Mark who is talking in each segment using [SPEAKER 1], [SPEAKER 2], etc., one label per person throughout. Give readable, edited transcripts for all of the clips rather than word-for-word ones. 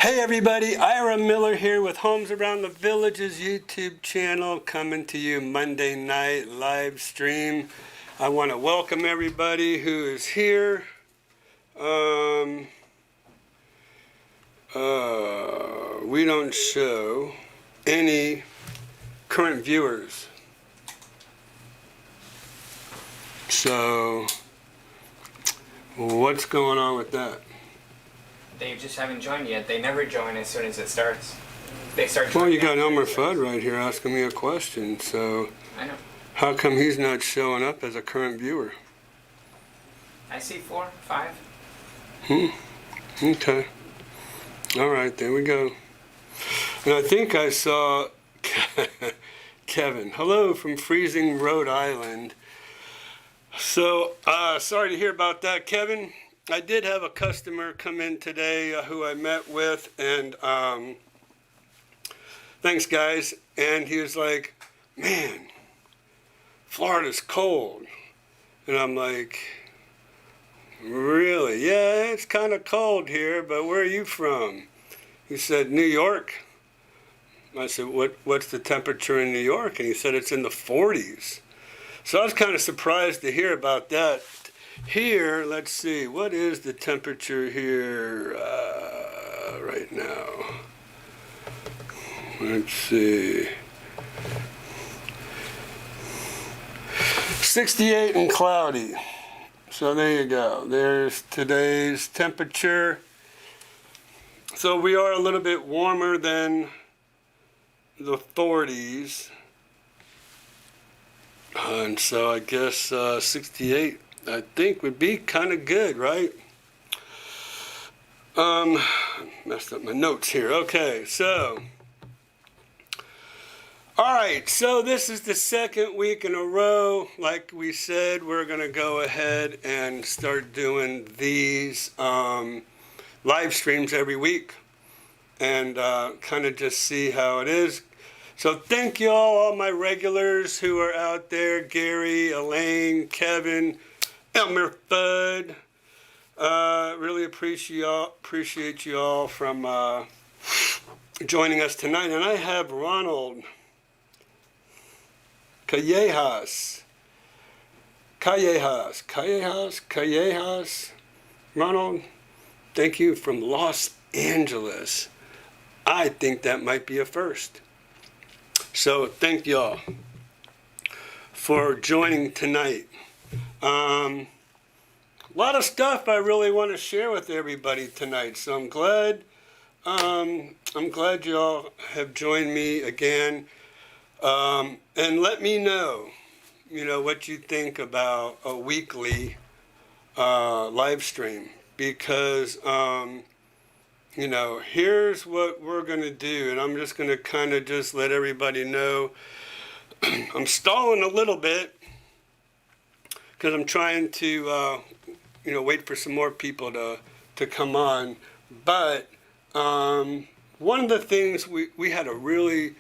[SPEAKER 1] Hey everybody, Ira Miller here with Homes Around the Village's YouTube channel, coming to you Monday night live stream. I want to welcome everybody who is here. We don't show any current viewers. So, what's going on with that?
[SPEAKER 2] They just haven't joined yet. They never join as soon as it starts. They start.
[SPEAKER 1] Well, you got Elmer Fudd right here asking me a question. So,
[SPEAKER 2] I know.
[SPEAKER 1] How come he's not showing up as a current viewer?
[SPEAKER 2] I see 4, 5.
[SPEAKER 1] Okay. All right, there we go. And I think I saw Kevin. Hello from freezing Rhode Island. So, sorry to hear about that, Kevin. I did have a customer come in today who I met with, and thanks guys, and he was like, man, Florida's cold. And I'm like, really? Yeah, it's kind of cold here, but where are you from? He said, New York. I said, what's the temperature in New York? And he said, it's in the 40s. So I was kind of surprised to hear about that. Here, let's see, what is the temperature here right now? Let's see. 68 and cloudy. So there you go. There's today's temperature. So we are a little bit warmer than the 40s. And so I guess 68. I think would be kind of good, right? Messed up my notes here. Okay, so. All right, so this is the second week in a row. Like we said, we're going to go ahead and start doing these live streams every week and kind of just see how it is. So thank you all my regulars who are out there, Gary, Elaine, Kevin, Elmer Fudd. Really appreciate you all from joining us tonight. And I have Ronald Callejas. Ronald, thank you from Los Angeles. I think that might be a first. So thank y'all for joining tonight. A lot of stuff I really want to share with everybody tonight, so I'm glad you all have joined me again, and let me know, what you think about a weekly live stream, because here's what we're going to do, and I'm just going to kind of just let everybody know. I'm stalling a little bit because I'm trying to, wait for some more people to come on. But one of the things, we had a really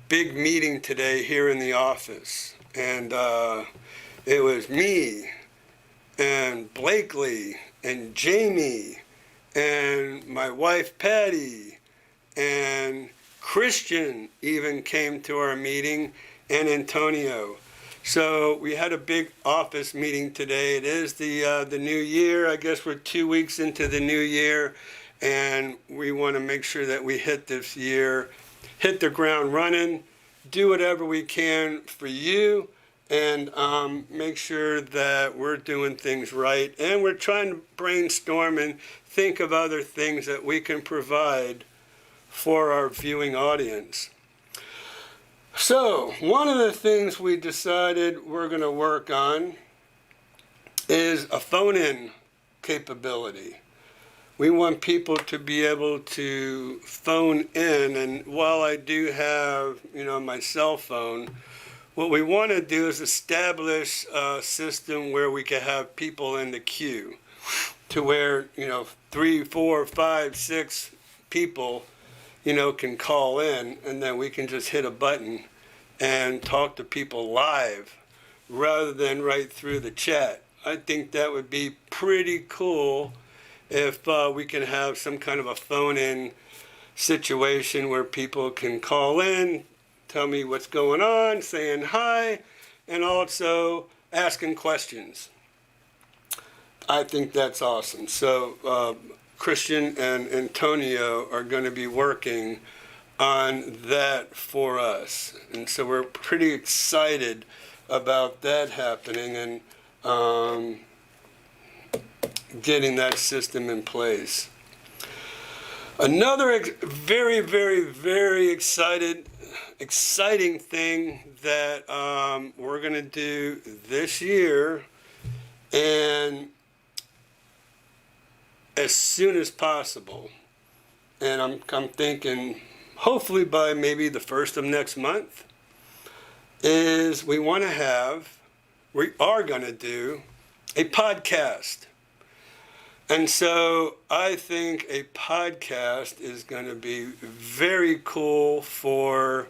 [SPEAKER 1] big meeting today here in the office. And it was me and Blakely and Jamie and my wife Patty and Christian even came to our meeting, and Antonio. So we had a big office meeting today. It is the new year. I guess we're 2 weeks into the new year, and we want to make sure that we hit this year, hit the ground running, do whatever we can for you, and make sure that we're doing things right. And we're trying to brainstorm and think of other things that we can provide for our viewing audience. So, one of the things we decided we're going to work on is a phone-in capability. We want people to be able to phone in, and while I do have, my cell phone, what we want to do is establish a system where we can have people in the queue, to where, 3, 4, 5, 6 people can call in, and then we can just hit a button and talk to people live rather than right through the chat. I think that would be pretty cool if we can have some kind of a phone-in situation where people can call in, tell me what's going on, saying hi, and also asking questions. I think that's awesome. So Christian and Antonio are going to be working on that for us. And so we're pretty excited about that happening and getting that system in place. Another very, very, very exciting thing that we're going to do this year, and as soon as possible, and I'm thinking hopefully by maybe the first of next month, is we are going to do a podcast. And so I think a podcast is going to be very cool for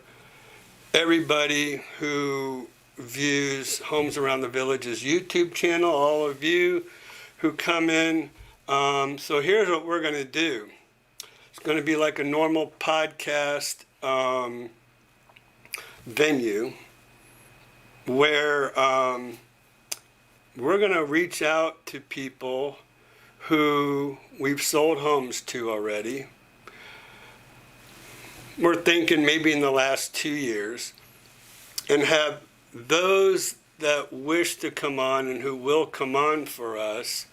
[SPEAKER 1] everybody who views Homes Around the Village's YouTube channel, all of you who come in. So here's what we're going to do. It's going to be like a normal podcast venue where we're going to reach out to people who we've sold homes to already. We're thinking maybe in the last 2 years, and have those that wish to come on and who will come on for us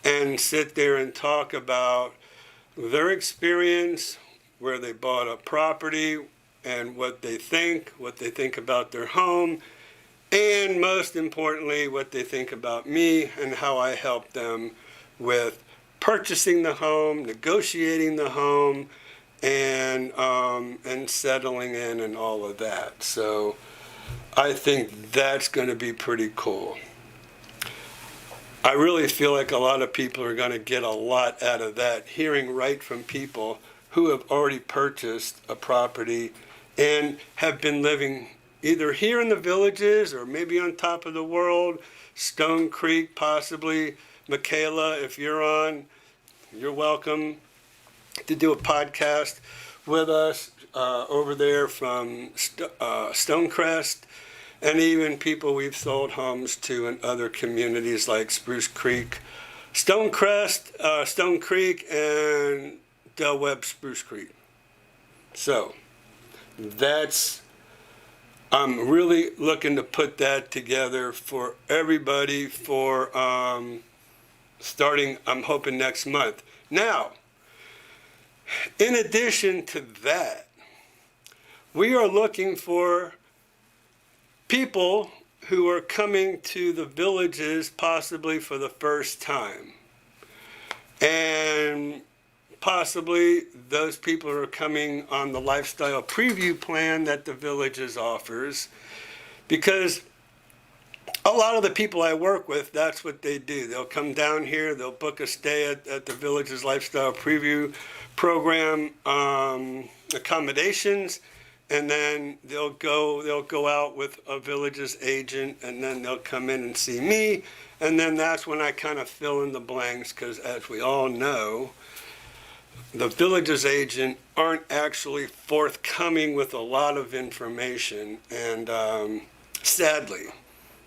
[SPEAKER 1] and sit there and talk about their experience, where they bought a property and what they think about their home, and most importantly, what they think about me and how I help them with purchasing the home, negotiating the home, and settling in and all of that. So I think that's going to be pretty cool. I really feel like a lot of people are going to get a lot out of that, hearing right from people who have already purchased a property and have been living either here in the Villages or maybe on top of the world, Stone Creek possibly. Michaela, if you're on, you're welcome to do a podcast with us over there from Stonecrest, and even people we've sold homes to in other communities like Spruce Creek, Stonecrest, Stone Creek, and Del Webb Spruce Creek. So I'm really looking to put that together for everybody for starting, I'm hoping, next month. Now, in addition to that, we are looking for people who are coming to the Villages possibly for the first time. And possibly those people are coming on the lifestyle preview plan that the Villages offers, because a lot of the people I work with, that's what they do. They'll come down here, they'll book a stay at the Villages Lifestyle Preview Program accommodations, and then they'll go out with a Villages agent, and then they'll come in and see me, and then that's when I kind of fill in the blanks, because as we all know, the Villages agent aren't actually forthcoming with a lot of information, and sadly.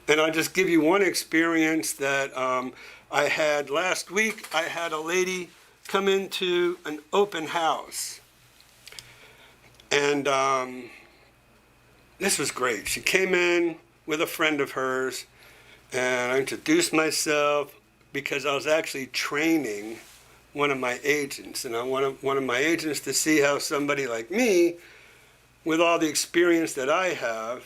[SPEAKER 1] And I'll just give you one experience that I had last week. I had a lady come into an open house. And this was great. She came in with a friend of hers, and I introduced myself because I was actually training one of my agents. And I wanted one of my agents to see how somebody like me, with all the experience that I have,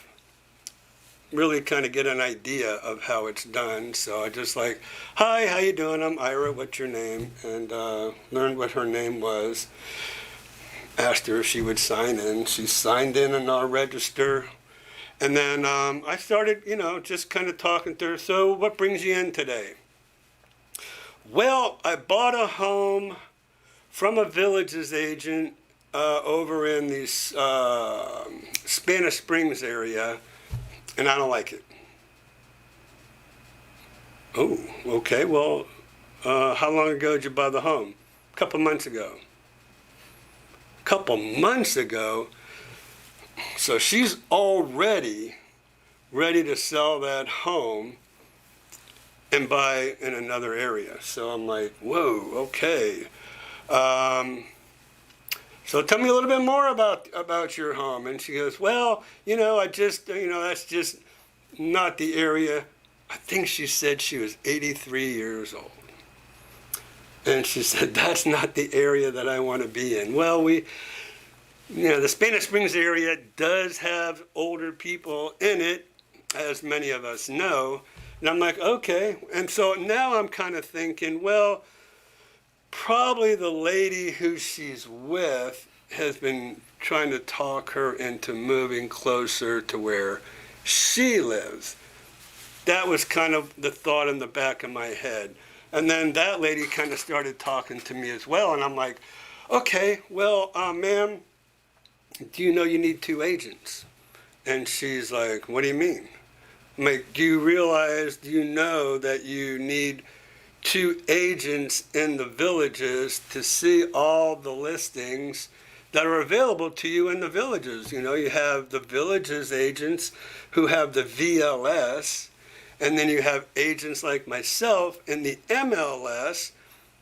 [SPEAKER 1] really kind of get an idea of how it's done. So I just like, hi, how you doing? I'm Ira, what's your name? And learned what her name was. Asked her if she would sign in. She signed in our register. And then I started, just kind of talking to her. So what brings you in today? Well, I bought a home from a Villages agent over in the Spanish Springs area, and I don't like it. Oh, okay, well, how long ago did you buy the home? A couple months ago. Couple months ago. So she's already ready to sell that home and buy in another area. So I'm like, whoa, okay. So tell me a little bit more about your home. And she goes, well, that's just not the area. I think she said she was 83 years old. And she said, that's not the area that I want to be in. Well, the Spanish Springs area does have older people in it, as many of us know. And I'm like, okay. And so now I'm kind of thinking, well, probably the lady who she's with has been trying to talk her into moving closer to where she lives. That was kind of the thought in the back of my head. And then that lady kind of started talking to me as well. And I'm like, okay, well, ma'am, do you know you need 2 agents? And she's like, what do you mean? I'm like, do you know that you need 2 agents in the villages to see all the listings that are available to you in the villages? You have the villages agents who have the VLS, and then you have agents like myself in the MLS,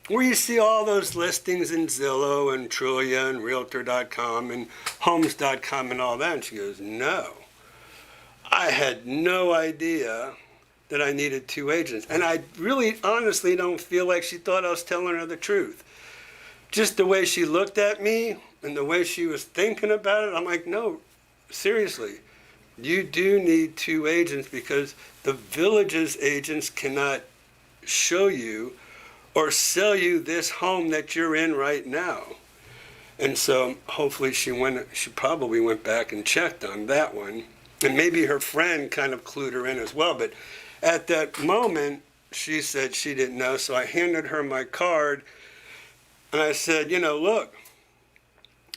[SPEAKER 1] where you see all those listings in Zillow and Trulia and Realtor.com and Homes.com and all that. And she goes, no, I had no idea that I needed 2 agents. And I really honestly don't feel like she thought I was telling her the truth. Just the way she looked at me and the way she was thinking about it, I'm like, no, seriously, you do need 2 agents, because the villages agents cannot show you or sell you this home that you're in right now. And so hopefully she probably went back and checked on that one. And maybe her friend kind of clued her in as well. But at that moment, she said she didn't know. So I handed her my card and I said, look,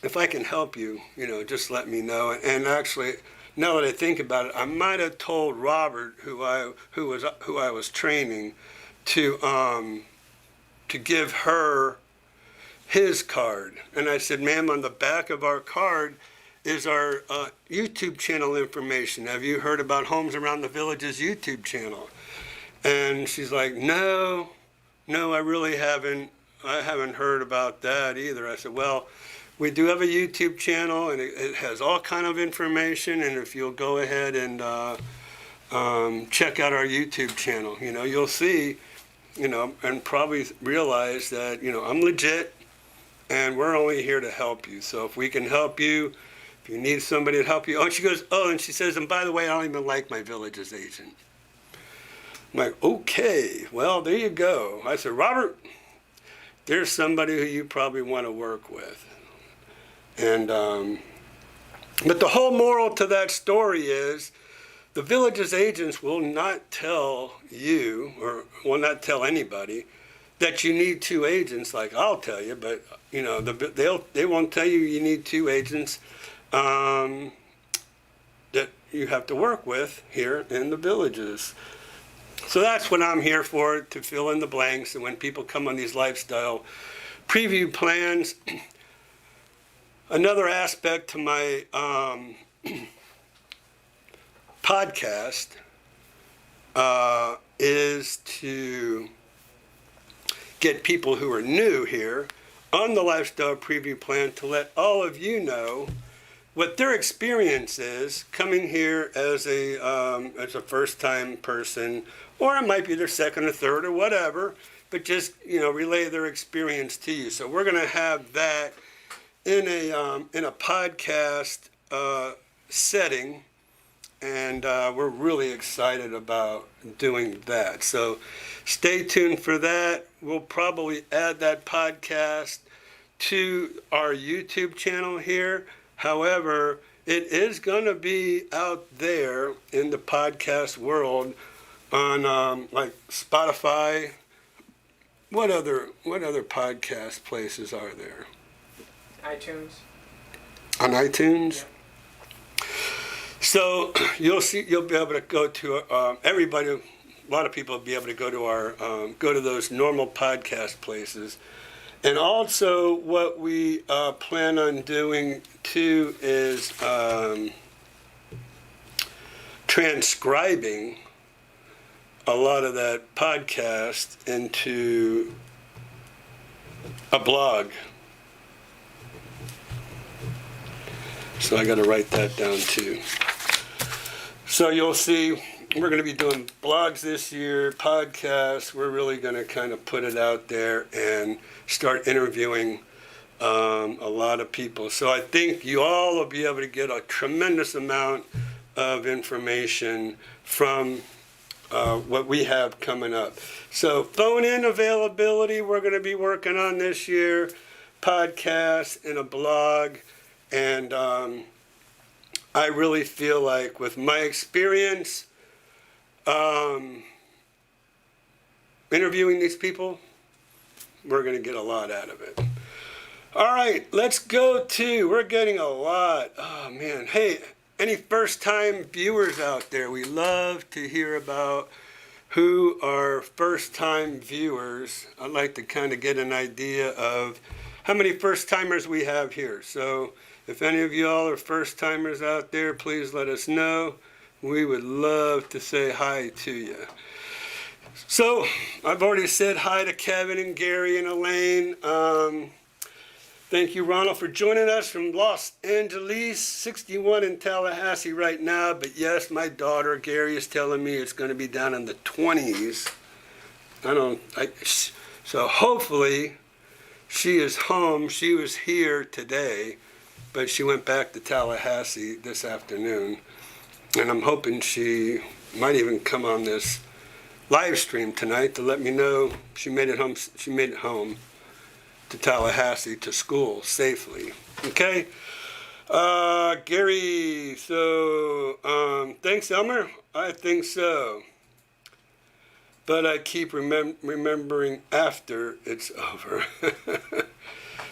[SPEAKER 1] if I can help you, just let me know. And actually, now that I think about it, I might have told Robert, who I was training, to give her his card. And I said, ma'am, on the back of our card is our YouTube channel information. Have you heard about Homes Around the Village's YouTube channel? And she's like, no, I really haven't. I haven't heard about that either. I said, well, we do have a YouTube channel, and it has all kind of information. And if you'll go ahead and check out our YouTube channel, you'll see, and probably realize that, I'm legit, and we're only here to help you. So if we can help you, if you need somebody to help you. Oh, she goes, and she says, and by the way, I don't even like my village's agent. I'm like, okay, well, there you go. I said, Robert, there's somebody who you probably want to work with. And but the whole moral to that story is the village's agents will not tell you, or will not tell anybody, that you need 2 agents like I'll tell you. But they won't tell you need 2 agents that you have to work with here in the villages. So that's what I'm here for, to fill in the blanks. And when people come on these lifestyle preview plans, another aspect to my podcast is to get people who are new here on the lifestyle preview plan to let all of you know what their experience is coming here as a first-time person, or it might be their second or third or whatever, but just relay their experience to you. So we're going to have that in a podcast setting, and we're really excited about doing that. So stay tuned for that. We'll probably add that podcast to our YouTube channel here. However, it is going to be out there in the podcast world on like Spotify. What other podcast places are there?
[SPEAKER 2] iTunes.
[SPEAKER 1] On iTunes?
[SPEAKER 2] Yeah.
[SPEAKER 1] So you'll be able to go to everybody a lot of people will be able to go to our go to those normal podcast places. And also, what we plan on doing too is transcribing a lot of that podcast into a blog. So I got to write that down too. So you'll see, we're going to be doing blogs this year, podcasts. We're really going to kind of put it out there and start interviewing a lot of people. So I think you all will be able to get a tremendous amount of information from what we have coming up. So phone-in availability, we're going to be working on this year, podcasts and a blog. And I really feel like with my experience interviewing these people, we're going to get a lot out of it. All right, let's go to, we're getting a lot. Oh, man. Hey, any first-time viewers out there? We love to hear about who are first-time viewers. I'd like to kind of get an idea of how many first-timers we have here. So if any of y'all are first-timers out there, please let us know. We would love to say hi to you. So I've already said hi to Kevin and Gary and Elaine. Thank you, Ronald, for joining us from Los Angeles, 61 in Tallahassee right now. But yes, my daughter, Gary, is telling me it's going to be down in the 20s. So hopefully she is home. She was here today, but she went back to Tallahassee this afternoon. And I'm hoping she might even come on this live stream tonight to let me know she made it home. She made it home to Tallahassee to school safely. Okay, Gary. So thanks, Elmer. I think so, but I keep remembering after it's over.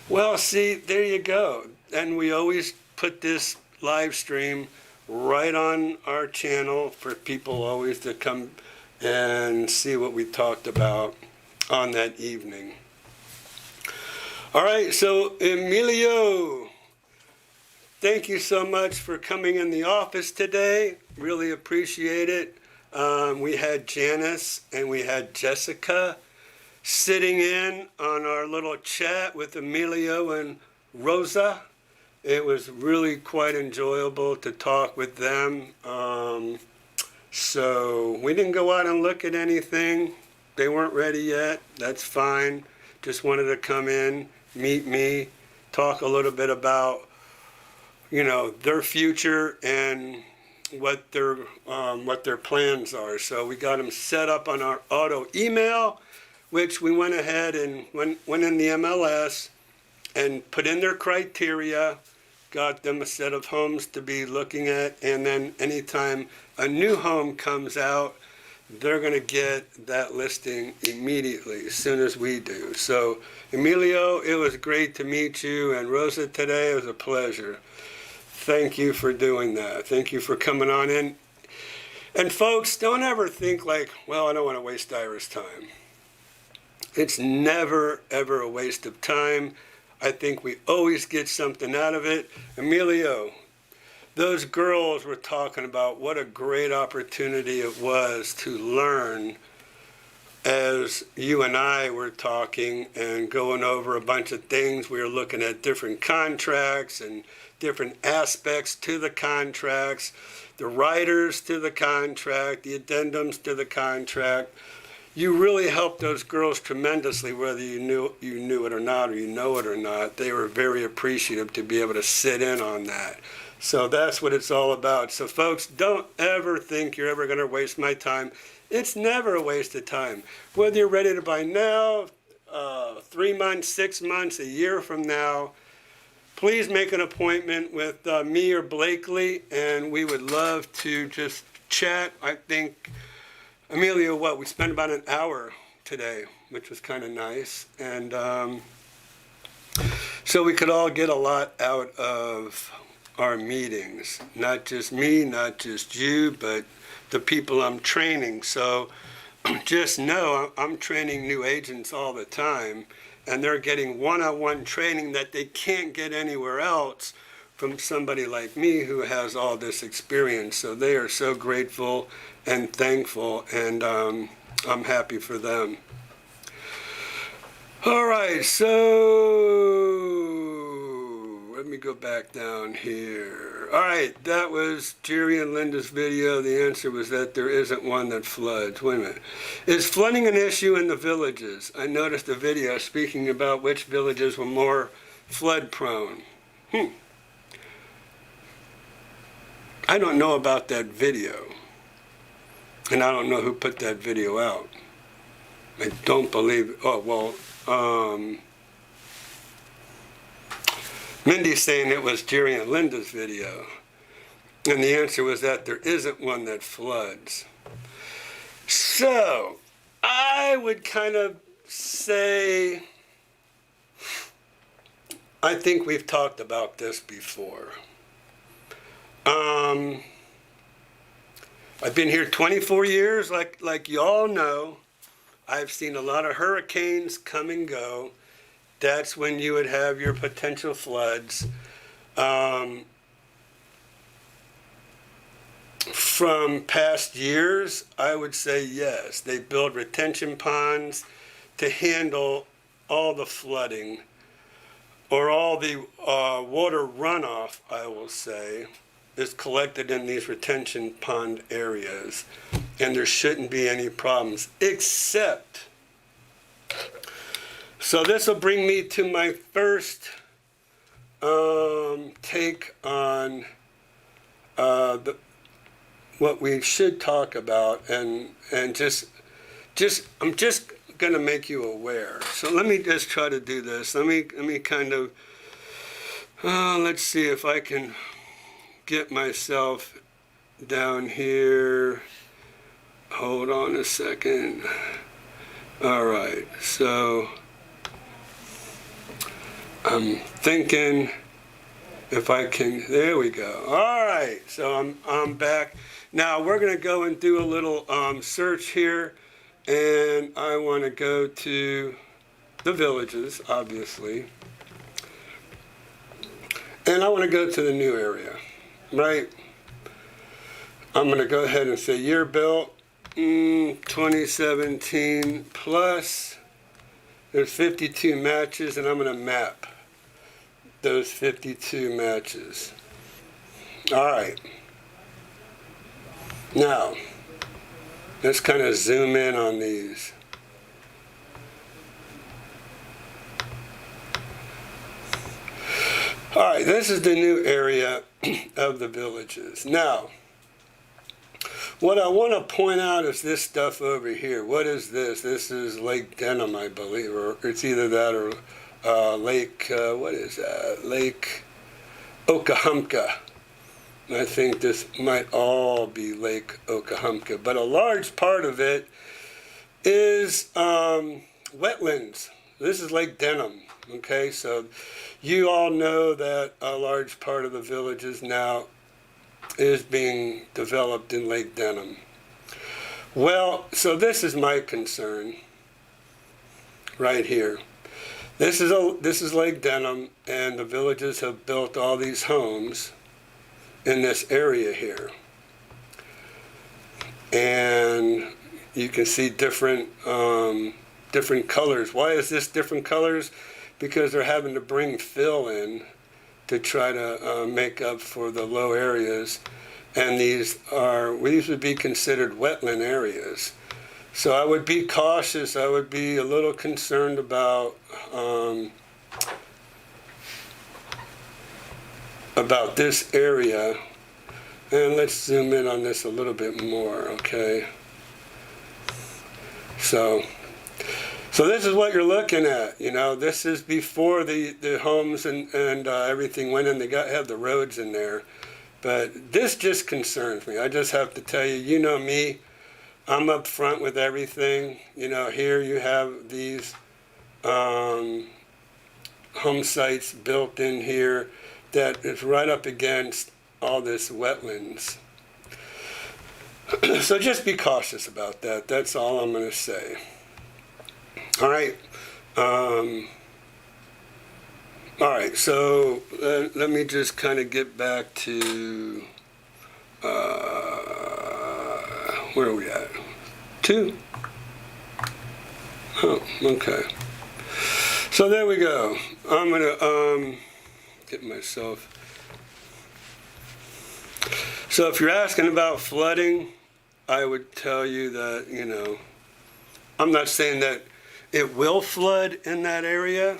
[SPEAKER 1] Well, see, there you go. And we always put this live stream right on our channel for people always to come and see what we talked about on that evening. All right, so Emilio, thank you so much for coming in the office today. Really appreciate it. We had Janice and we had Jessica sitting in on our little chat with Emilio and Rosa. It was really quite enjoyable to talk with them. So we didn't go out and look at anything. They weren't ready yet. That's fine. Just wanted to come in, meet me, talk a little bit about, their future and what their plans are. So we got them set up on our auto email, which we went ahead and went in the MLS and put in their criteria, got them a set of homes to be looking at, and then anytime a new home comes out, they're going to get that listing immediately, as soon as we do. So, Emilio, it was great to meet you, and Rosa, today it was a pleasure. Thank you for doing that. Thank you for coming on in. And folks, don't ever think like, well, I don't want to waste Ira's time. It's never, ever a waste of time. I think we always get something out of it. Emilio, those girls were talking about what a great opportunity it was to learn as you and I were talking and going over a bunch of things. We were looking at different contracts and different aspects to the contracts, the riders to the contract, the addendums to the contract. You really helped those girls tremendously, whether you knew it or not, or you know it or not. They were very appreciative to be able to sit in on that. So that's what it's all about. So folks, don't ever think you're ever going to waste my time. It's never a waste of time. Whether you're ready to buy now, 3 months, 6 months, a year from now, please make an appointment with me or Blakely, and we would love to just chat. I think, Emilio, we spent about an hour today, which was kind of nice. And so we could all get a lot out of our meetings. Not just me, not just you, but the people I'm training. So just know I'm training new agents all the time, and they're getting one-on-one training that they can't get anywhere else from somebody like me who has all this experience. So they are so grateful and thankful, and I'm happy for them. All right, so let me go back down here. All right, that was Jerry and Linda's video. The answer was that there isn't one that floods. Wait a minute. Is flooding an issue in the villages? I noticed a video speaking about which villages were more flood prone. I don't know about that video. And I don't know who put that video out. I don't believe, oh, well, Mindy's saying it was Jerry and Linda's video. And the answer was that there isn't one that floods. So, I would kind of say, I think we've talked about this before. I've been here 24 years, like you all know. I've seen a lot of hurricanes come and go. That's when you would have your potential floods. From past years, I would say yes. They build retention ponds to handle all the flooding, or all the water runoff, I will say, is collected in these retention pond areas, and there shouldn't be any problems, except, so this will bring me to my first take on what we should talk about, and I'm just gonna make you aware. So let me just try to do this. Let me kind of, let's see if I can get myself down here. Hold on a second. All right, so I'm thinking if I can, there we go. All right, so I'm back. Now we're gonna go and do a little search here, and I wanna go to the villages, obviously. And I wanna go to the new area, right? I'm gonna go ahead and say year built, 2017 plus. There's 52 matches, and I'm gonna map those 52 matches. All right. Now, let's kind of zoom in on these. All right, this is the new area of the villages. Now, what I want to point out is this stuff over here. What is this? This is Lake Denham, I believe, or it's either that or Lake, what is that? Lake Okahumpka. I think this might all be Lake Okahumpka, but a large part of it is wetlands. This is Lake Denham, okay? So you all know that a large part of the villages now is being developed in Lake Denham. Well, so this is my concern right here. This is Lake Denham, and the villages have built all these homes in this area here. And you can see different colors. Why is this different colors? Because they're having to bring fill in to try to make up for the low areas. And these would be considered wetland areas. So I would be cautious. I would be a little concerned about this area. And let's zoom in on this a little bit more, okay? So this is what you're looking at. You know, this is before the homes and everything went in. They have the roads in there. But this just concerns me. I just have to tell you, you know me, I'm up front with everything. You know, here you have these home sites built in here that is right up against all this wetlands. So just be cautious about that. That's all I'm going to say. All right. All right. So let me just kind of get back to where are we at? 2. Oh, okay. So there we go. I'm going to get myself. So if you're asking about flooding, I would tell you that, I'm not saying that it will flood in that area,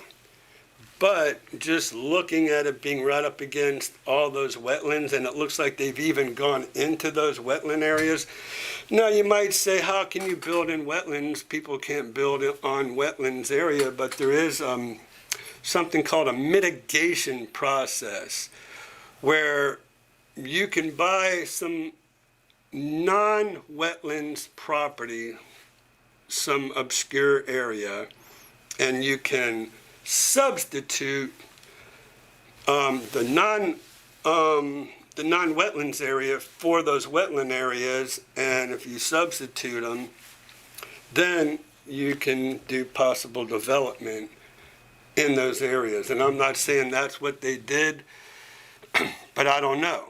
[SPEAKER 1] but just looking at it being right up against all those wetlands, and it looks like they've even gone into those wetland areas. Now you might say, how can you build in wetlands? People can't build on wetlands area, but there is something called a mitigation process where you can buy some non-wetlands property, some obscure area, and you can substitute the non-wetlands area for those wetland areas, and if you substitute them, then you can do possible development in those areas. And I'm not saying that's what they did, but I don't know.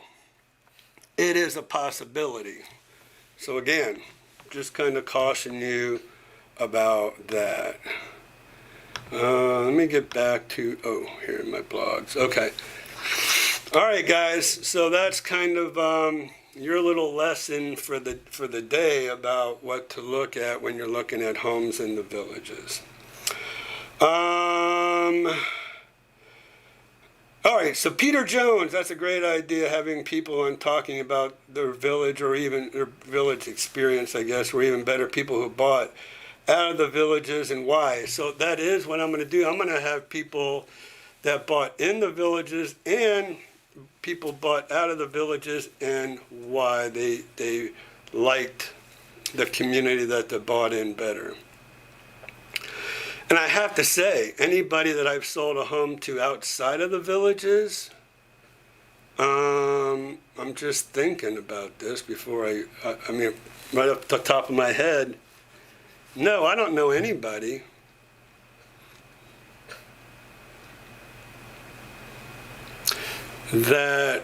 [SPEAKER 1] It is a possibility. So again, just kind of caution you about that. Let me get back to, here are my blogs. Okay. All right, guys. So that's kind of your little lesson for the day about what to look at when you're looking at homes in the villages. All right, so Peter Jones, that's a great idea, having people on talking about their village or even their village experience, I guess, or even better, people who bought out of the villages and why. So that is what I'm going to do. I'm going to have people that bought in the villages and people bought out of the villages and why they liked the community that they bought in better. And I have to say, anybody that I've sold a home to outside of the villages, I'm just thinking about this before I mean, right up the top of my head. No, I don't know anybody. That,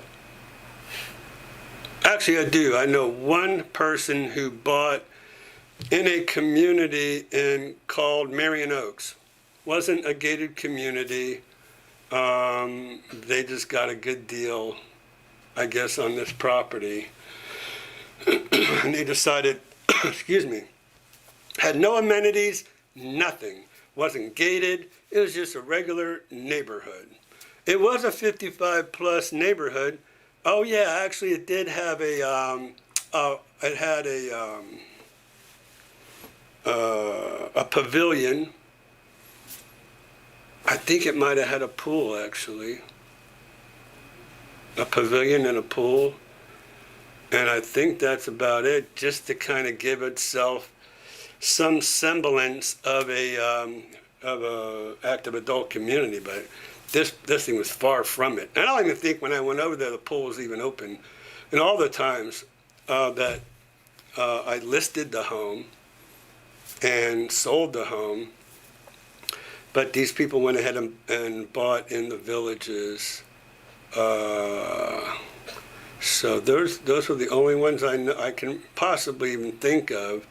[SPEAKER 1] actually I do. I know one person who bought in a community called Marion Oaks. Wasn't a gated community. They just got a good deal, I guess, on this property. And they decided, excuse me, had no amenities, nothing. Wasn't gated. It was just a regular neighborhood. It was a 55 plus neighborhood. Oh yeah, actually it did have a pavilion. I think it might have had a pool, actually. A pavilion and a pool. And I think that's about it, just to kind of give itself some semblance of a active adult community. But this thing was far from it. And I don't even think when I went over there, the pool was even open. And all the times that I listed the home and sold the home, but these people went ahead and bought in the villages. So those were the only ones I can possibly even think of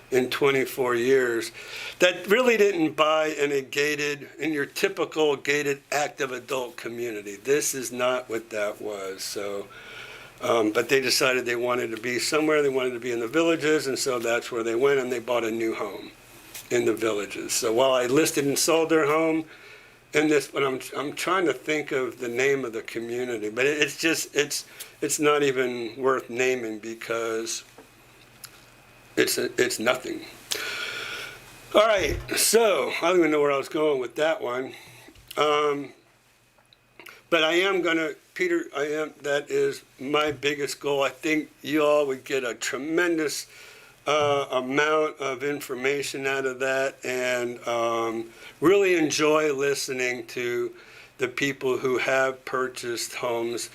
[SPEAKER 1] in 24 years that really didn't buy in your typical gated active adult community. This is not what that was. So, but they decided they wanted to be somewhere. They wanted to be in the villages, and so that's where they went, and they bought a new home in the villages. So while I listed and sold their home, and but I'm trying to think of the name of the community, but it's not even worth naming because it's nothing. All right, so I don't even know where I was going with that one, but I am gonna, Peter. That is my biggest goal. I think you all would get a tremendous amount of information out of that, and really enjoy listening to the people who have purchased homes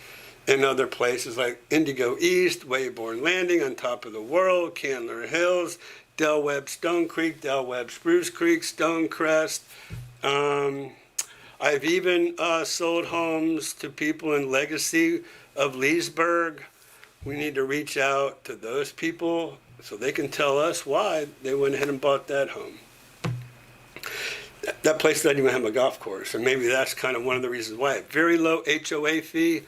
[SPEAKER 1] in other places like Indigo East, Wayborn Landing, On Top of the World, Candler Hills, Del Webb Stone Creek, Del Webb Spruce Creek, Stonecrest. I've even sold homes to people in Legacy of Leesburg. We need to reach out to those people so they can tell us why they went ahead and bought that home. That place doesn't even have a golf course, and maybe that's kind of one of the reasons why. Very low HOA fee,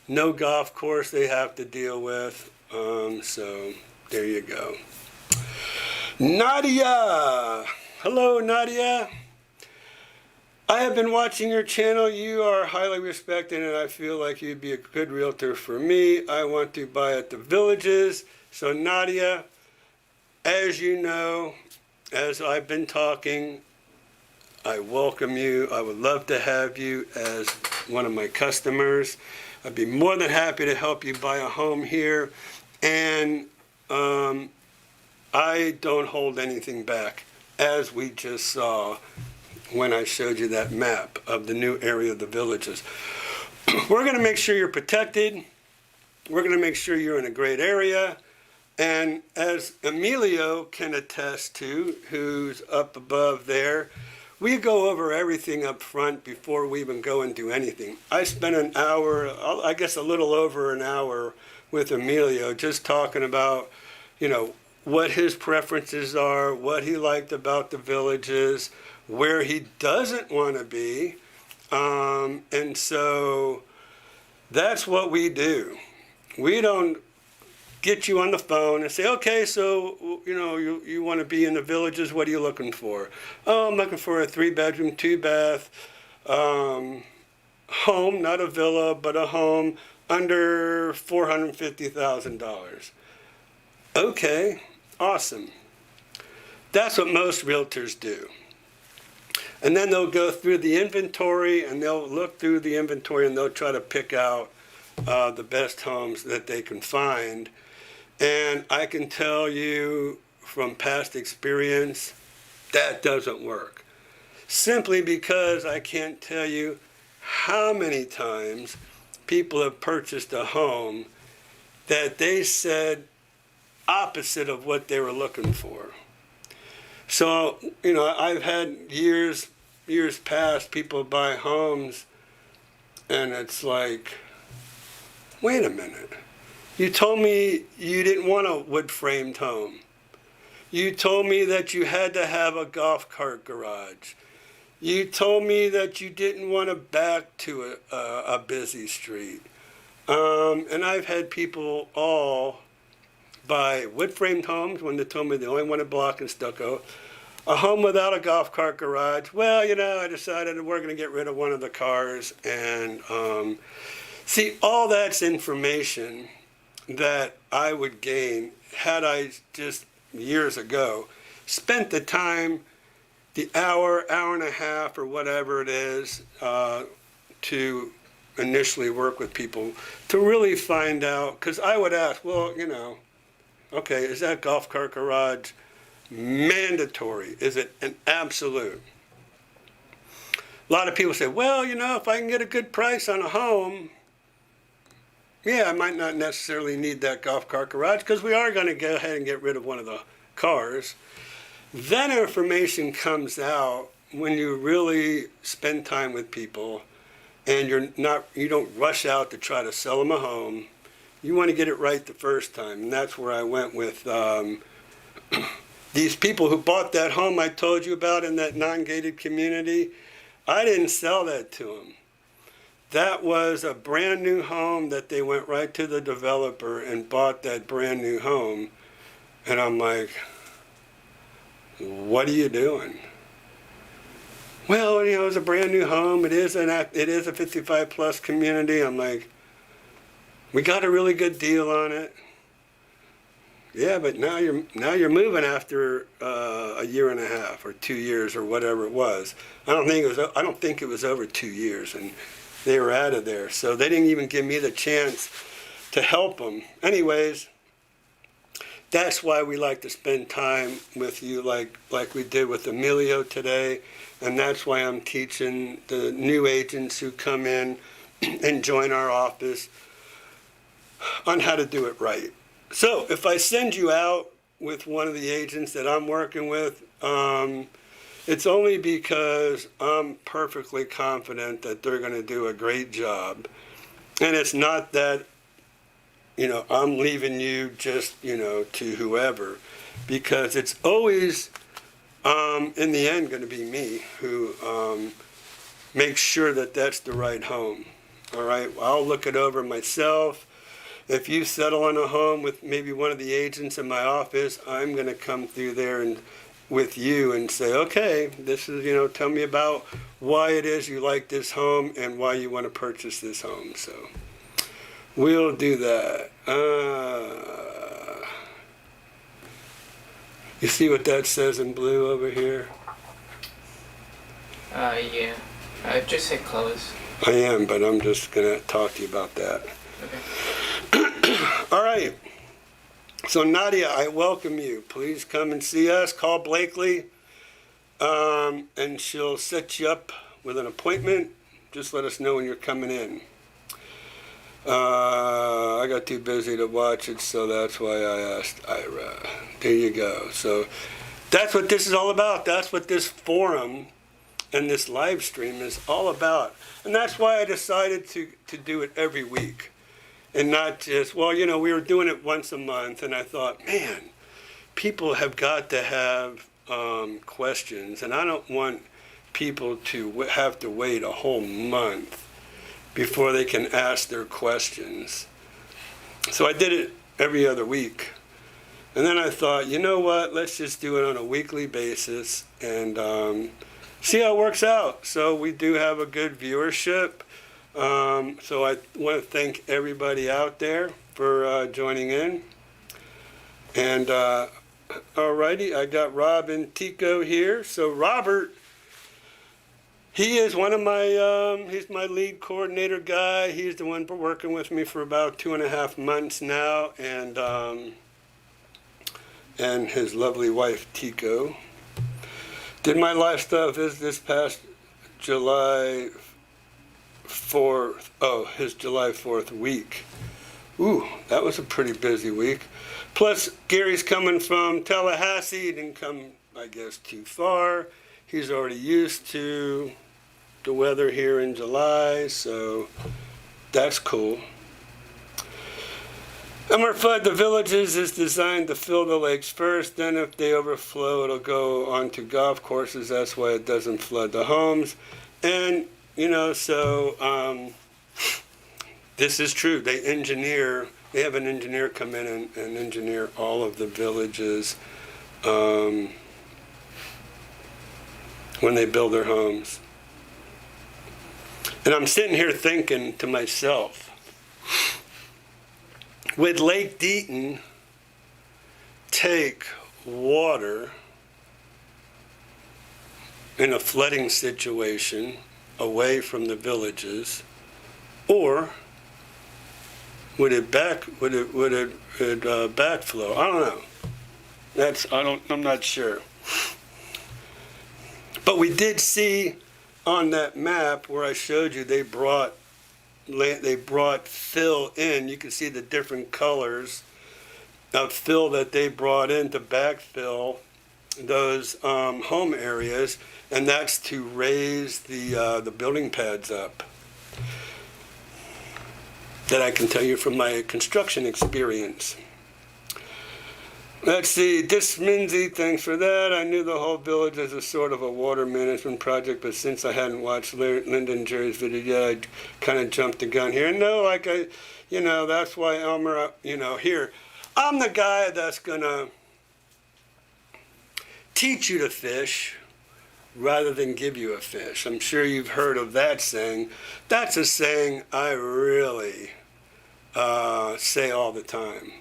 [SPEAKER 1] no golf course they have to deal with. So there you go. Nadia! Hello, Nadia. I have been watching your channel. You are highly respected, and I feel like you'd be a good realtor for me. I want to buy at the Villages. So Nadia, as you know, as I've been talking, I welcome you. I would love to have you as one of my customers. I'd be more than happy to help you buy a home here. And I don't hold anything back, as we just saw when I showed you that map of the new area of the Villages. We're going to make sure you're protected. We're going to make sure you're in a great area. And as Emilio can attest to, who's up above there, we go over everything up front before we even go and do anything. I spent an hour, I guess a little over an hour with Emilio just talking about, what his preferences are, what he liked about the Villages, where he doesn't want to be. And so that's what we do. We don't get you on the phone and say, okay, so, you want to be in the Villages, what are you looking for? Oh, I'm looking for a 3-bedroom, 2-bath home, not a villa, but a home under $450,000. Okay, awesome. That's what most realtors do. And then they'll go through the inventory, and they'll look through the inventory, and they'll try to pick out the best homes that they can find. And I can tell you from past experience, that doesn't work. Simply because I can't tell you how many times people have purchased a home that they said opposite of what they were looking for. So, I've had years past, people buy homes, and it's like, wait a minute. You told me you didn't want a wood-framed home. You told me that you had to have a golf cart garage. You told me that you didn't want to back to a busy street. And I've had people all buy wood-framed homes when they told me they only wanted block and stucco. A home without a golf cart garage. Well, I decided we're going to get rid of one of the cars. And see, all that's information that I would gain had I just years ago spent the time, the hour and a half, or whatever it is, to initially work with people to really find out. Because I would ask, well, okay, is that golf cart garage mandatory? Is it an absolute? A lot of people say, well, if I can get a good price on a home, yeah, I might not necessarily need that golf cart garage because we are going to go ahead and get rid of one of the cars. That information comes out when you really spend time with people and you don't rush out to try to sell them a home. You want to get it right the first time. And that's where I went with these people who bought that home I told you about in that non-gated community. I didn't sell that to them. That was a brand new home that they went right to the developer and bought that brand new home. And I'm like, what are you doing? Well, it's a brand new home. It is a 55 plus community. I'm like, we got a really good deal on it. Yeah, but now you're moving after a year and a half or 2 years or whatever it was. I don't think it was over 2 years, and they were out of there. So they didn't even give me the chance to help them. Anyways, that's why we like to spend time with you like we did with Emilio today. And that's why I'm teaching the new agents who come in and join our office on how to do it right. So if I send you out with one of the agents that I'm working with, it's only because I'm perfectly confident that they're going to do a great job. And it's not that, I'm leaving you just, to whoever, because it's always, in the end, going to be me who makes sure that that's the right home. All right, I'll look it over myself. If you settle on a home with maybe one of the agents in my office, I'm going to come through there and with you and say, okay, this is, tell me about why it is you like this home and why you want to purchase this home. So we'll do that. You see what that says in blue over here?
[SPEAKER 2] Yeah. Just hit close.
[SPEAKER 1] I am, but I'm just going to talk to you about that.
[SPEAKER 2] Okay.
[SPEAKER 1] All right. So Nadia, I welcome you. Please come and see us. Call Blakely, and she'll set you up with an appointment. Just let us know when you're coming in. I got too busy to watch it, so that's why I asked Ira. There you go. So that's what this is all about. That's what this forum and this live stream is all about. And that's why I decided to do it every week. And not just, we were doing it once a month, and I thought, man, people have got to have questions, and I don't want people to have to wait a whole month before they can ask their questions. So I did it every other week. And then I thought, you know what, let's just do it on a weekly basis and see how it works out. So we do have a good viewership. So I want to thank everybody out there for joining in. And alrighty, I got Rob and Tico here. So Robert, he is one of my, he's my lead coordinator guy. He's the one working with me for about 2.5 months now, and his lovely wife Tico. Did my live stuff this past July 4th, his July 4th week. Ooh, that was a pretty busy week. Plus, Gary's coming from Tallahassee. He didn't come, I guess, too far. He's already used to the weather here in July, so that's cool. Number 5, the villages is designed to fill the lakes first. Then if they overflow, it'll go onto golf courses. That's why it doesn't flood the homes. And so this is true. They have an engineer come in and engineer all of the villages when they build their homes. And I'm sitting here thinking to myself, would Lake Deaton take water in a flooding situation away from the villages, or would it backflow? I don't know. I'm not sure. But we did see on that map where I showed you, they brought fill in. You can see the different colors of fill that they brought in to backfill those home areas, and that's to raise the building pads up. That I can tell you from my construction experience. Let's see, Disminzy, thanks for that. I knew the whole village as a sort of a water management project, but since I hadn't watched Linda and Jerry's video yet, I kind of jumped the gun here. No, that's why Elmer, here, I'm the guy that's gonna teach you to fish rather than give you a fish. I'm sure you've heard of that saying. That's a saying I really say all the time.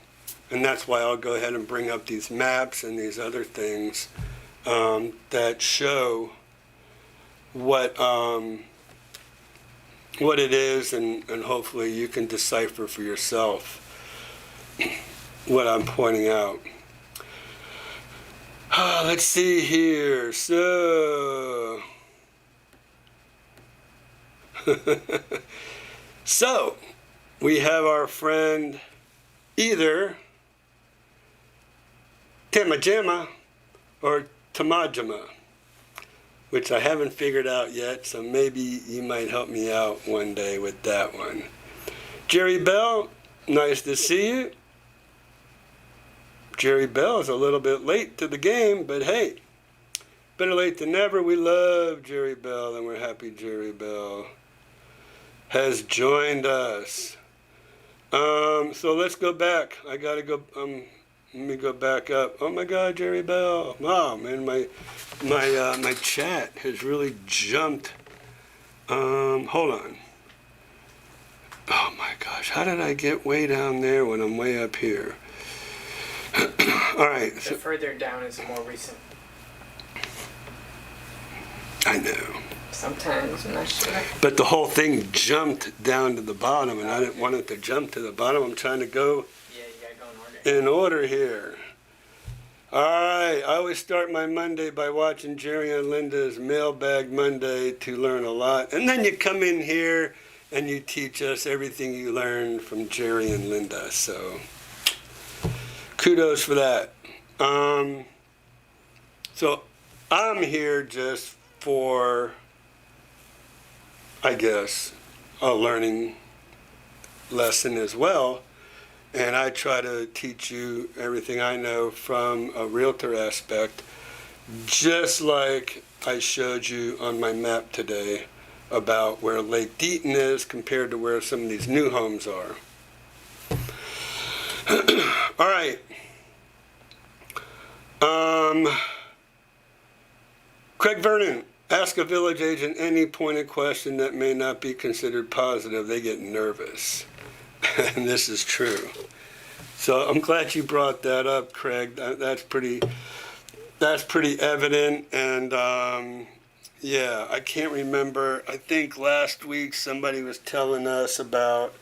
[SPEAKER 1] And that's why I'll go ahead and bring up these maps and these other things that show what it is, and hopefully you can decipher for yourself what I'm pointing out. Let's see here. So, so we have our friend either Tamajama or Tamajama, which I haven't figured out yet, so maybe you might help me out one day with that one. Jerry Bell, nice to see you. Jerry Bell is a little bit late to the game, but hey, better late than never. We love Jerry Bell, and we're happy Jerry Bell has joined us. So let's go back. I gotta go. Let me go back up. Oh my God, Jerry Bell! Wow, man, my chat has really jumped. Hold on. Oh my gosh, how did I get way down there when I'm way up here? All right.
[SPEAKER 2] The further down is more recent.
[SPEAKER 1] I know.
[SPEAKER 2] Sometimes, I'm not sure.
[SPEAKER 1] But the whole thing jumped down to the bottom, and I didn't want it to jump to the bottom. I'm trying to go
[SPEAKER 2] Yeah, you gotta go
[SPEAKER 1] in order here. All right. I always start my Monday by watching Jerry and Linda's Mailbag Monday to learn a lot. And then you come in here and you teach us everything you learned from Jerry and Linda. So kudos for that. So I'm here just for, I guess, a learning lesson as well. And I try to teach you everything I know from a realtor aspect, just like I showed you on my map today about where Lake Deaton is compared to where some of these new homes are. All right. Craig Vernon, ask a village agent any pointed question that may not be considered positive. They get nervous. And this is true. So I'm glad you brought that up, Craig. That's pretty evident. And yeah, I can't remember. I think last week somebody was telling us about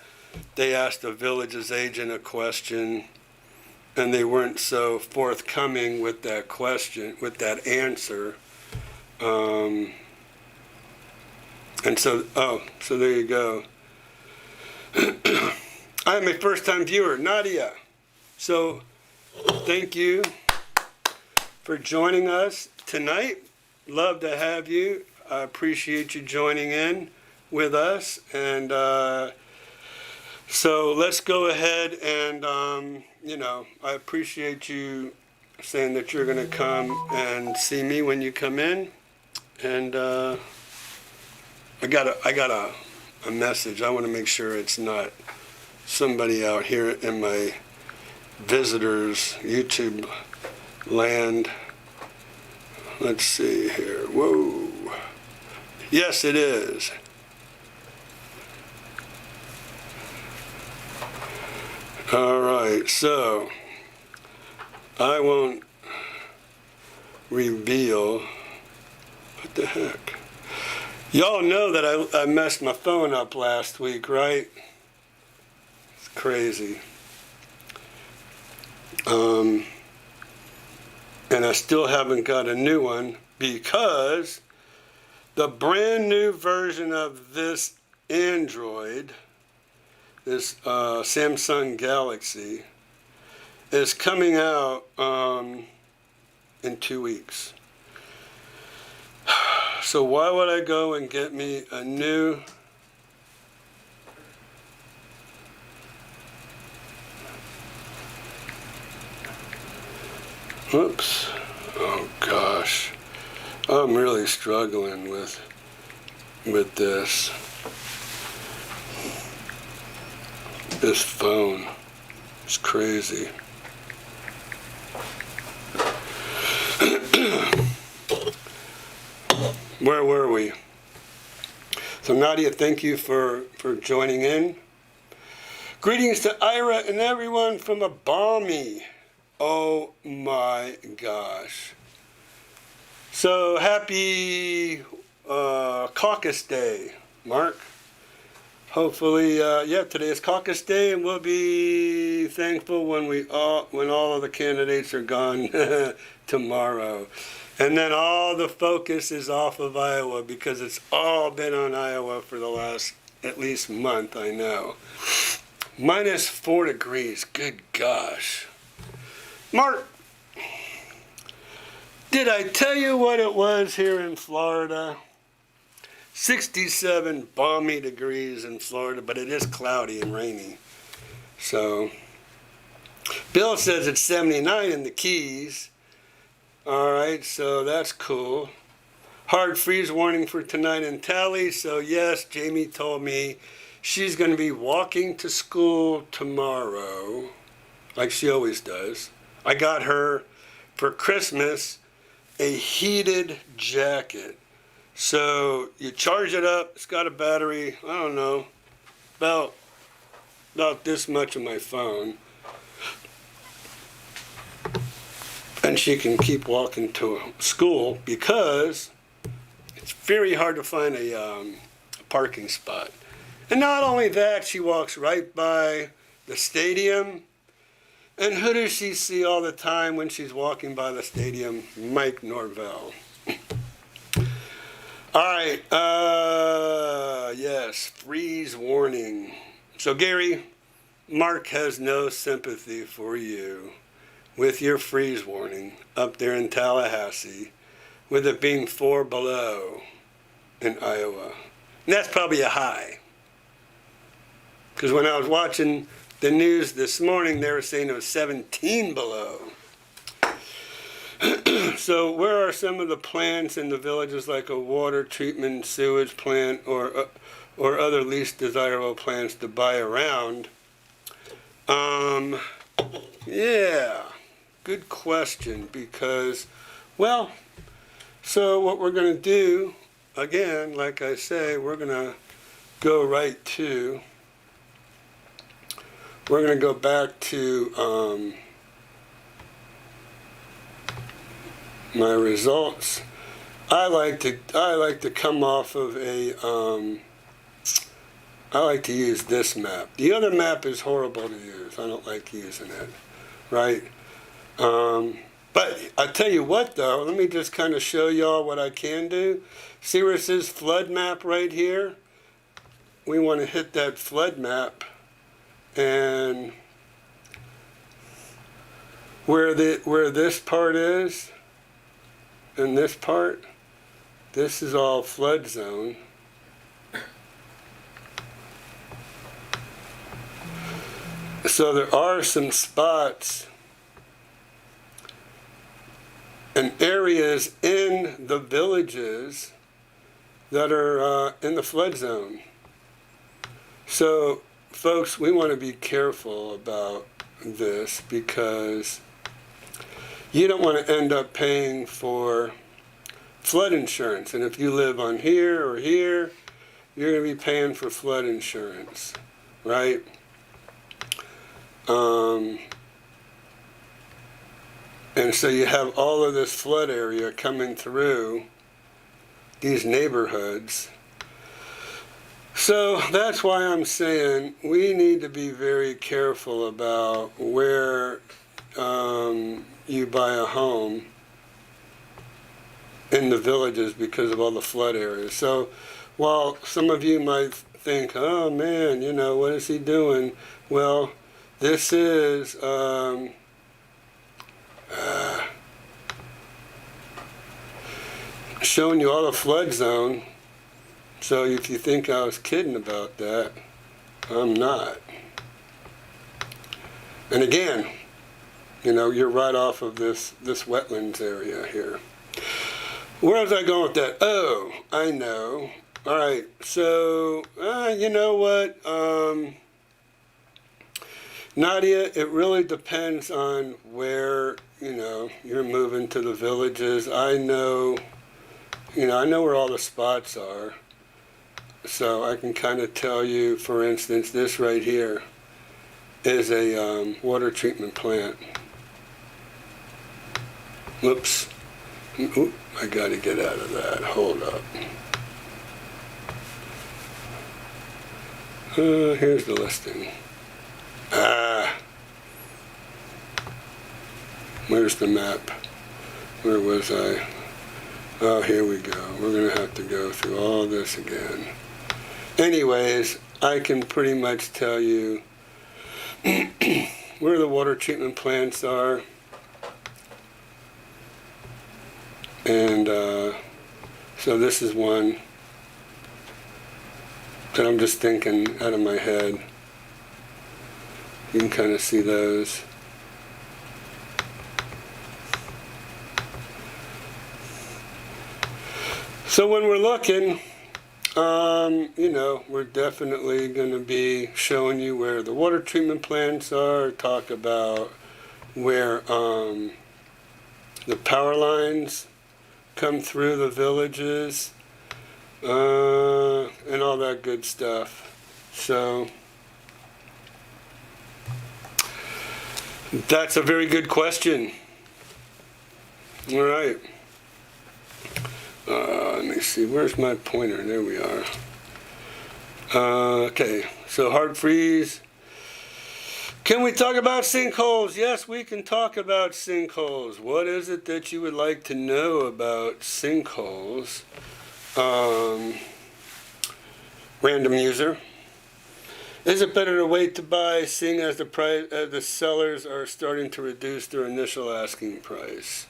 [SPEAKER 1] they asked a village's agent a question, and they weren't so forthcoming with that question, with that answer. And so, so there you go. I'm a first-time viewer, Nadia. So thank you for joining us tonight. Love to have you. I appreciate you joining in with us. And so let's go ahead and, I appreciate you saying that you're going to come and see me when you come in. And I got a message. I want to make sure it's not somebody out here in my visitors YouTube land. Let's see here. Whoa. Yes, it is. All right, so I won't reveal. What the heck? Y'all know that I messed my phone up last week, right? It's crazy. And I still haven't got a new one because the brand new version of this Android, this Samsung Galaxy, is coming out in 2 weeks. So why would I go and get me a new Oops. Oh gosh. I'm really struggling with this phone. It's crazy. Where were we? So Nadia, thank you for joining in. Greetings to Ira and everyone from a balmy. Oh my gosh. So happy Caucus Day, Mark. Hopefully, today is Caucus Day, and we'll be thankful when all of the candidates are gone tomorrow. And then all the focus is off of Iowa because it's all been on Iowa for the last at least month, I know. -4 degrees. Good gosh. Mark, did I tell you what it was here in Florida? 67 balmy degrees in Florida, but it is cloudy and rainy. So, Bill says it's 79 in the Keys. All right, so that's cool. Hard freeze warning for tonight in Tally. So yes, Jamie told me she's going to be walking to school tomorrow, like she always does. I got her for Christmas a heated jacket. So you charge it up, it's got a battery, I don't know, about this much of my phone. And she can keep walking to school because it's very hard to find a parking spot. And not only that, she walks right by the stadium. And who does she see all the time when she's walking by the stadium? Mike Norvell. All right, yes, freeze warning. So Gary, Mark has no sympathy for you with your freeze warning up there in Tallahassee, with it being 4 below in Iowa. And that's probably a high. Because when I was watching the news this morning, they were saying it was 17 below. So where are some of the plants in the villages, like a water treatment sewage plant or other least desirable plants to buy around? Yeah, good question, because, well, so what we're going to do, again, like I say, we're going to go right to, we're going to go back to my results. I like to come off of a I like to use this map. The other map is horrible to use. I don't like using it, right? But I tell you what, though, let me just kind of show y'all what I can do. See where it says flood map right here? We want to hit that flood map, and where this part is, and this part, this is all flood zone. So there are some spots and areas in the villages that are in the flood zone. So, folks, we want to be careful about this, because you don't want to end up paying for flood insurance. And if you live on here or here, you're going to be paying for flood insurance, right? And so you have all of this flood area coming through these neighborhoods. So that's why I'm saying we need to be very careful about where you buy a home in the villages because of all the flood areas. So while some of you might think, oh man, you know, what is he doing? Well, this is showing you all the flood zone. So if you think I was kidding about that, I'm not. And again, you know, you're right off of this wetlands area here. Where was I going with that? Oh, I know. All right, so you know what? Nadia, it really depends on where, you know, you're moving to the villages. I know where all the spots are. So I can kind of tell you, for instance, this right here is a water treatment plant. Whoops. Oop, I got to get out of that. Hold up. Here's the listing. Where's the map? Where was I? Oh, here we go. We're going to have to go through all this again. Anyways, I can pretty much tell you where the water treatment plants are. And so this is one that I'm just thinking out of my head. You can kind of see those. So when we're looking, we're definitely going to be showing you where the water treatment plants are, talk about where the power lines come through the villages, and all that good stuff. So that's a very good question. All right. Let me see, where's my pointer? There we are. Okay, so hard freeze. Can we talk about sinkholes? Yes, we can talk about sinkholes. What is it that you would like to know about sinkholes? Random user. Is it better to wait to buy, seeing as the sellers are starting to reduce their initial asking price?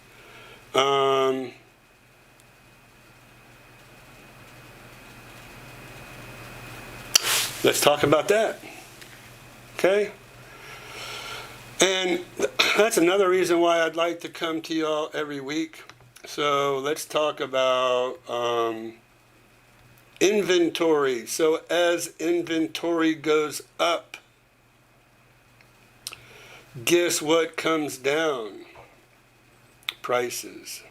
[SPEAKER 1] Let's talk about that. Okay? And that's another reason why I'd like to come to y'all every week. So let's talk about inventory. So as inventory goes up, guess what comes down? Prices.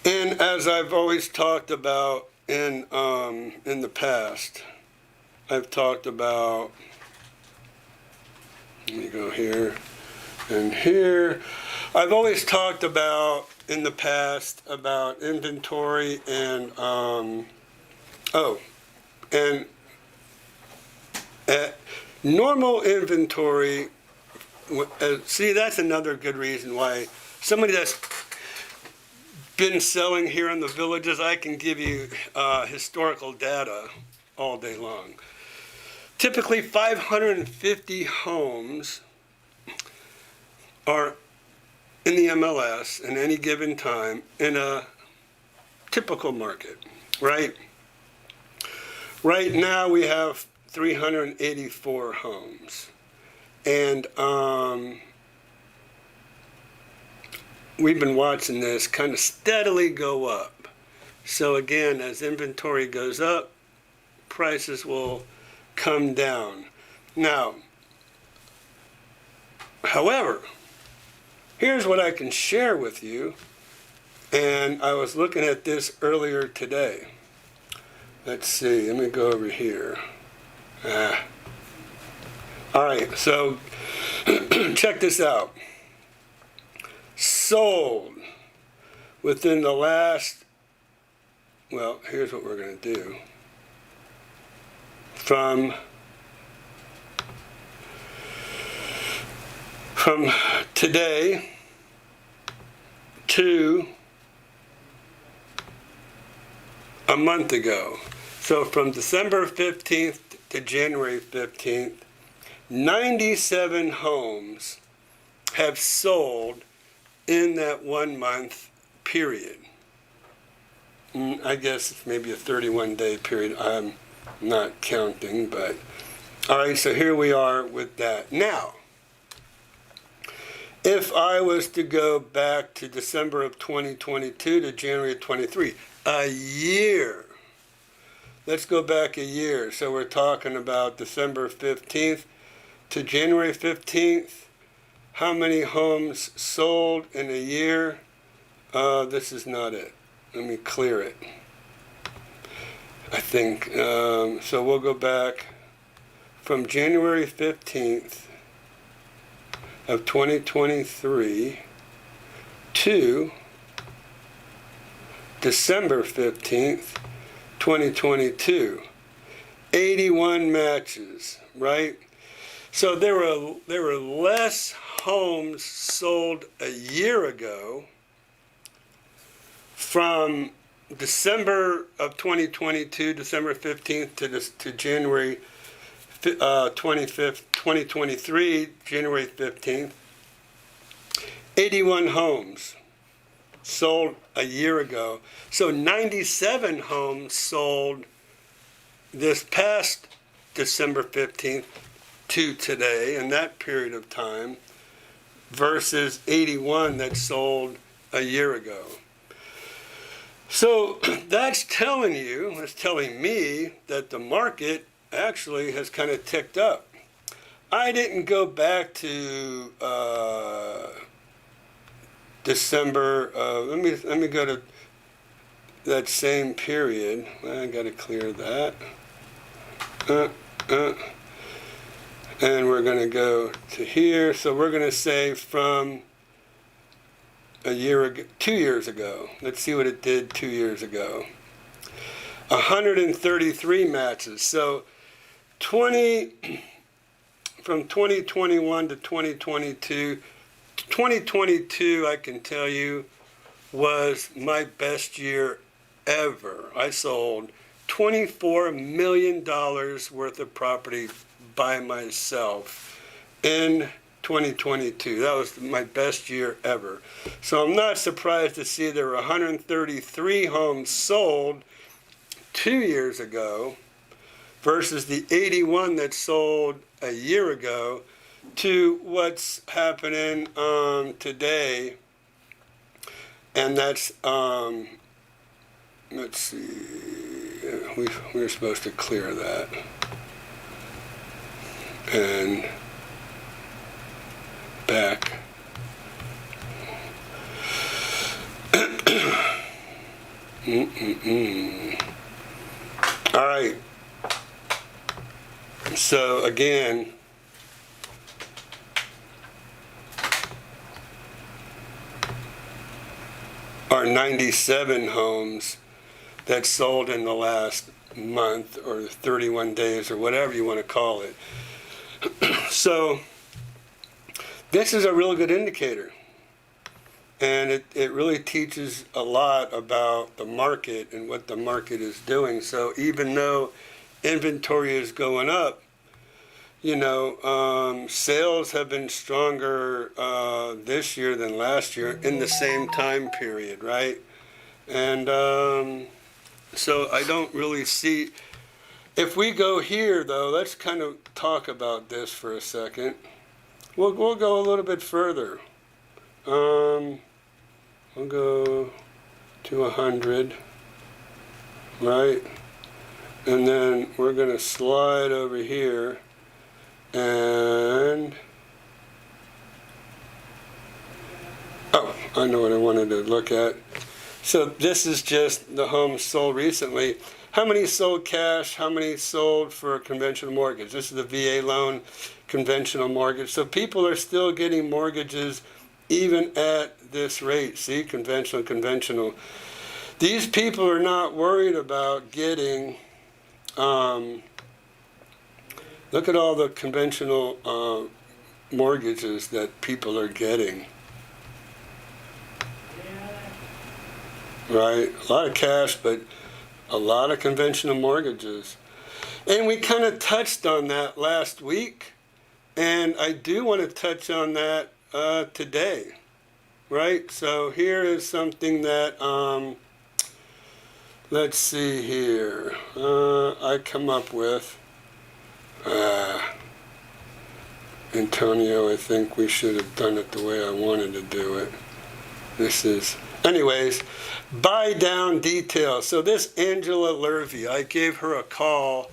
[SPEAKER 1] And as I've always talked about in the past, I've talked about, let me go here and here. I've always talked about in the past about inventory and normal inventory. See, that's another good reason why somebody that's been selling here in the villages, I can give you historical data all day long. Typically 550 homes are in the MLS in any given time in a typical market, right? Right now we have 384 homes. And we've been watching this kind of steadily go up. So again, as inventory goes up, prices will come down. Now, however, here's what I can share with you, and I was looking at this earlier today. Let's see, let me go over here. All right, so check this out. Sold within the last, well, here's what we're going to do. From today to a month ago. So from December 15th to January 15th, 97 homes have sold in that 1 month period. I guess it's maybe a 31-day period. I'm not counting, but all right, so here we are with that. Now, if I was to go back to December of 2022 to January of 23, a year. Let's go back a year. So we're talking about December 15th to January 15th. How many homes sold in a year? This is not it. Let me clear it. I think, so we'll go back from January 15th of 2023 to December 15th, 2022. 81 matches, right? So there were less homes sold a year ago from December of 2022, December 15th to January 2023, January 15th, 81 homes sold a year ago. So 97 homes sold this past December 15th to today, in that period of time, versus 81 that sold a year ago. So that's telling me that the market actually has kind of ticked up. I didn't go back to December. Let me go to that same period. I got to clear that. And we're going to go to here. So we're going to say from a year ago, 2 years ago. Let's see what it did 2 years ago. 133 matches. So from 2021 to 2022, 2022, I can tell you, was my best year ever. I sold $24 million worth of property by myself in 2022. That was my best year ever. So I'm not surprised to see there were 133 homes sold 2 years ago versus the 81 that sold a year ago to what's happening today. And that's, let's see, we're supposed to clear that. And back. All right. So again, our 97 homes that sold in the last month or 31 days or whatever you want to call it. So this is a real good indicator. And it really teaches a lot about the market and what the market is doing. So even though inventory is going up, sales have been stronger this year than last year in the same time period, right? And so I don't really see. If we go here, though, let's kind of talk about this for a second. We'll go a little bit further. We'll go to 100, right? And then we're going to slide over here and, oh, I know what I wanted to look at. So this is just the homes sold recently. How many sold cash? How many sold for a conventional mortgage? This is the VA loan conventional mortgage. So people are still getting mortgages even at this rate. See, conventional. These people are not worried about getting, look at all the conventional mortgages that people are getting. Right? A lot of cash, but a lot of conventional mortgages. And we kind of touched on that last week. And I do want to touch on that today. Right? So here is something that, let's see here, I come up with. Antonio, I think we should have done it the way I wanted to do it. This is, anyways, buy down details. So this Angela Lurvy, I gave her a call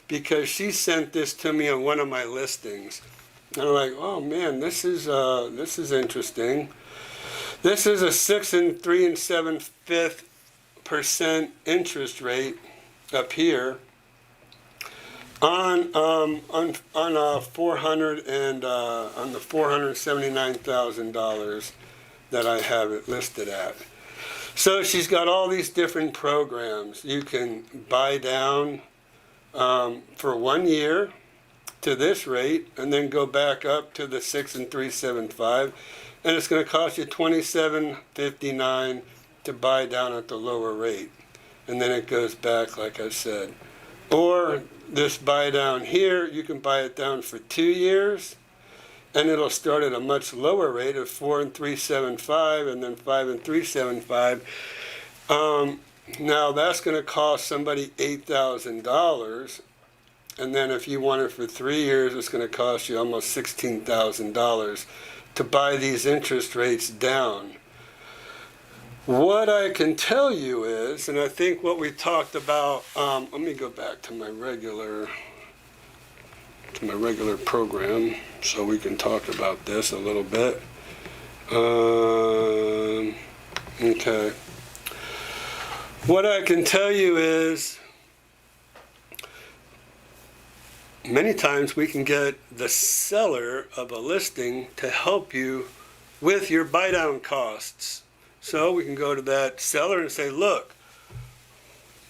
[SPEAKER 1] because she sent this to me on one of my listings. And I'm like, oh man, this is interesting. This is a 6 3 7/5% interest rate up here on the $479,000 that I have it listed at. So she's got all these different programs. You can buy down for 1 year to this rate, and then go back up to the 6 3/75. And it's going to cost you $27.59 to buy down at the lower rate. And then it goes back, like I said, Or this buy down here, you can buy it down for 2 years, and it'll start at a much lower rate of 4 and 375, and then 5 and 375. Now that's going to cost somebody $8,000, and then if you want it for 3 years, it's going to cost you almost $16,000 to buy these interest rates down. What I can tell you is, and I think what we talked about, let me go back to my regular program so we can talk about this a little bit. Okay. What I can tell you is, many times we can get the seller of a listing to help you with your buy down costs. So we can go to that seller and say, look,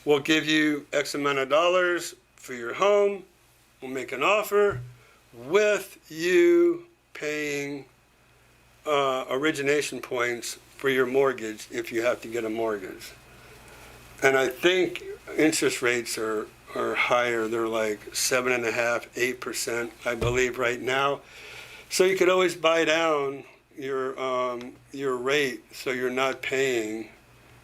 [SPEAKER 1] we'll give you X amount of dollars for your home. We'll make an offer with you paying origination points for your mortgage if you have to get a mortgage. And I think interest rates are higher. They're like 7.5%, 8%, I believe, right now. So you could always buy down your rate, so you're not paying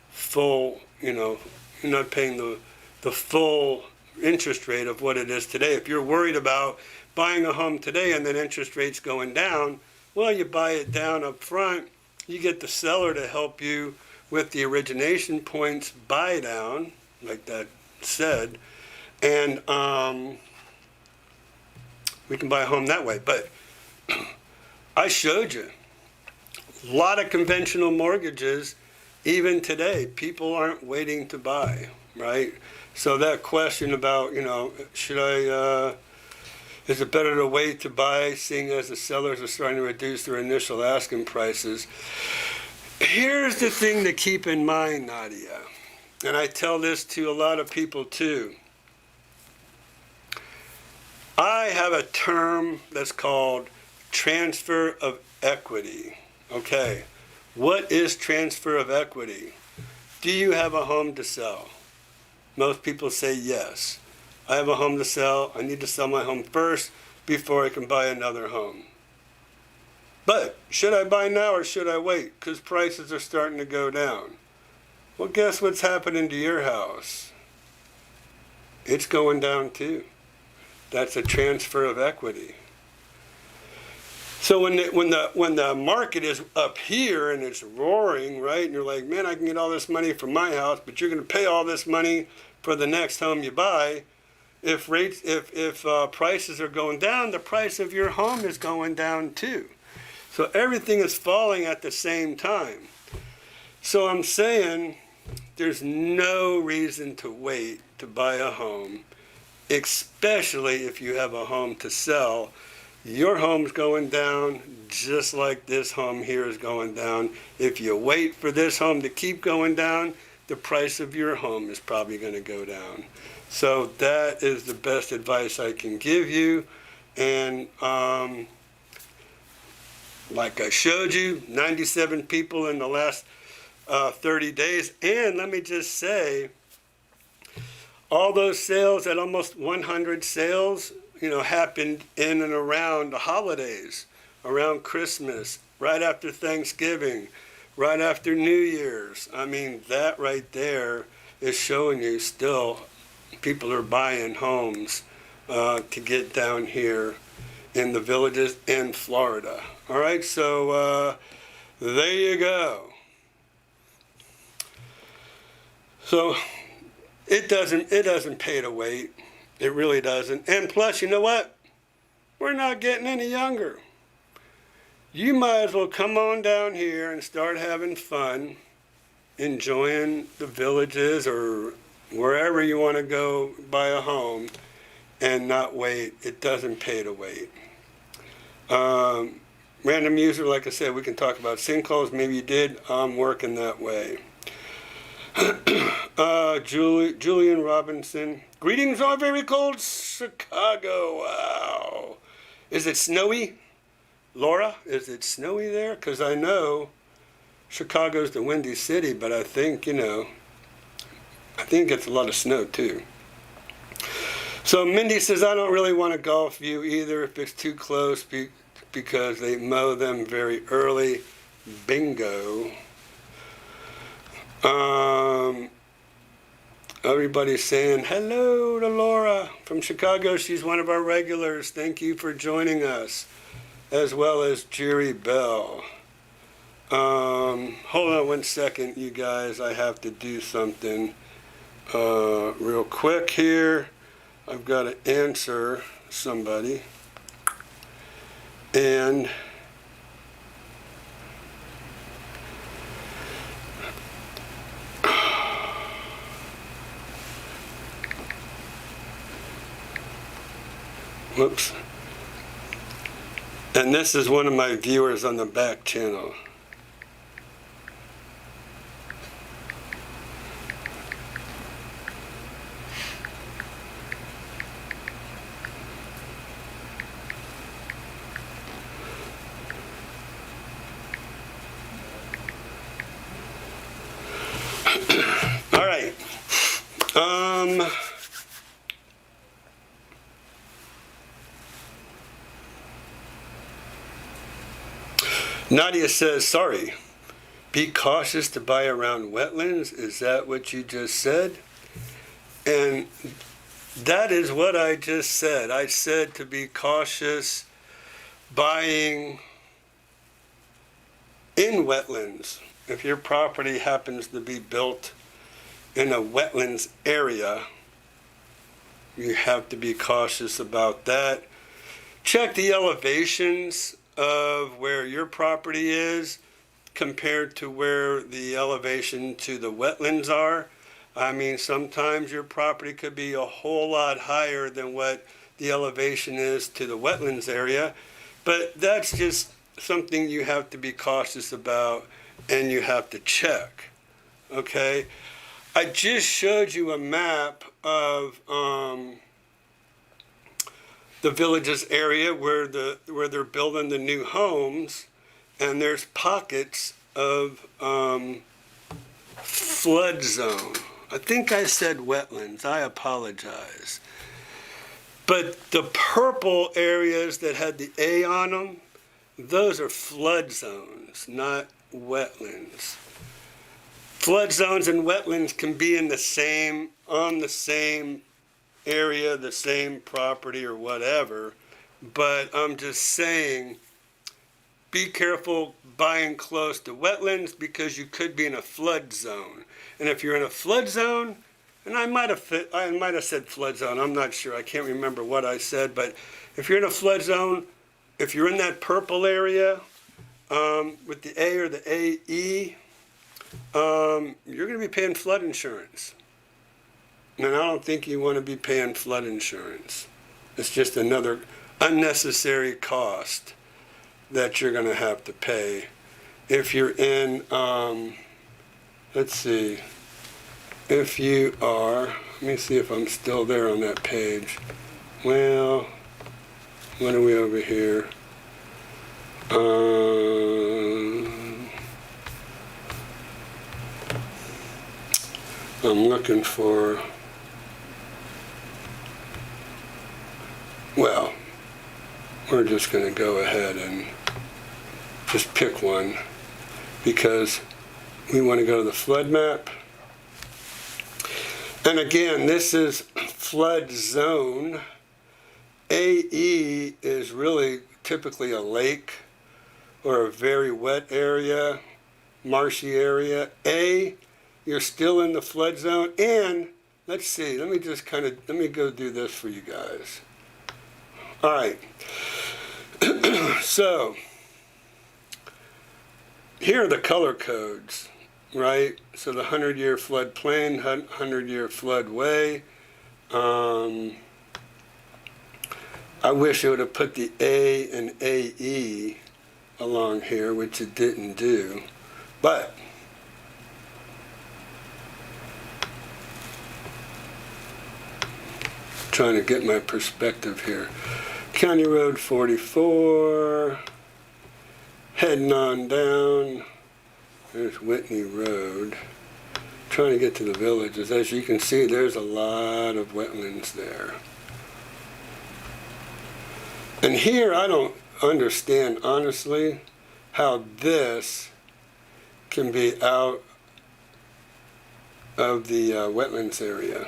[SPEAKER 1] full, you're not paying the full interest rate of what it is today. If you're worried about buying a home today and then interest rates going down, well, you buy it down up front. You get the seller to help you with the origination points buy down, like that said, and we can buy a home that way. But I showed you a lot of conventional mortgages, even today, people aren't waiting to buy, right? So that question about, is it better to wait to buy, seeing as the sellers are starting to reduce their initial asking prices? Here's the thing to keep in mind, Nadia, and I tell this to a lot of people too. I have a term that's called transfer of equity. Okay, what is transfer of equity? Do you have a home to sell? Most people say yes. I have a home to sell. I need to sell my home first before I can buy another home. But should I buy now or should I wait? Because prices are starting to go down. Well, guess what's happening to your house? It's going down too. That's a transfer of equity. So when the market is up here and it's roaring, right, and you're like, man, I can get all this money for my house, but you're going to pay all this money for the next home you buy. If prices are going down, the price of your home is going down too. So everything is falling at the same time. So I'm saying there's no reason to wait to buy a home, especially if you have a home to sell. Your home's going down just like this home here is going down. If you wait for this home to keep going down, the price of your home is probably going to go down. So that is the best advice I can give you. And like I showed you, 97 people in the last 30 days. And let me just say, all those sales, at almost 100 sales, happened in and around the holidays, around Christmas, right after Thanksgiving, right after New Year's. I mean, that right there is showing you still people are buying homes to get down here in the villages in Florida. All right, so there you go. So it doesn't pay to wait. It really doesn't. And plus, you know what? We're not getting any younger. You might as well come on down here and start having fun, enjoying the villages or wherever you want to go buy a home and not wait. It doesn't pay to wait. Random user, like I said, we can talk about sinkholes. Maybe you did. I'm working that way. Julian Robinson. Greetings, our very cold Chicago. Wow. Is it snowy? Laura, is it snowy there? Because I know Chicago's the windy city, but I think, I think it's a lot of snow too. So Mindy says, I don't really want a golf view either if it's too close because they mow them very early. Bingo. Everybody's saying hello to Laura from Chicago. She's one of our regulars. Thank you for joining us, as well as Jerry Bell. Hold on one second, you guys. I have to do something real quick here. I've got to answer somebody. And whoops. And this is one of my viewers on the back channel. All right. Nadia says, sorry, be cautious to buy around wetlands. Is that what you just said? And that is what I just said. I said to be cautious buying in wetlands. If your property happens to be built in a wetlands area, you have to be cautious about that. Check the elevations of where your property is compared to where the elevation to the wetlands are. I mean, sometimes your property could be a whole lot higher than what the elevation is to the wetlands area, but that's just something you have to be cautious about and you have to check, okay? I just showed you a map of the Villages area where they're building the new homes, and there's pockets of flood zone. I think I said wetlands. I apologize. But the purple areas that had the A on them, those are flood zones, not wetlands. Flood zones and wetlands can be on the same area, the same property or whatever, but I'm just saying, be careful buying close to wetlands because you could be in a flood zone. And if you're in a flood zone, and I might have said flood zone, I'm not sure, I can't remember what I said, but if you're in a flood zone, if you're in that purple area with the A or the AE, you're going to be paying flood insurance. And I don't think you want to be paying flood insurance. It's just another unnecessary cost that you're going to have to pay. If you're in, let's see, if you are, let me see if I'm still there on that page. Well, what are we over here? I'm looking for, well, we're just going to go ahead and just pick one because we want to go to the flood map. And again, this is flood zone. AE is really typically a lake or a very wet area, marshy area. A, you're still in the flood zone. And let's see, let me go do this for you guys. All right. So here are the color codes, right? So the 100-year floodplain, 100-year floodway. I wish it would have put the A and AE along here, which it didn't do. But trying to get my perspective here. County Road 44, heading on down. There's Whitney Road. Trying to get to the Villages. As you can see, there's a lot of wetlands there. And here I don't understand, honestly, how this can be out of the wetlands area.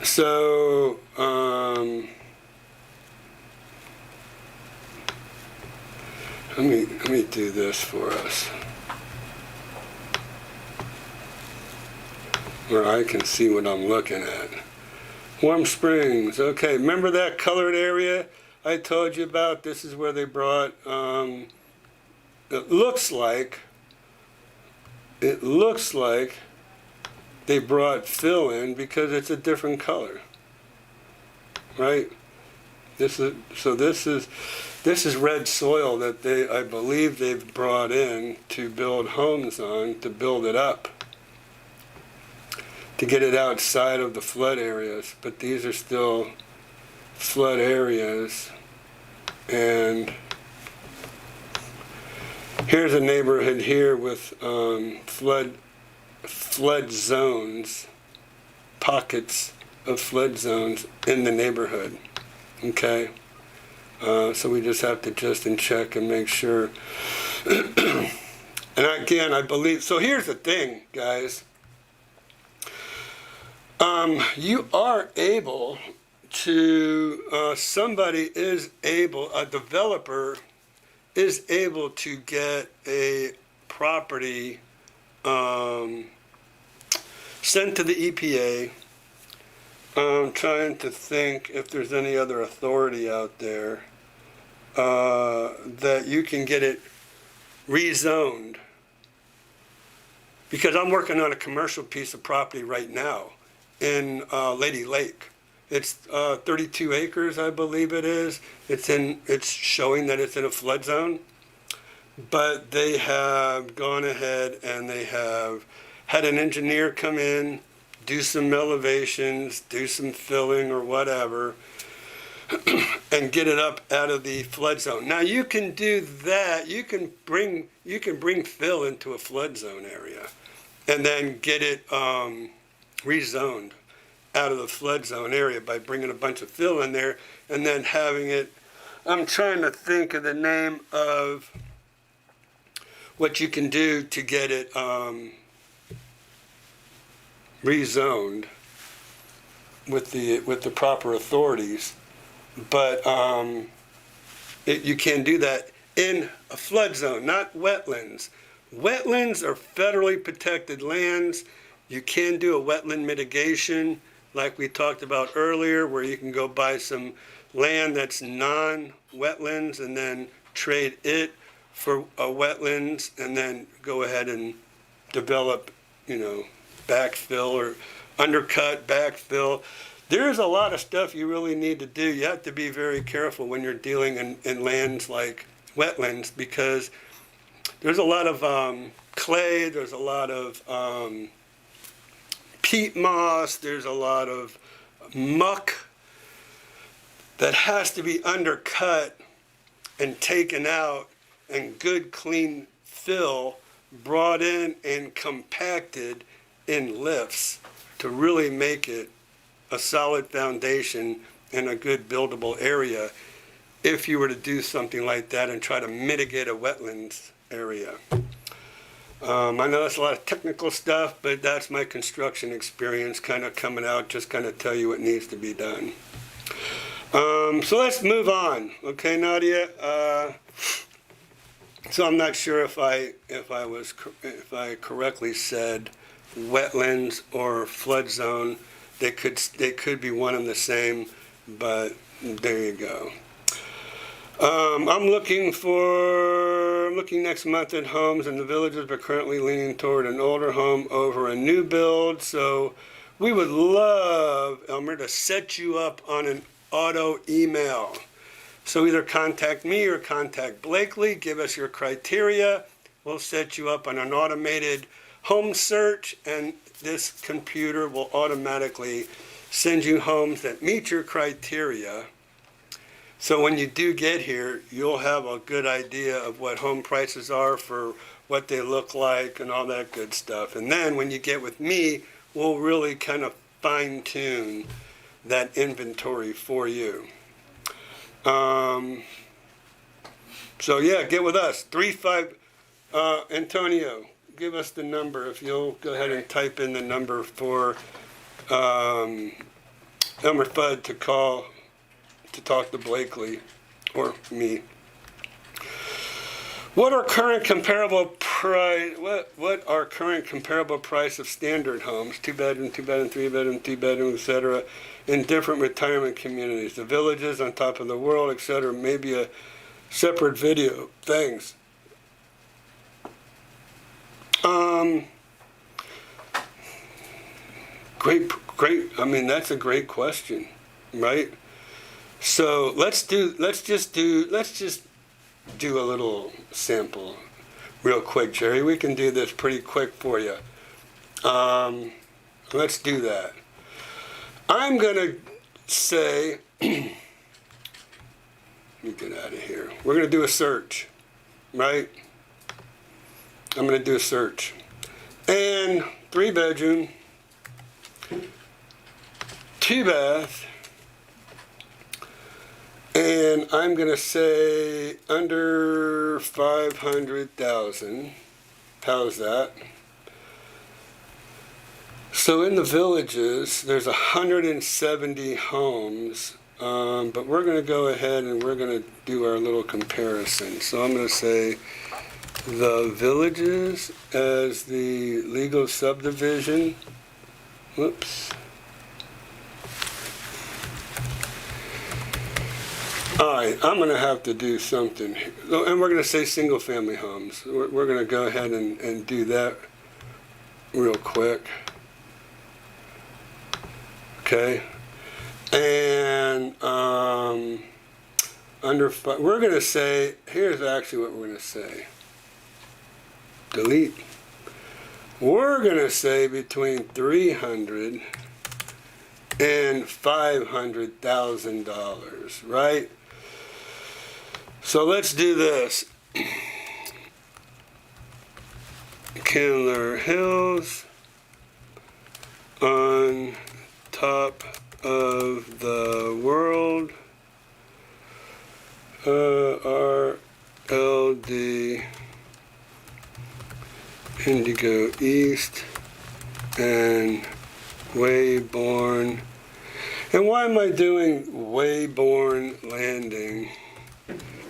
[SPEAKER 1] So, let me do this for us, where I can see what I'm looking at. Warm Springs, okay, remember that colored area I told you about? This is where they brought, it looks like they brought fill in because it's a different color, right? This is red soil that I believe they've brought in to build homes on, to build it up, to get it outside of the flood areas. But these are still flood areas. And here's a neighborhood here with flood zones, pockets of flood zones in the neighborhood. Okay, so we just have to check and make sure. And again, I believe, so here's the thing, guys. You are able to, a developer is able to get a property sent to the EPA. I'm trying to think if there's any other authority out there that you can get it rezoned. Because I'm working on a commercial piece of property right now in Lady Lake. It's 32 acres, I believe it is. It's showing that it's in a flood zone. But they have gone ahead and they have had an engineer come in, do some elevations, do some filling or whatever, and get it up out of the flood zone. Now you can do that. You can bring fill into a flood zone area, and then get it rezoned out of the flood zone area by bringing a bunch of fill in there, and then having it. I'm trying to think of the name of what you can do to get it rezoned with the proper authorities, but you can do that in a flood zone, not wetlands. Wetlands are federally protected lands. You can do a wetland mitigation, like we talked about earlier, where you can go buy some land that's non-wetlands and then trade it for a wetlands, and then go ahead and develop, backfill or undercut, backfill. There's a lot of stuff you really need to do. You have to be very careful when you're dealing in lands like wetlands, because there's a lot of clay, there's a lot of peat moss, there's a lot of muck that has to be undercut and taken out, and good clean fill brought in and compacted in lifts to really make it a solid foundation and a good buildable area if you were to do something like that and try to mitigate a wetlands area. I know that's a lot of technical stuff, but that's my construction experience kind of coming out, just kind of tell you what needs to be done. So let's move on. Okay, Nadia? So I'm not sure if I correctly said wetlands or flood zone. They could be one and the same, but there you go. I'm looking next month at homes in the villages, but currently leaning toward an older home over a new build. So we would love, Elmer, to set you up on an auto email. So either contact me or contact Blakely, give us your criteria. We'll set you up on an automated home search, and this computer will automatically send you homes that meet your criteria. So when you do get here, you'll have a good idea of what home prices are, for what they look like and all that good stuff. And then when you get with me, we'll really kind of fine tune that inventory for you. So yeah, get with us. 35. Antonio, give us the number. If you'll go ahead and type in the number for Elmer Fudd to call to talk to Blakely or me. What are current comparable price? What are current comparable price of standard homes, 2-bedroom, 2-bedroom, 3-bedroom, 2-bedroom, etc., in different retirement communities, the villages on top of the world, etc.? Maybe a separate video. Thanks. Great. I mean, that's a great question, right? So let's just do a little sample real quick, Jerry. We can do this pretty quick for you. Let's do that. I'm gonna say, let me get out of here. We're gonna do a search, right? I'm gonna do a search. And 3-bedroom, 2-bath, and I'm gonna say under 500,000. How's that? So in the villages, there's 170 homes, but we're gonna go ahead and we're gonna do our little comparison. So I'm gonna say the villages as the legal subdivision. Whoops. All right, I'm going to have to do something. And we're going to say single-family homes. We're going to go ahead and do that real quick. Okay. And we're going to say, here's actually what we're going to say. Delete. We're going to say between $300,000 and $500,000, right? So let's do this. Candler Hills on top of the world. RLD Indigo East and Wayborn. And why am I doing Wayborn Landing?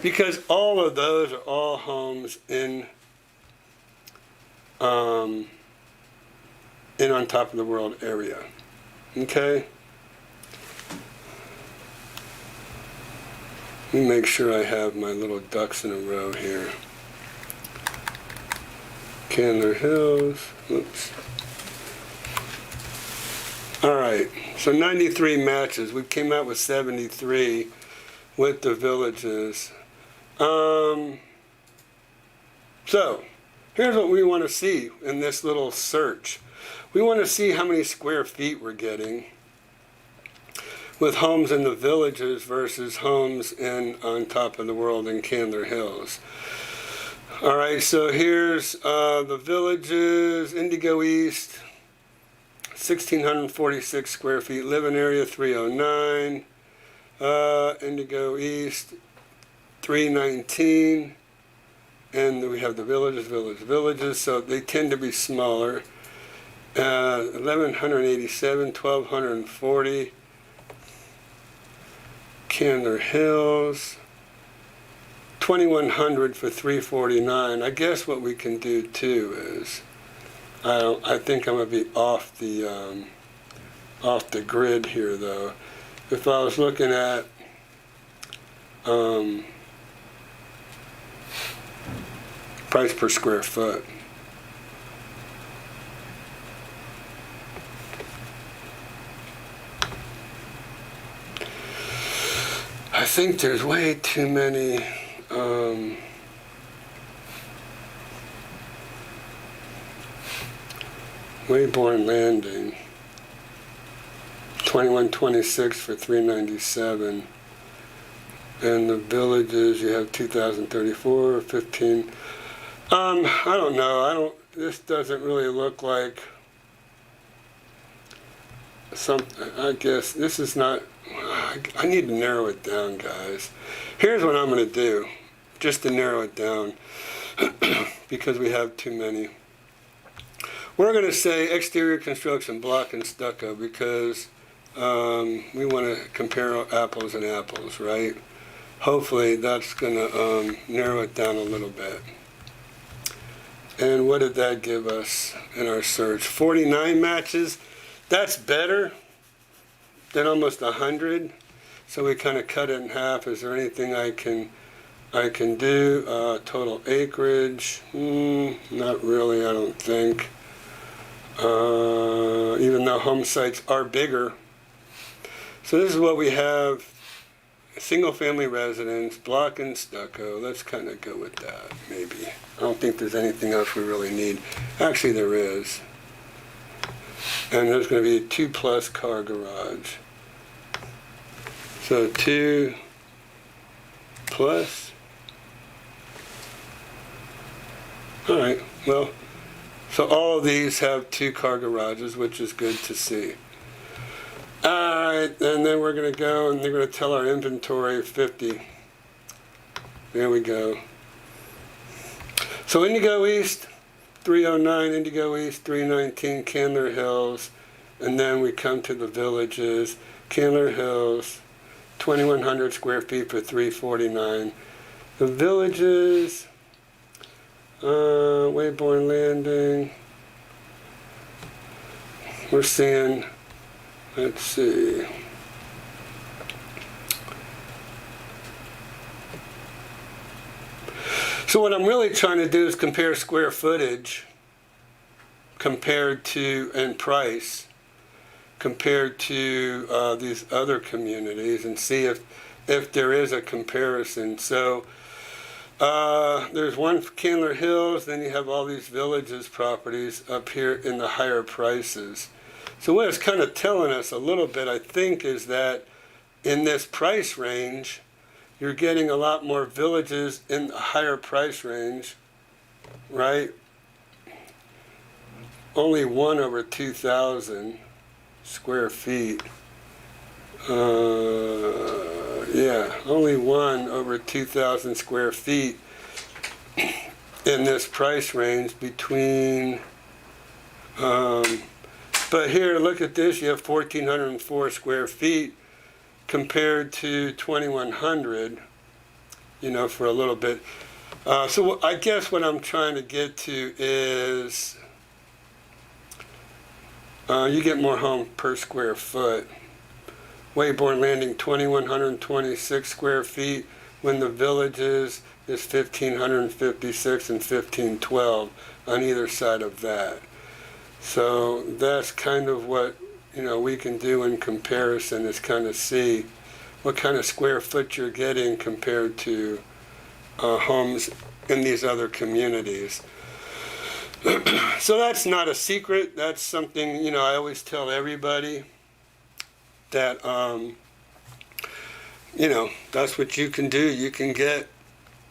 [SPEAKER 1] Because all of those are all homes in on top of the world area. Okay? Let me make sure I have my little ducks in a row here. Candler Hills. Oops. All right. So 93 matches. We came out with 73 with the villages. So here's what we want to see in this little search. We want to see how many square feet we're getting with homes in the villages versus homes on top of the world in Candler Hills. All right, so here's the villages, Indigo East, 1,646 square feet, living area 309, Indigo East, 319, and we have the villages, so they tend to be smaller. 1,187, 1,240, Candler Hills, 2,100 for 349. I guess what we can do too is, I think I'm gonna be off the grid here though. If I was looking at price per square foot. I think there's way too many Wayborn Landing, 2126 for 397, and the villages you have 2034, 15. I don't know. This doesn't really look like some. I guess this is not. I need to narrow it down, guys. Here's what I'm going to do, just to narrow it down, because we have too many. We're going to say exterior construction, block and stucco, because we want to compare apples and apples, right? Hopefully that's going to narrow it down a little bit. And what did that give us in our search? 49 matches. That's better than almost 100. So we kind of cut it in half. Is there anything I can do? Total acreage? Not really, I don't think. Even though home sites are bigger. So this is what we have. Single family residence, block and stucco. Let's kind of go with that, maybe. I don't think there's anything else we really need. Actually, there is. And there's going to be a 2+ car garage. So 2+. All right, well, so all of these have 2-car garages, which is good to see. Alright, and then we're going to go and they're going to tell our inventory 50. There we go. So Indigo East, 309, Indigo East, 319, Candler Hills, and then we come to the villages. Candler Hills, 2,100 square feet for 349. The villages, Wayborn Landing, we're seeing, let's see. So what I'm really trying to do is compare square footage compared to, and price, compared to these other communities and see if there is a comparison. So there's one Candler Hills, then you have all these villages properties up here in the higher prices. So what it's kind of telling us a little bit, I think, is that in this price range, you're getting a lot more villages in the higher price range, right? Only 1 over 2,000 square feet. Yeah, only 1 over 2,000 square feet in this price range between, but here, look at this, you have 1,404 square feet compared to 2,100, for a little bit. So I guess what I'm trying to get to is you get more home per square foot. Wayborn Landing, 2,126 square feet, when the villages is 1,556 and 1,512 on either side of that. So that's kind of what we can do in comparison, is kind of see what kind of square foot you're getting compared to homes in these other communities. So that's not a secret. That's something, I always tell everybody that, that's what you can do. You can get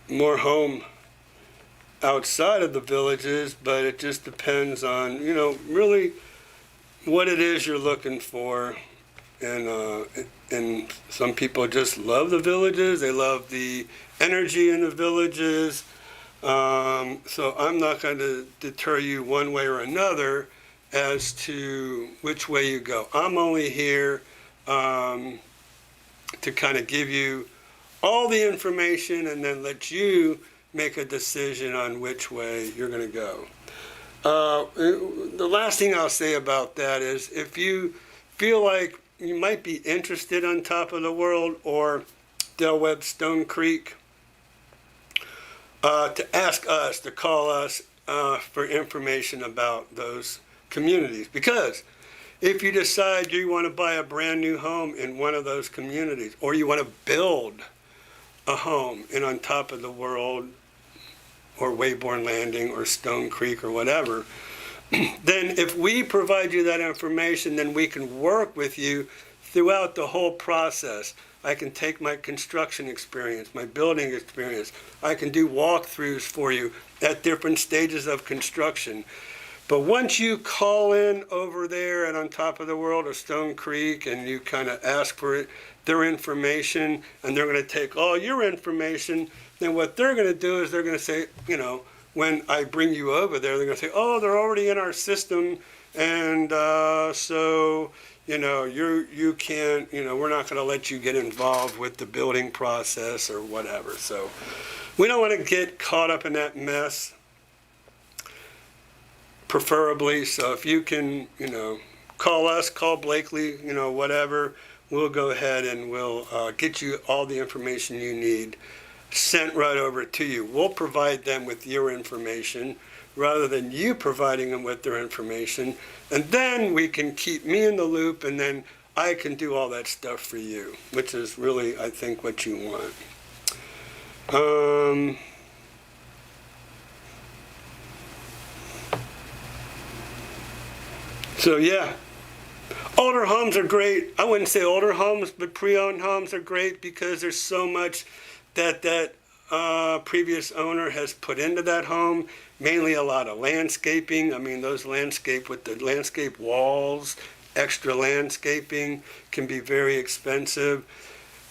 [SPEAKER 1] more home outside of the villages, but it just depends on, really what it is you're looking for. And some people just love the villages. They love the energy in the villages. So I'm not going to deter you one way or another as to which way you go. I'm only here to kind of give you all the information and then let you make a decision on which way you're going to go. The last thing I'll say about that is, if you feel like you might be interested on Top of the World or Del Webb Stone Creek, to ask us, to call us for information about those communities. Because if you decide you want to buy a brand new home in one of those communities, or you want to build a home in on Top of the World or Wayborn Landing or Stone Creek or whatever, then if we provide you that information, then we can work with you throughout the whole process. I can take my construction experience, my building experience. I can do walkthroughs for you at different stages of construction. But once you call in over there and on top of the world of Stone Creek and you kind of ask for it, their information, and they're going to take all your information, then what they're going to do is they're going to say, when I bring you over there, they're going to say, oh, they're already in our system, and so, you can't, we're not going to let you get involved with the building process or whatever. So we don't want to get caught up in that mess, preferably. So if you can, call us, call Blakely, whatever, we'll go ahead and we'll get you all the information you need sent right over to you. We'll provide them with your information rather than you providing them with their information. And then we can keep me in the loop, and then I can do all that stuff for you, which is really, I think, what you want. So yeah, older homes are great. I wouldn't say older homes, but pre-owned homes are great because there's so much that previous owner has put into that home. Mainly a lot of landscaping. I mean, those landscape with the landscape walls, extra landscaping can be very expensive.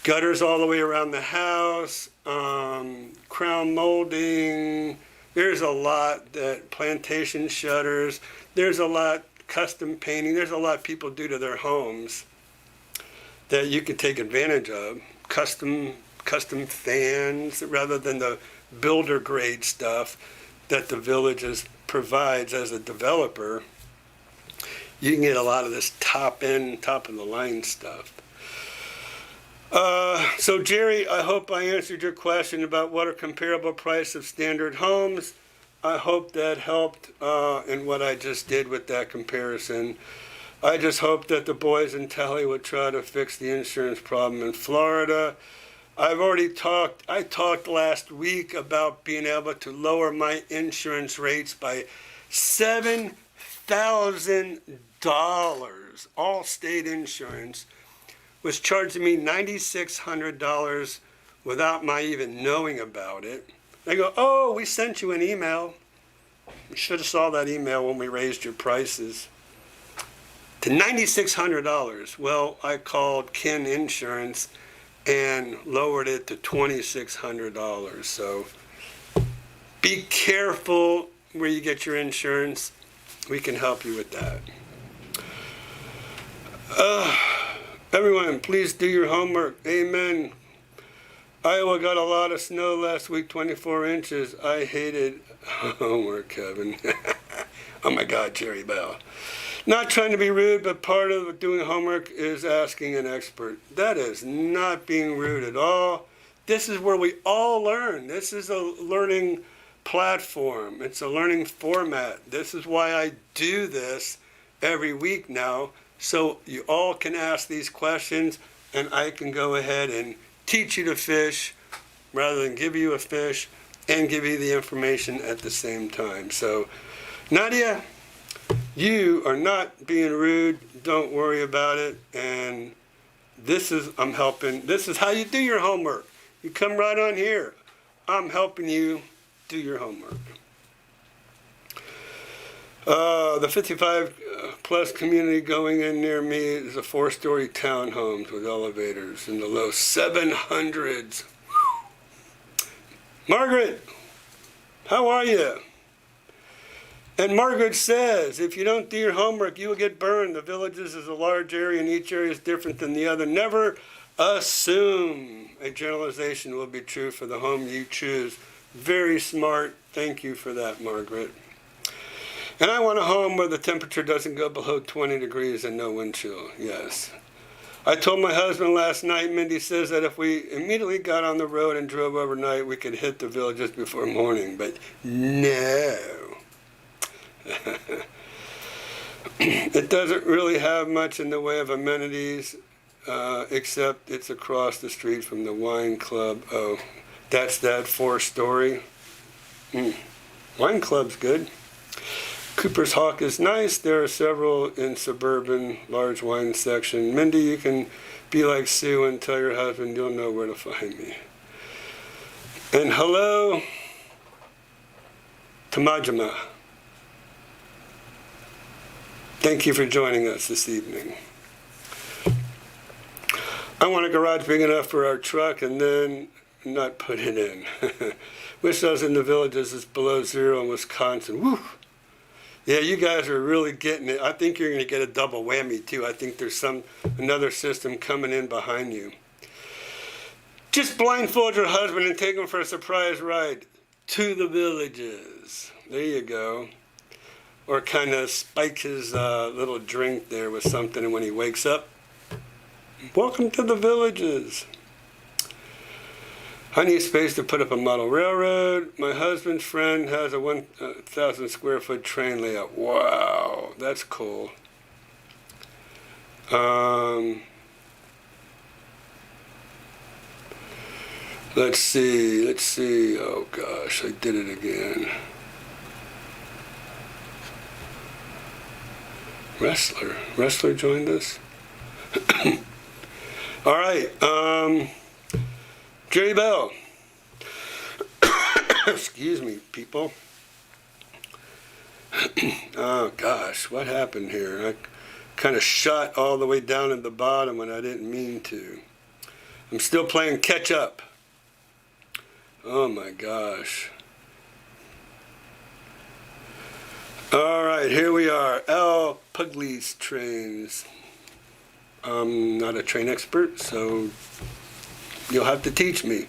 [SPEAKER 1] Gutters all the way around the house, crown molding. There's a lot that plantation shutters. There's a lot custom painting. There's a lot people do to their homes that you can take advantage of. Custom fans rather than the builder grade stuff that the villages provides as a developer. You can get a lot of this top of the line stuff. So Jerry, I hope I answered your question about what are comparable price of standard homes. I hope that helped in what I just did with that comparison. I just hope that the boys in Tally will try to fix the insurance problem in Florida. I talked last week about being able to lower my insurance rates by $7,000. Allstate Insurance was charging me $9,600 without my even knowing about it. They go, oh, we sent you an email. You should have saw that email when we raised your prices to $9,600. Well, I called Ken Insurance and lowered it to $2,600. So be careful where you get your insurance. We can help you with that. Everyone, please do your homework. Amen. Iowa got a lot of snow last week, 24 inches. I hated homework, Kevin. Oh my God, Jerry Bell. Not trying to be rude, but part of doing homework is asking an expert. That is not being rude at all. This is where we all learn. This is a learning platform. It's a learning format. This is why I do this every week now, so you all can ask these questions and I can go ahead and teach you to fish rather than give you a fish and give you the information at the same time. So, Nadia, you are not being rude. Don't worry about it. And I'm helping. This is how you do your homework. You come right on here. I'm helping you do your homework. The 55 plus community going in near me is a 4-story townhomes with elevators in the low 700s. Margaret, how are you? And Margaret says, if you don't do your homework, you will get burned. The villages is a large area and each area is different than the other. Never assume a generalization will be true for the home you choose. Very smart. Thank you for that, Margaret. And I want a home where the temperature doesn't go below 20 degrees and no wind chill. Yes. I told my husband last night, Mindy says that if we immediately got on the road and drove overnight, we could hit the villages before morning. But no. It doesn't really have much in the way of amenities, except it's across the street from the wine club. Oh, that's that 4-story. Wine club's good. Cooper's Hawk is nice. There are several in suburban large wine section. Mindy, you can be like Sue and tell your husband you'll know where to find me. And hello, Tamajima. Thank you for joining us this evening. I want a garage big enough for our truck and then not put it in. Wish I was in the Villages. It's below zero in Wisconsin. Woo! Yeah, you guys are really getting it. I think you're going to get a double whammy too. I think there's another system coming in behind you. Just blindfold your husband and take him for a surprise ride to the Villages. There you go. Or kind of spike his little drink there with something, and when he wakes up, welcome to the Villages. I need space to put up a model railroad. My husband's friend has a 1,000 square foot train layout. Wow, that's cool. Let's see. Oh gosh, I did it again. Wrestler joined us. All right, Jerry Bell. Excuse me, people. Oh gosh, what happened here? I kind of shot all the way down at the bottom when I didn't mean to. I'm still playing catch up. Oh my gosh. All right, here we are. Al Pugley's trains. I'm not a train expert, so you'll have to teach me.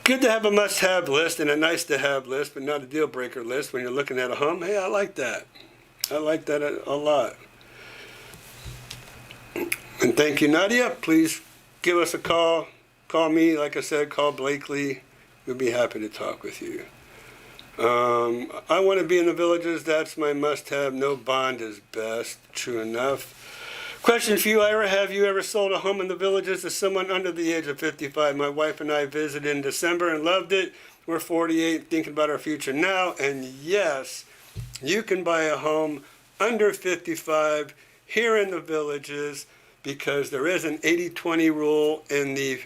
[SPEAKER 1] Good to have a must-have list and a nice-to-have list, but not a deal-breaker list when you're looking at a home. Hey, I like that. I like that a lot. And thank you, Nadia. Please give us a call. Call me, like I said, call Blakely. We'd be happy to talk with you. I want to be in the Villages. That's my must-have. No bond is best. True enough. Question for you, Ira. Have you ever sold a home in the Villages to someone under the age of 55? My wife and I visited in December and loved it. We're 48, thinking about our future now. And yes, you can buy a home under 55 here in the Villages because there is an 80-20 rule in the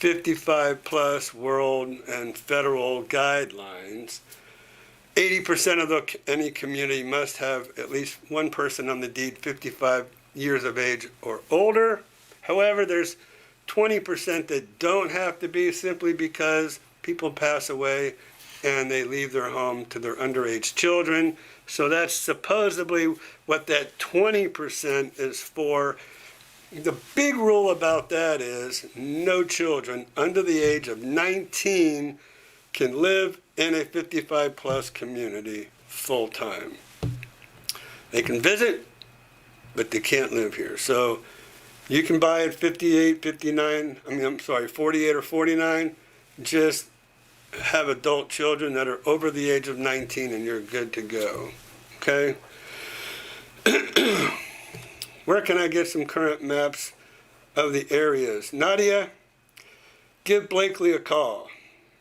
[SPEAKER 1] 55-plus world and federal guidelines. 80% of any community must have at least one person on the deed 55 years of age or older. However, there's 20% that don't have to be simply because people pass away and they leave their home to their underage children. So that's supposedly what that 20% is for. The big rule about that is no children under the age of 19 can live in a 55-plus community full-time. They can visit, but they can't live here. So you can buy at 48 or 49. Just have adult children that are over the age of 19 and you're good to go. Okay? Where can I get some current maps of the areas? Nadia, give Blakely a call.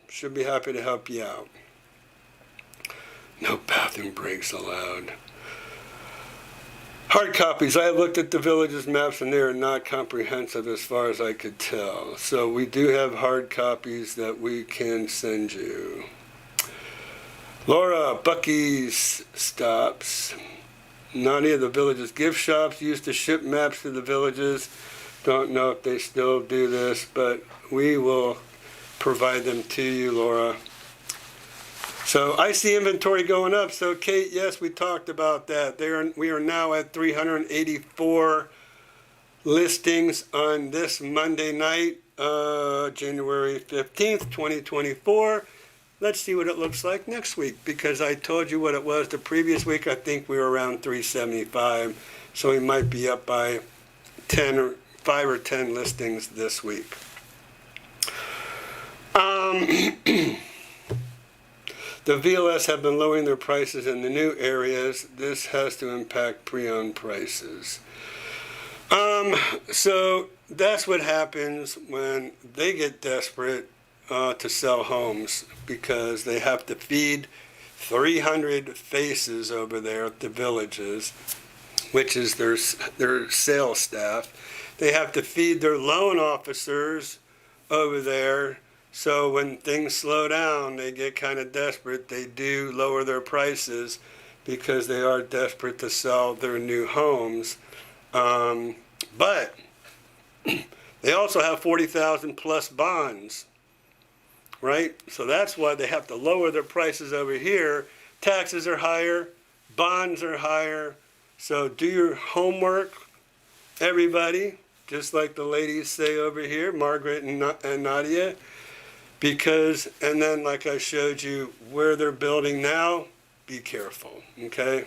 [SPEAKER 1] Should be happy to help you out. No bathroom breaks allowed. Hard copies. I have looked at the Villages maps and they are not comprehensive as far as I could tell. So we do have hard copies that we can send you. Laura, Bucky's stops. Nadia, the Villages gift shops used to ship maps to the Villages. Don't know if they still do this, but we will provide them to you, Laura. So I see inventory going up. So Kate, yes, we talked about that. We are now at 384 listings on this Monday night, January 15th, 2024. Let's see what it looks like next week, because I told you what it was the previous week. I think we were around 375, so we might be up by 5 or 10 listings this week. The VLS have been lowering their prices in the new areas. This has to impact pre-owned prices. So that's what happens when they get desperate to sell homes, because they have to feed 300 faces over there at the Villages, which is their sales staff. They have to feed their loan officers over there. So when things slow down, they get kind of desperate. They do lower their prices because they are desperate to sell their new homes. But they also have 40,000 plus bonds, right? So that's why they have to lower their prices over here. Taxes are higher, bonds are higher. So do your homework, everybody, just like the ladies say over here, Margaret and Nadia. Because, and then like I showed you where they're building now, be careful, okay?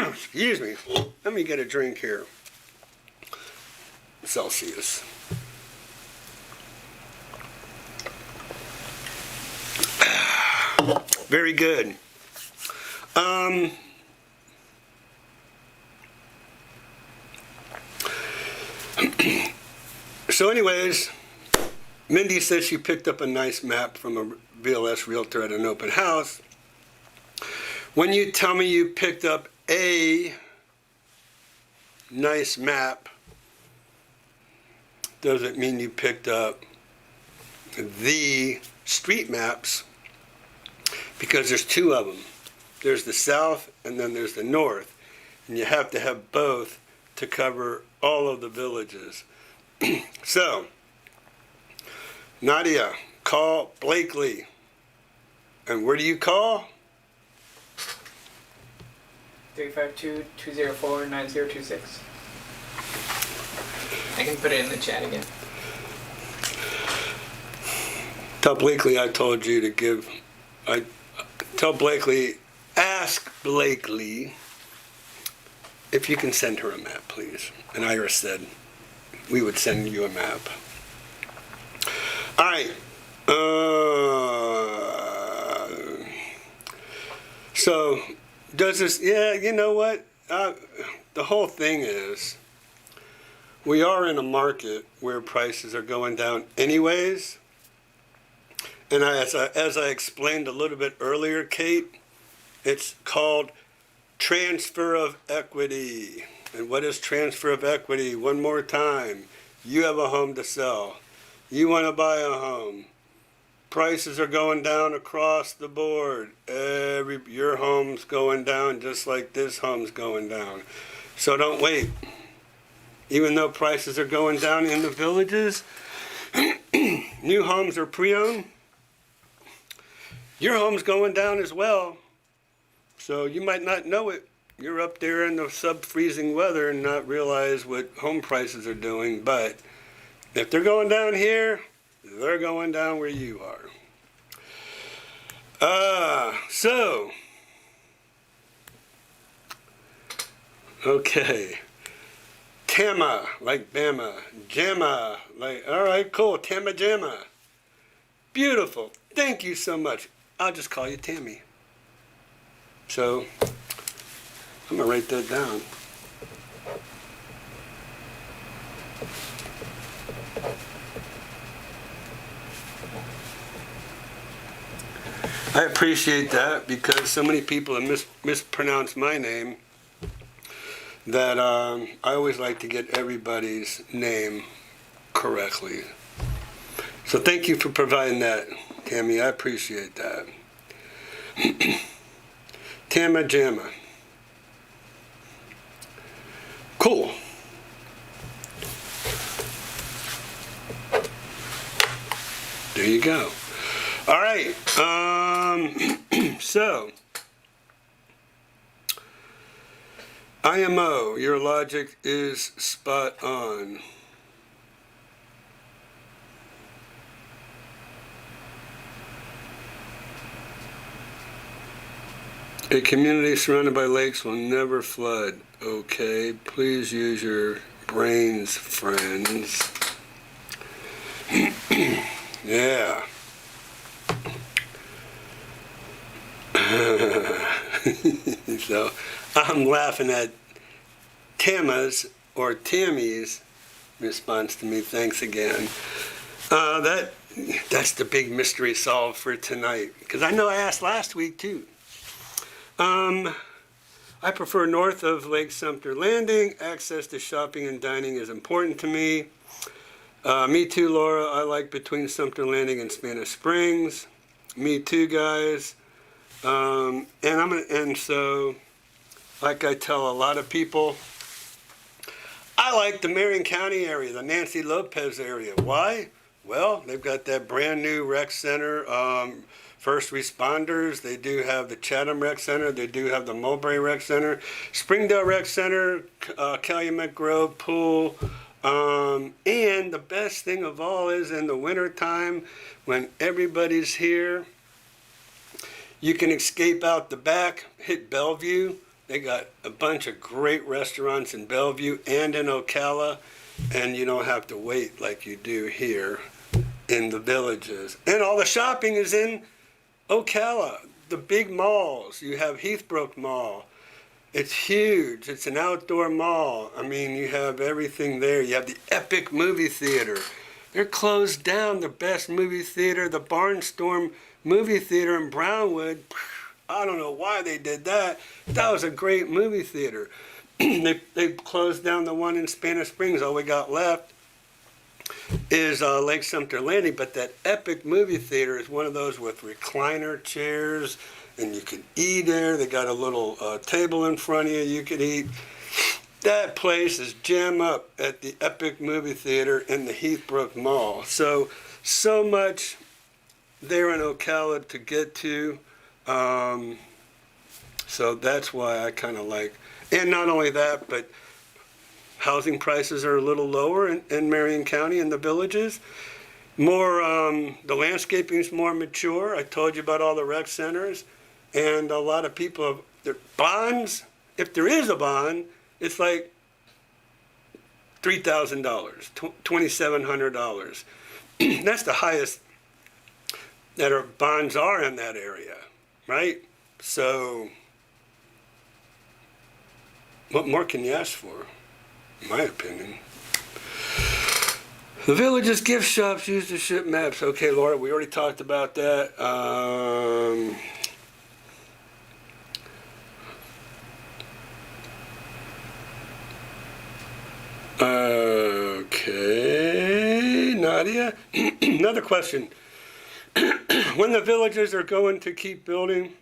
[SPEAKER 1] Excuse me. Let me get a drink here. Celsius. Very good. So anyways, Mindy said she picked up a nice map from a VLS realtor at an open house. When you tell me you picked up a nice map, doesn't mean you picked up the street maps, because there's two of them. There's the south and then there's the north. And you have to have both to cover all of the villages. So, Nadia, call Blakely. And where do you call?
[SPEAKER 2] 352-204-9026. I can put it in the chat again.
[SPEAKER 1] Tell Blakely I told you to give. Tell Blakely, ask Blakely if you can send her a map, please. And Ira said we would send you a map. All right. So, does this, yeah, you know what? The whole thing is, we are in a market where prices are going down anyways. And as I explained a little bit earlier, Kate, it's called transfer of equity. And what is transfer of equity? One more time. You have a home to sell. You want to buy a home. Prices are going down across the board. Your home's going down just like this home's going down. So don't wait. Even though prices are going down in the villages, new homes are pre-owned. Your home's going down as well. So you might not know it. You're up there in the sub-freezing weather and not realize what home prices are doing. But if they're going down here, they're going down where you are. Okay. Tama, like Bama. Jamma, like, all right, cool. Tama Jamma. Beautiful. Thank you so much. I'll just call you Tammy. So, I'm going to write that down. I appreciate that because so many people have mispronounced my name that I always like to get everybody's name correctly. So thank you for providing that, Tammy. I appreciate that. Tama Jamma. Cool. There you go. All right. So, IMO, your logic is spot on. A community surrounded by lakes will never flood. Okay, please use your brains, friends. Yeah. So I'm laughing at Tama's or Tammy's response to me. Thanks again. That's the big mystery solved for tonight. Because I know I asked last week too. I prefer north of Lake Sumter Landing. Access to shopping and dining is important to me. Me too, Laura. I like between Sumter Landing and Spanish Springs. Me too, guys. And so, like I tell a lot of people, I like the Marion County area, the Nancy Lopez area. Why? Well, they've got that brand new rec center, first responders. They do have the Chatham Rec Center. They do have the Mulberry Rec Center, Springdale Rec Center, Calumet Grove Pool. And the best thing of all is in the wintertime when everybody's here, you can escape out the back, hit Bellevue. They got a bunch of great restaurants in Bellevue and in Ocala, and you don't have to wait like you do here in the villages. And all the shopping is in Ocala, the big malls. You have Heathbrook Mall. It's huge. It's an outdoor mall. I mean, you have everything there. You have the Epic Movie Theater. They're closed down, the best movie theater, the Barnstorm Movie Theater in Brownwood. I don't know why they did that. That was a great movie theater. They closed down the one in Spanish Springs. All we got left is Lake Sumter Landing. But that Epic Movie Theater is one of those with recliner chairs, and you can eat there. They got a little table in front of you. You can eat. That place is jam up at the Epic Movie Theater in the Heathbrook Mall. So much there in Ocala to get to. So that's why I kind of like, and not only that, but housing prices are a little lower in Marion County in the villages. More, the landscaping's more mature. I told you about all the rec centers, and a lot of people have their bonds. If there is a bond, it's like $3,000, $2,700. That's the highest that our bonds are in that area, right? So, what more can you ask for, in my opinion? The village's gift shops used to ship maps. Okay, Laura, we already talked about that. Okay, Nadia. Another question. When the villagers are going to keep building,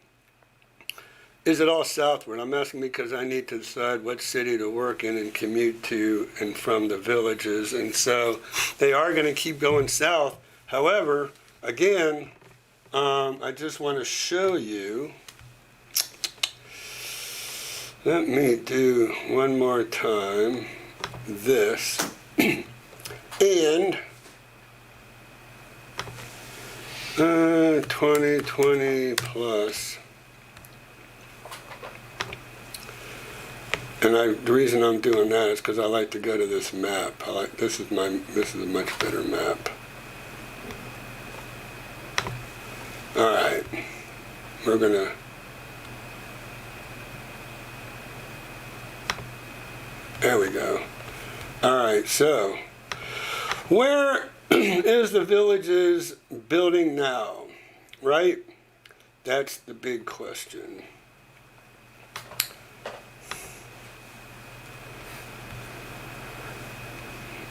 [SPEAKER 1] is it all southward? I'm asking because I need to decide what city to work in and commute to and from the villages. And so they are going to keep going south. However, again, I just want to show you. Let me do one more time this. And 2020 plus. And the reason I'm doing that is because I like to go to this map. This is a much better map. All right, we're gonna. There we go. All right, so where is the village's building now, right? That's the big question.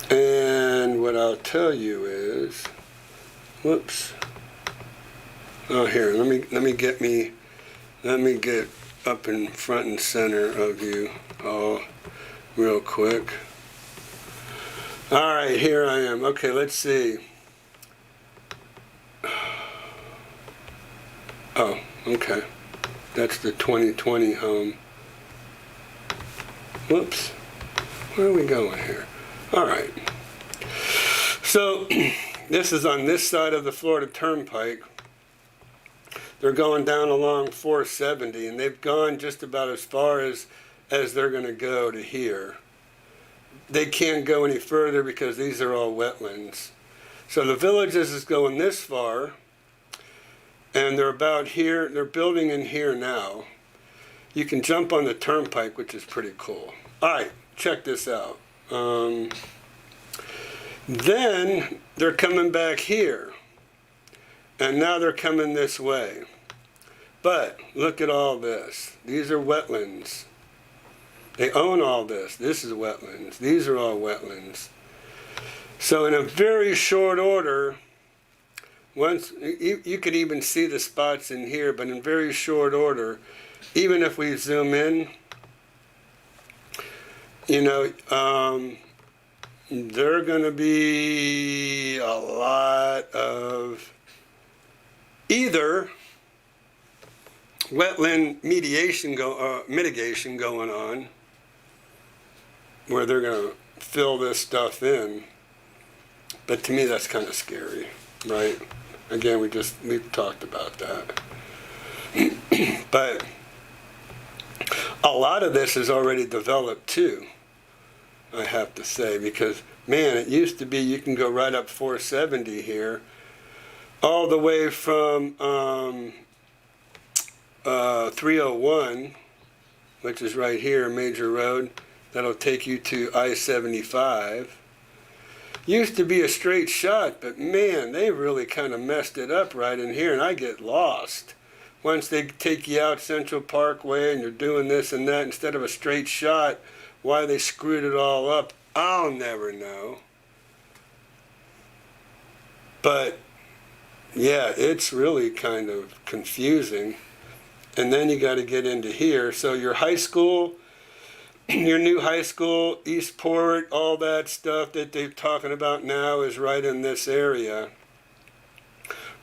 [SPEAKER 1] And what I'll tell you is, whoops. Oh, here, let me get up in front and center of you all real quick. All right, here I am. Okay, let's see. Oh, okay. That's the 2020 home. Whoops. Where are we going here? All right. So this is on this side of the Florida Turnpike. They're going down along 470, and they've gone just about as far as they're going to go to here. They can't go any further because these are all wetlands. So the villages is going this far, and they're about here. They're building in here now. You can jump on the turnpike, which is pretty cool. All right, check this out. Then they're coming back here, and now they're coming this way. But look at all this. These are wetlands. They own all this. This is wetlands. These are all wetlands. So in a very short order, once you could even see the spots in here, but in very short order, even if we zoom in, you know, there are going to be a lot of either wetland mitigation going on, where they're going to fill this stuff in. But to me, that's kind of scary, right? Again, we've talked about that. But a lot of this is already developed too, I have to say, because man, it used to be you can go right up 470 here, all the way from 301, which is right here, major road, that'll take you to I-75. Used to be a straight shot, but man, they really kind of messed it up right in here, and I get lost. Once they take you out Central Parkway and you're doing this and that instead of a straight shot, why they screwed it all up, I'll never know. But yeah, it's really kind of confusing. And then you got to get into here. So your high school, your new high school, Eastport, all that stuff that they're talking about now is right in this area.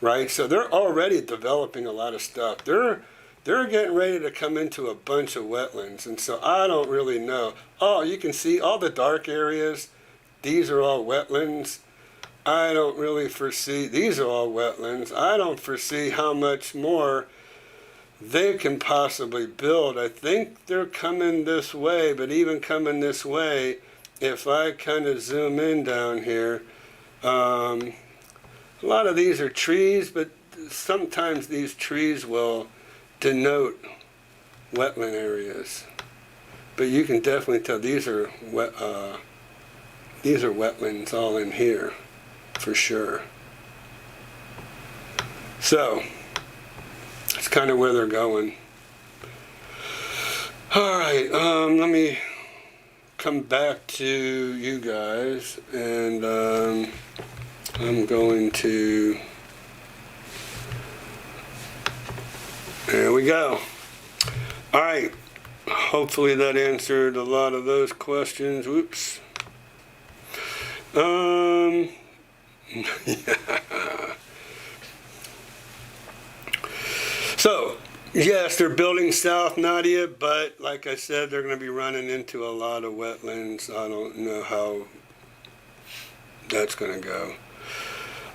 [SPEAKER 1] Right? So they're already developing a lot of stuff. They're getting ready to come into a bunch of wetlands. And so I don't really know. Oh, you can see all the dark areas. These are all wetlands. I don't really foresee, these are all wetlands. I don't foresee how much more they can possibly build. I think they're coming this way, but even coming this way, if I kind of zoom in down here, a lot of these are trees, but sometimes these trees will denote wetland areas. But you can definitely tell these are wetlands all in here, for sure. So it's kind of where they're going. All right, let me come back to you guys, and I'm going to, there we go. All right, hopefully that answered a lot of those questions. Whoops. Yeah. So, yes, they're building South Nadia, but like I said, they're going to be running into a lot of wetlands. I don't know how that's going to go.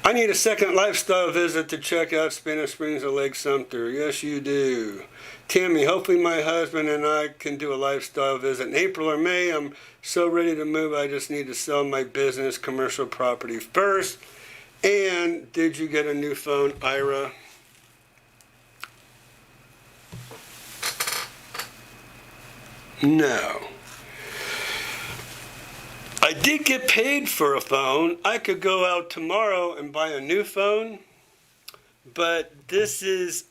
[SPEAKER 1] I need a second lifestyle visit to check out Spanish Springs or Lake Sumter. Yes, you do. Tammy, hopefully my husband and I can do a lifestyle visit in April or May. I'm so ready to move. I just need to sell my business commercial property first. And did you get a new phone, Ira? No. I did get paid for a phone. I could go out tomorrow and buy a new phone, but this is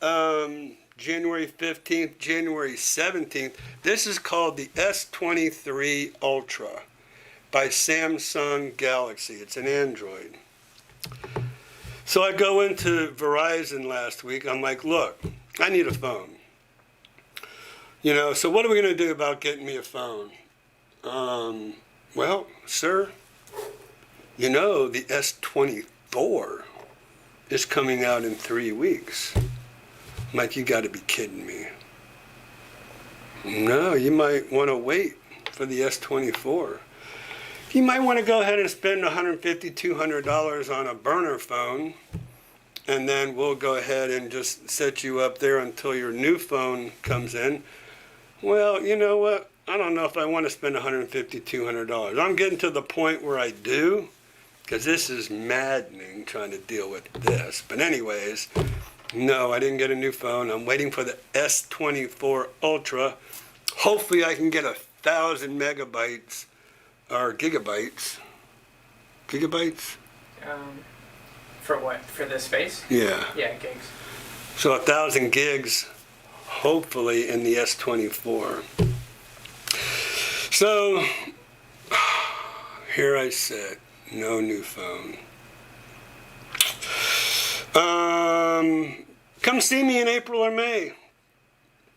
[SPEAKER 1] January 15th, January 17th. This is called the S23 Ultra by Samsung Galaxy. It's an Android. So I go into Verizon last week. I'm like, look, I need a phone. You know, so what are we going to do about getting me a phone? Well, sir, you know the S24 is coming out in 3 weeks. I'm like, you got to be kidding me. No, you might want to wait for the S24. You might want to go ahead and spend $150, $200 on a burner phone, and then we'll go ahead and just set you up there until your new phone comes in. Well, you know what? I don't know if I want to spend $150, $200. I'm getting to the point where I do, because this is maddening trying to deal with this. But anyways, no, I didn't get a new phone. I'm waiting for the S24 Ultra. Hopefully I can get 1,000 megabytes or gigabytes. Gigabytes?
[SPEAKER 2] For what? For the space?
[SPEAKER 1] Yeah.
[SPEAKER 2] Yeah, gigs.
[SPEAKER 1] So 1,000 gigs, hopefully, in the S24. So here I sit, no new phone. Come see me in April or May.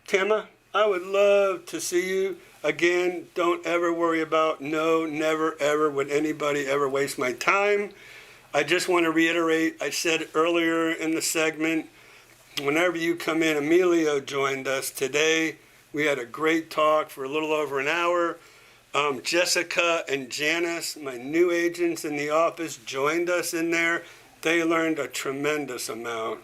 [SPEAKER 1] Tamma, I would love to see you. Again, don't ever worry about, no, never, ever would anybody ever waste my time. I just want to reiterate, I said earlier in the segment, whenever you come in, Emilio joined us today. We had a great talk for a little over an hour. Jessica and Janice, my new agents in the office, joined us in there. They learned a tremendous amount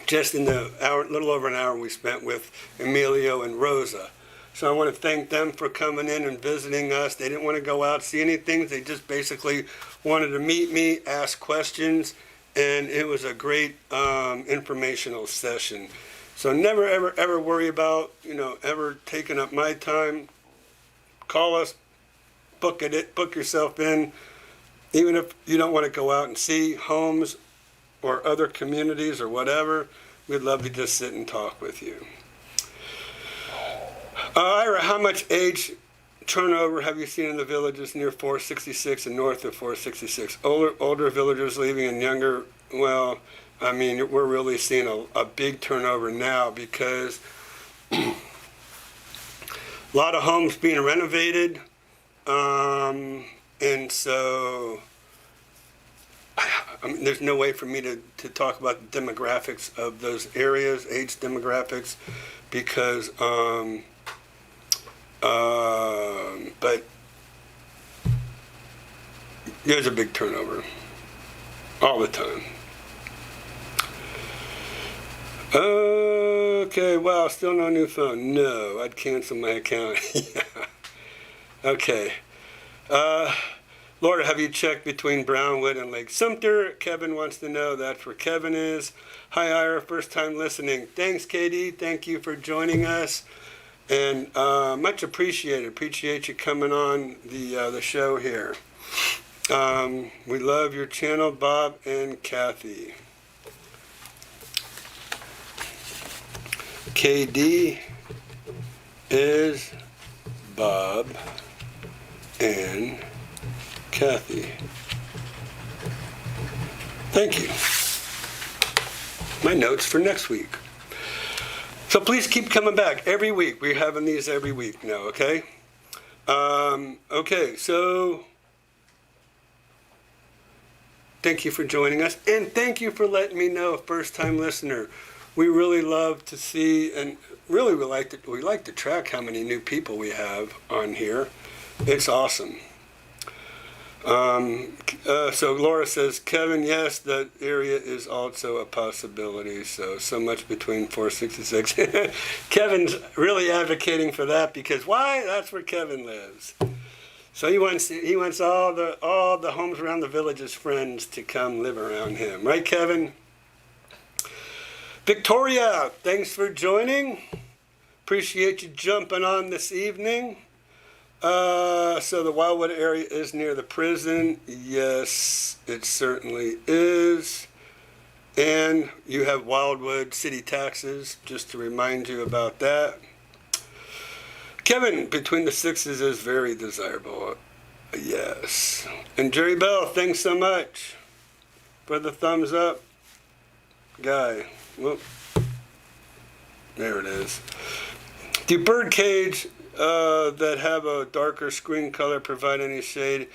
[SPEAKER 1] just in the hour, little over an hour we spent with Emilio and Rosa. So I want to thank them for coming in and visiting us. They didn't want to go out, see anything. They just basically wanted to meet me, ask questions, and it was a great informational session. So never, ever, ever worry about, ever taking up my time. Call us, book yourself in. Even if you don't want to go out and see homes or other communities or whatever, we'd love to just sit and talk with you. Ira, how much age turnover have you seen in the villages near 466 and north of 466? Older villagers leaving and younger, well, I mean, we're really seeing a big turnover now because a lot of homes being renovated. And so, I mean, there's no way for me to talk about the demographics of those areas, age demographics, because, but there's a big turnover all the time. Okay, wow, still no new phone. No, I'd cancel my account. Yeah. Okay. Laura, have you checked between Brownwood and Lake Sumter? Kevin wants to know. That's where Kevin is. Hi, Ira, first time listening. Thanks, Katie. Thank you for joining us. And much appreciated. Appreciate you coming on the show here. We love your channel, Bob and Kathy. KD is Bob and Kathy. Thank you. My notes for next week. So please keep coming back every week. We're having these every week now, okay? Okay, so thank you for joining us, and thank you for letting me know, first-time listener. We really love to see, and really we like to track how many new people we have on here. It's awesome. So Laura says, Kevin, yes, that area is also a possibility. So much between 466. Kevin's really advocating for that because why? That's where Kevin lives. So he wants all the homes around the village's friends to come live around him, right, Kevin? Victoria, thanks for joining. Appreciate you jumping on this evening. So the Wildwood area is near the prison. Yes, it certainly is. And you have Wildwood city taxes, just to remind you about that. Kevin, between the sixes is very desirable. Yes. And Jerry Bell, thanks so much for the thumbs up. Guy. Whoop. There it is. Do birdcage that have a darker screen color provide any shade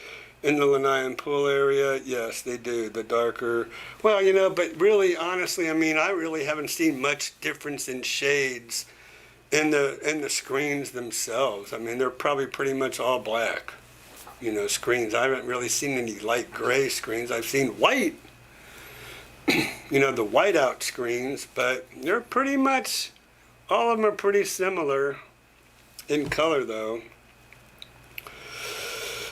[SPEAKER 1] in the Lanai Pool area? Yes, they do. The darker. Well, but really, honestly, I mean, I really haven't seen much difference in shades in the screens themselves. I mean, they're probably pretty much all black, screens. I haven't really seen any light gray screens. I've seen white. The whiteout screens, but they're pretty much, all of them are pretty similar in color though.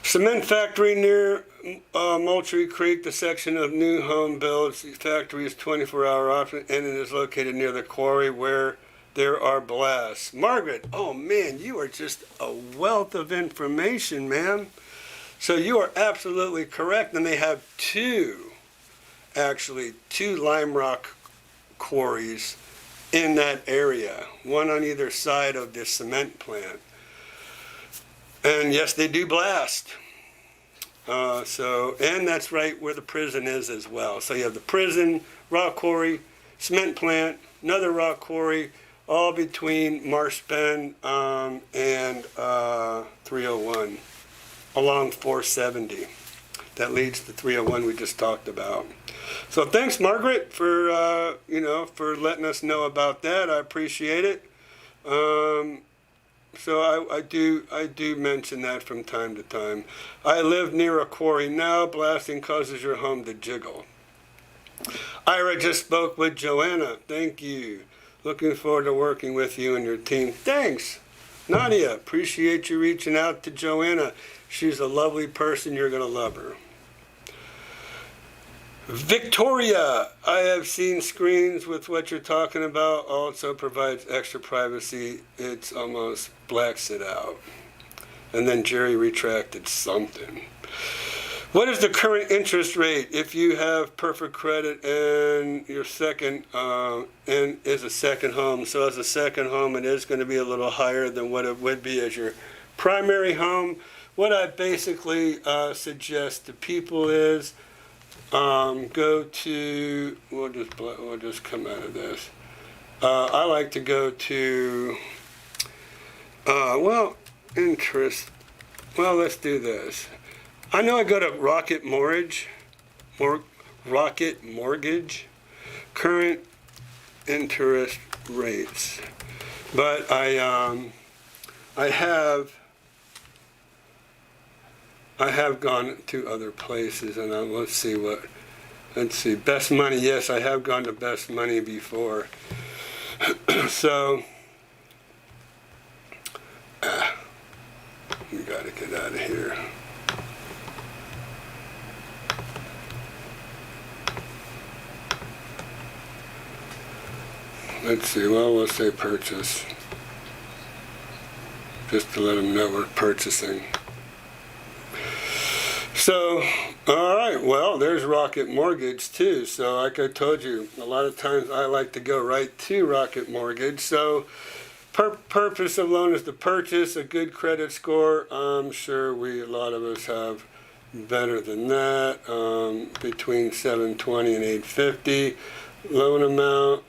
[SPEAKER 1] Cement factory near Moultrie Creek, the section of new home builds. The factory is 24-hour option and it is located near the quarry where there are blasts. Margaret, oh man, you are just a wealth of information, ma'am. So you are absolutely correct, and they have two lime rock quarries in that area, one on either side of this cement plant. And yes, they do blast. And that's right where the prison is as well. So you have the prison, rock quarry, cement plant, another rock quarry, all between Marsh Bend and 301 along 470. That leads to 301 we just talked about. So thanks, Margaret, for for letting us know about that. I appreciate it. So I do mention that from time to time. I live near a quarry now. Blasting causes your home to jiggle. Ira just spoke with Joanna. Thank you. Looking forward to working with you and your team. Thanks, Nadia. Appreciate you reaching out to Joanna. She's a lovely person. You're going to love her. Victoria, I have seen screens with what you're talking about. Also provides extra privacy. It's almost blacks it out. And then Jerry retracted something. What is the current interest rate if you have perfect credit and your second and is a second home? So as a second home, it is going to be a little higher than what it would be as your primary home. What I basically suggest to people is go to, we'll just come out of this. I like to go to, interest. Well, let's do this. I know I go to Rocket Mortgage, current interest rates, but I have gone to other places, and let's see, Best Money. Yes, I have gone to Best Money before. So, we got to get out of here. Let's see, well, we'll say purchase, just to let them know we're purchasing. So, all right, well, there's Rocket Mortgage too. So like I told you, a lot of times I like to go right to Rocket Mortgage. So purpose of loan is to purchase, a good credit score. I'm sure a lot of us have better than that, between 720 and 850. Loan amount,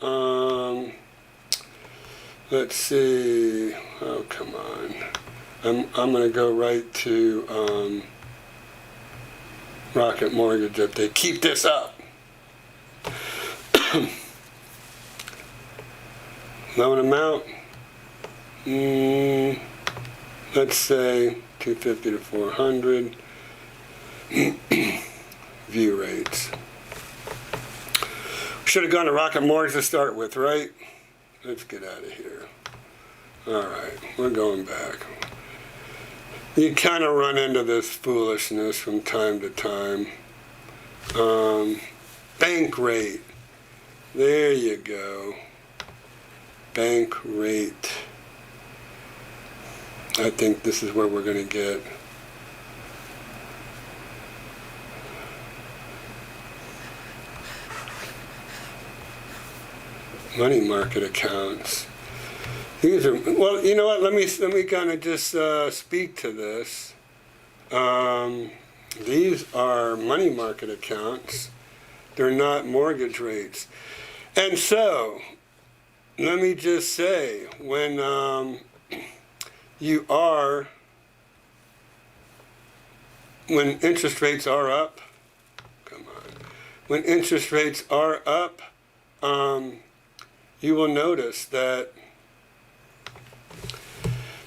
[SPEAKER 1] let's see, oh, come on. I'm going to go right to Rocket Mortgage if they keep this up. Loan amount, let's say 250 to 400. View rates. Should have gone to Rocket Mortgage to start with, right? Let's get out of here. All right, we're going back. You kind of run into this foolishness from time to time. Bank rate. There you go. Bank rate. I think this is where we're going to get. Money market accounts. These are, well, you know what, let me kind of just speak to this. These are money market accounts. They're not mortgage rates. And so, let me just say, when when interest rates are up, when interest rates are up, you will notice that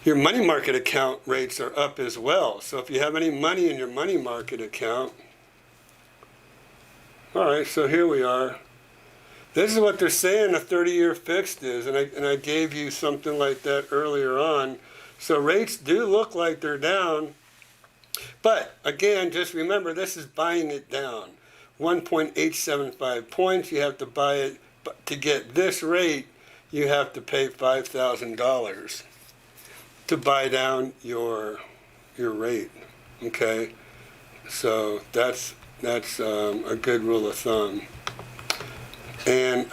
[SPEAKER 1] your money market account rates are up as well. So if you have any money in your money market account, all right, so here we are. This is what they're saying a 30-year fixed is, and I gave you something like that earlier on. So rates do look like they're down, but again, just remember this is buying it down. 1.875 points, you have to buy it. But to get this rate, you have to pay $5,000 to buy down your rate. Okay, so that's a good rule of thumb. And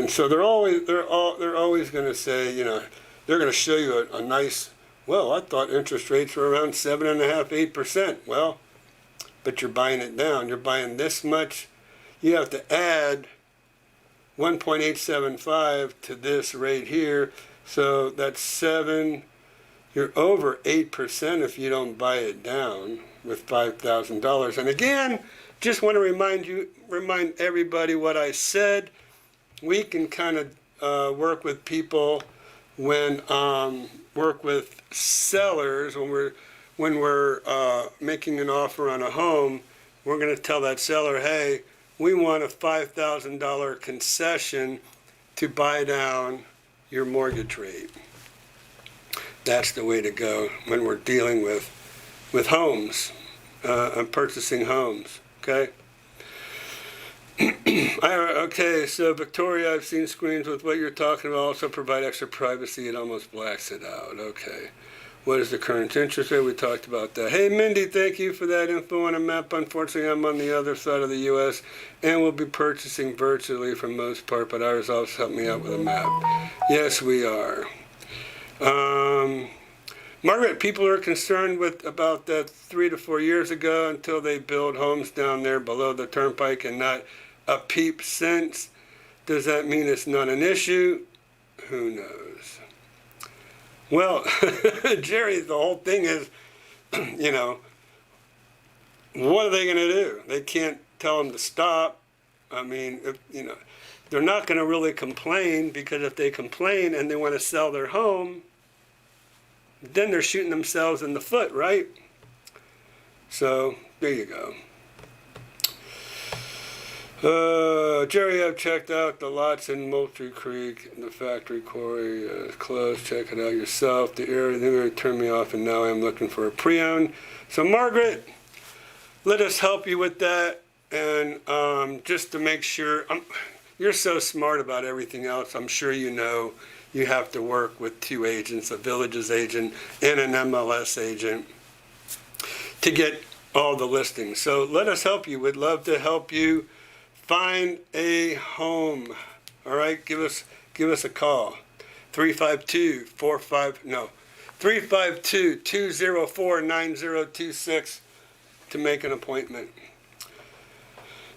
[SPEAKER 1] so they're always going to say, they're going to show you a nice. Well, I thought interest rates were around 7.5%, 8%. Well, but you're buying it down. You're buying this much. You have to add 1.875 to this right here. So that's 7. You're over 8% if you don't buy it down with $5,000. And again, just want to remind everybody what I said. We can kind of work with people when work with sellers when we're making an offer on a home. We're going to tell that seller, hey, we want a $5,000 concession to buy down your mortgage rate. That's the way to go when we're dealing with homes and purchasing homes. Okay. Okay, so Victoria, I've seen screens with what you're talking about also provide extra privacy. It almost blacks it out. Okay. What is the current interest rate? We talked about that. Hey, Mindy, thank you for that info on a map. Unfortunately, I'm on the other side of the U.S. and will be purchasing virtually for most part, but Ira's also helped me out with a map. Yes, we are. Margaret, people are concerned about that 3 to 4 years ago until they build homes down there below the turnpike and not a peep since. Does that mean it's not an issue? Who knows? Well, Jerry, the whole thing is, what are they going to do? They can't tell them to stop. I mean, they're not going to really complain, because if they complain and they want to sell their home, then they're shooting themselves in the foot, right? So, there you go. Jerry, I've checked out the lots in Moultrie Creek. The factory quarry is closed. Check it out yourself. The area, they're going to turn me off, and now I'm looking for a pre-owned. So, Margaret, let us help you with that. And just to make sure, you're so smart about everything else. I'm sure you know you have to work with 2 agents, a Villages agent and an MLS agent, to get all the listings. So let us help you. We'd love to help you find a home. All right, give us a call. 352-204-9026 to make an appointment.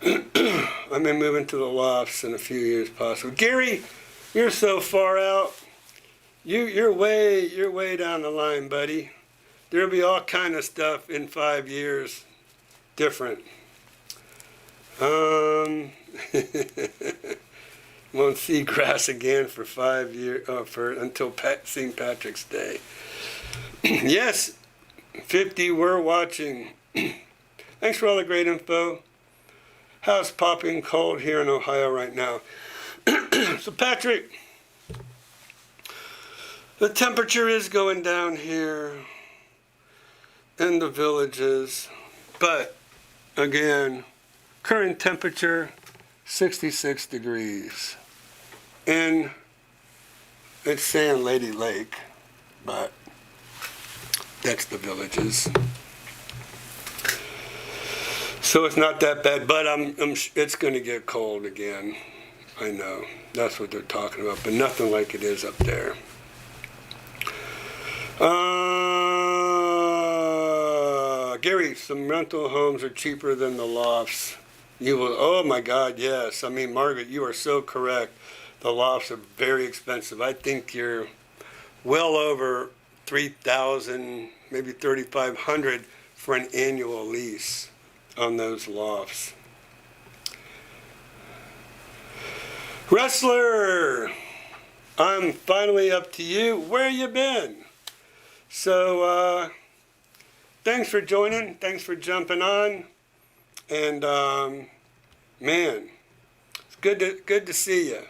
[SPEAKER 1] I may move into the lofts in a few years possibly. Gary, you're so far out. You're way down the line, buddy. There'll be all kind of stuff in 5 years different. Won't see grass again for 5 years, until St. Patrick's Day. Yes, 50, we're watching. Thanks for all the great info. How's popping cold here in Ohio right now? So Patrick, the temperature is going down here in the Villages, but again, current temperature 66 degrees. And it's saying Lady Lake, but that's the Villages. So it's not that bad, but it's going to get cold again. I know. That's what they're talking about, but nothing like it is up there. Gary, some rental homes are cheaper than the lofts. You will, oh my God, yes. I mean, Margaret, you are so correct. The lofts are very expensive. I think you're well over $3,000, maybe $3,500 for an annual lease on those lofts. Wrestler, I'm finally up to you. Where you been? So, thanks for joining. Thanks for jumping on. And, man, it's good to see you.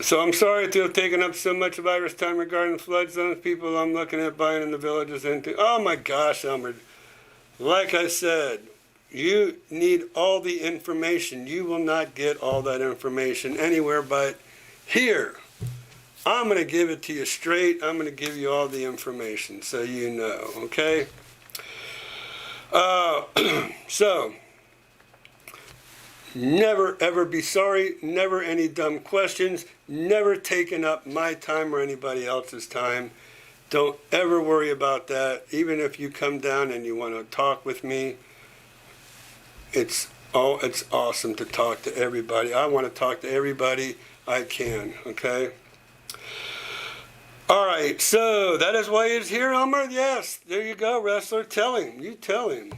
[SPEAKER 1] So I'm sorry to have taken up so much of Ira's time regarding flood zones. People I'm looking at buying in the Villages into. Oh my gosh, Elmer. Like I said, you need all the information. You will not get all that information anywhere but here. I'm going to give it to you straight. I'm going to give you all the information so you know, okay? So, never ever be sorry, never any dumb questions, never taking up my time or anybody else's time. Don't ever worry about that. Even if you come down and you want to talk with me, it's awesome to talk to everybody. I want to talk to everybody I can, okay? All right, so that is why he's here, Elmer? Yes, there you go, wrestler. Tell him. You tell him.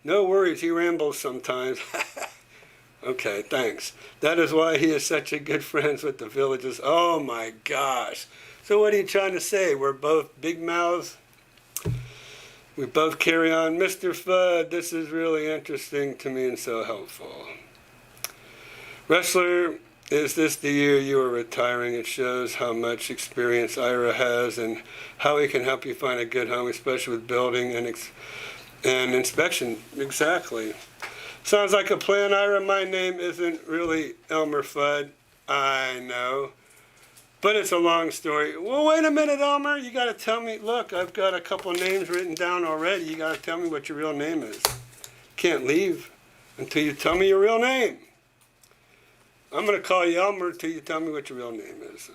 [SPEAKER 1] No worries, he rambles sometimes. Okay, thanks. That is why he is such a good friends with the villagers. Oh my gosh. So what are you trying to say? We're both big mouths? We both carry on. Mr. Fudd, this is really interesting to me and so helpful. Wrestler, is this the year you are retiring? It shows how much experience Ira has and how he can help you find a good home, especially with building and inspection. Exactly. Sounds like a plan, Ira. My name isn't really Elmer Fudd. I know. But it's a long story. Well, wait a minute, Elmer. You got to tell me. Look, I've got a couple names written down already. You got to tell me what your real name is. Can't leave until you tell me your real name. I'm going to call you Elmer until you tell me what your real name is.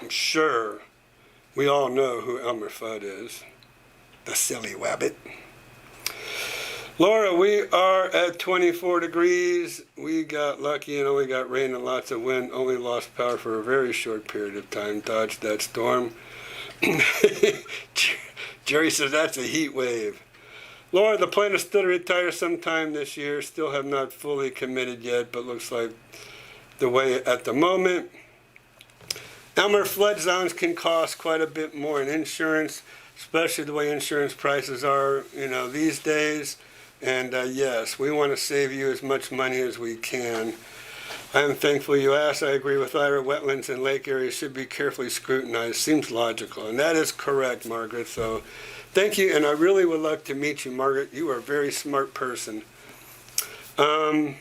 [SPEAKER 1] I'm sure we all know who Elmer Fudd is. The silly wabbit. Laura, we are at 24 degrees. We got lucky and only got rain and lots of wind. Only lost power for a very short period of time. Dodged that storm. Jerry says that's a heat wave. Laura, the plan is still to retire sometime this year. Still have not fully committed yet, but looks like the way at the moment. Elmer, flood zones can cost quite a bit more in insurance, especially the way insurance prices are, these days. And yes, we want to save you as much money as we can. I am thankful you asked. I agree with Ira. Wetlands and lake areas should be carefully scrutinized. Seems logical. And that is correct, Margaret. So thank you. And I really would love to meet you, Margaret. You are a very smart person. And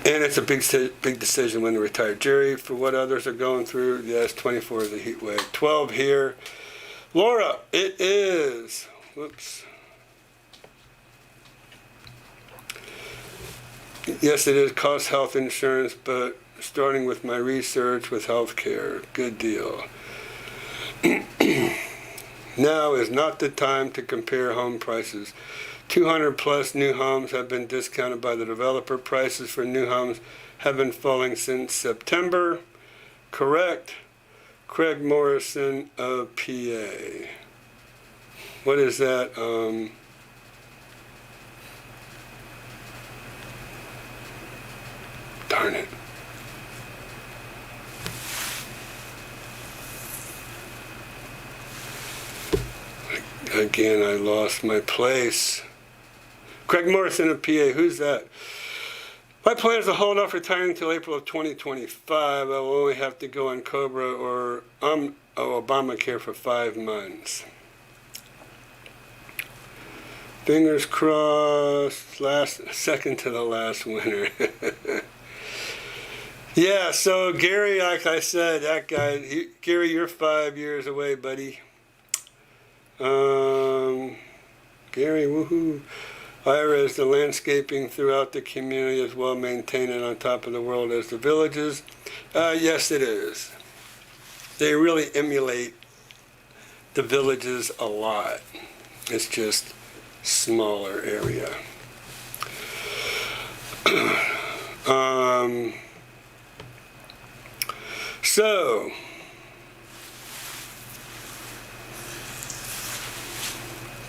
[SPEAKER 1] it's a big decision when to retire. Jerry, for what others are going through, yes, 24 is a heat wave. 12 here. Laura, it is. Whoops. Yes, it is cost health insurance, but starting with my research with health care. Good deal. Now is not the time to compare home prices. 200 plus new homes have been discounted by the developer. Prices for new homes have been falling since September. Correct. Craig Morrison of PA. What is that? Darn it. Again, I lost my place. Craig Morrison of PA, who's that? My plan is to hold off retiring until April of 2025. I will only have to go on COBRA or Obamacare for 5 months. Fingers crossed, second to the last winner. Yeah, so Gary, like I said, that guy, Gary, you're 5 years away, buddy. Gary, woohoo. Ira, is the landscaping throughout the community as well maintained and on top of the world as the villages? Yes, it is. They really emulate the villages a lot. It's just smaller area. So,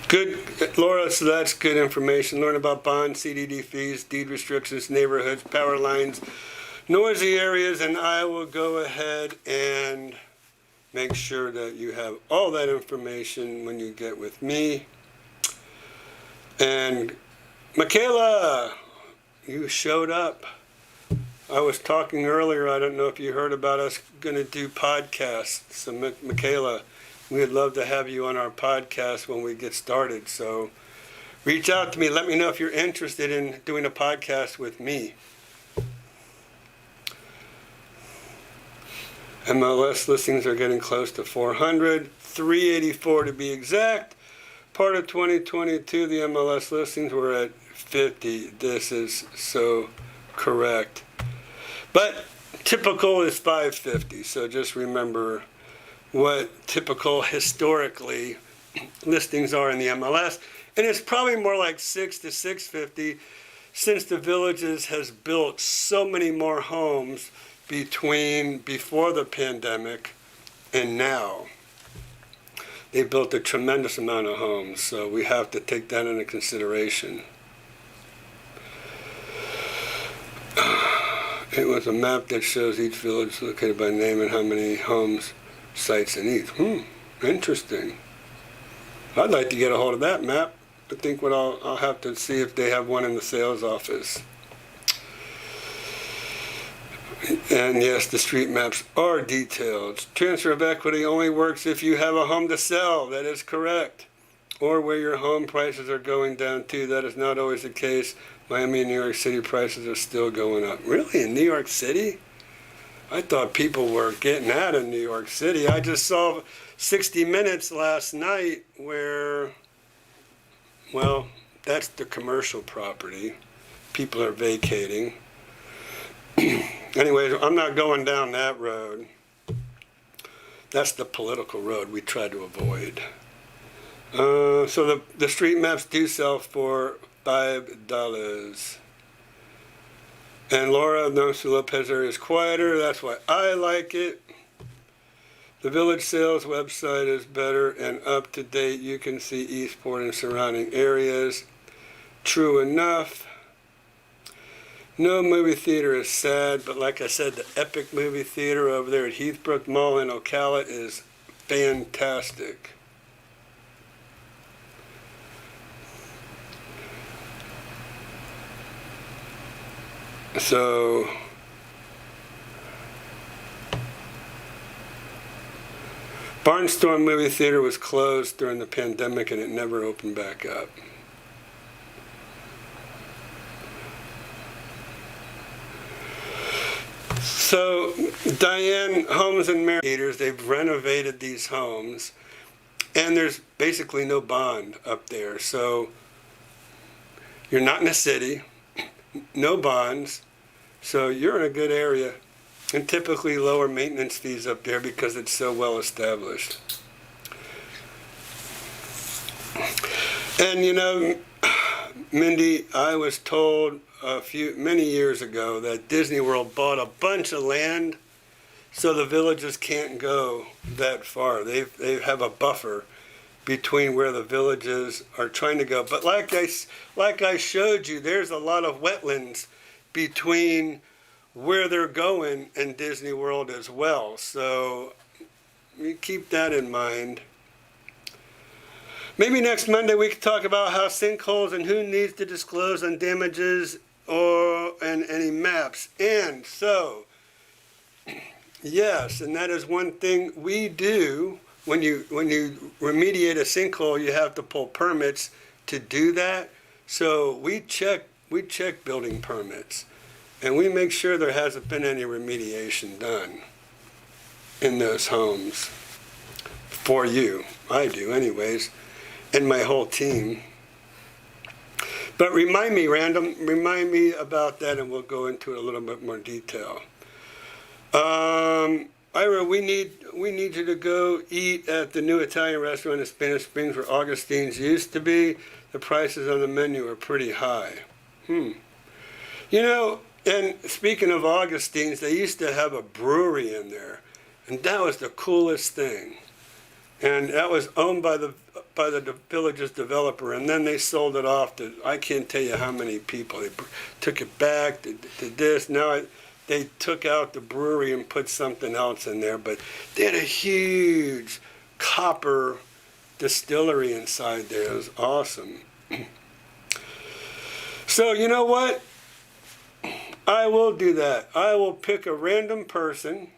[SPEAKER 1] good, Laura, so that's good information. Learn about bonds, CDD fees, deed restrictions, neighborhoods, power lines, noisy areas, and I will go ahead and make sure that you have all that information when you get with me. And Michaela, you showed up. I was talking earlier, I don't know if you heard about us going to do podcasts. So Michaela, we would love to have you on our podcast when we get started. So reach out to me. Let me know if you're interested in doing a podcast with me. MLS listings are getting close to 400, 384 to be exact. Part of 2022, the MLS listings were at 50. This is so correct. But typical is 550. So just remember what typical historically listings are in the MLS. And it's probably more like 6 to 650 since the Villages has built so many more homes between before the pandemic and now. They built a tremendous amount of homes, so we have to take that into consideration. It was a map that shows each village located by name and how many homes, sites in each. Interesting. I'd like to get a hold of that map. I think what I'll have to see if they have one in the sales office. And yes, the street maps are detailed. Transfer of equity only works if you have a home to sell. That is correct. Or where your home prices are going down too. That is not always the case. Miami and New York City prices are still going up. Really? In New York City? I thought people were getting out of New York City. I just saw 60 Minutes last night where, well, that's the commercial property. People are vacating. Anyways, I'm not going down that road. That's the political road we try to avoid. So the street maps do sell for $5. And Laura knows the Lopez area is quieter. That's why I like it. The village sales website is better and up to date. You can see Eastport and surrounding areas. True enough. No movie theater is sad, but like I said, the Epic movie theater over there at Heathbrook Mall in Ocala is fantastic. So, Barnstorm movie theater was closed during the pandemic and it never opened back up. So, Diane Homes and Marriott Theaters, they've renovated these homes, and there's basically no bond up there. So, you're not in a city, no bonds, so you're in a good area, and typically lower maintenance fees up there because it's so well established. And you know, Mindy, I was told many years ago that Disney World bought a bunch of land so the villages can't go that far. They have a buffer between where the villages are trying to go. But like I showed you, there's a lot of wetlands between where they're going and Disney World as well. So you keep that in mind. Maybe next Monday we could talk about how sinkholes and who needs to disclose on damages and any maps. And so, yes, and that is one thing we do. When you remediate a sinkhole, you have to pull permits to do that. So we check building permits, and we make sure there hasn't been any remediation done in those homes for you. I do, anyways, and my whole team. But remind me about that, and we'll go into it a little bit more detail. Ira, we need you to go eat at the new Italian restaurant in Spanish Springs where Augustine's used to be. The prices on the menu are pretty high. You know, and speaking of Augustine's, they used to have a brewery in there, and that was the coolest thing. And that was owned by the village's developer, and then they sold it off to, I can't tell you how many people. They took it back to this. Now they took out the brewery and put something else in there, but they had a huge copper distillery inside there. It was awesome. So you know what? I will do that. I will pick a random person.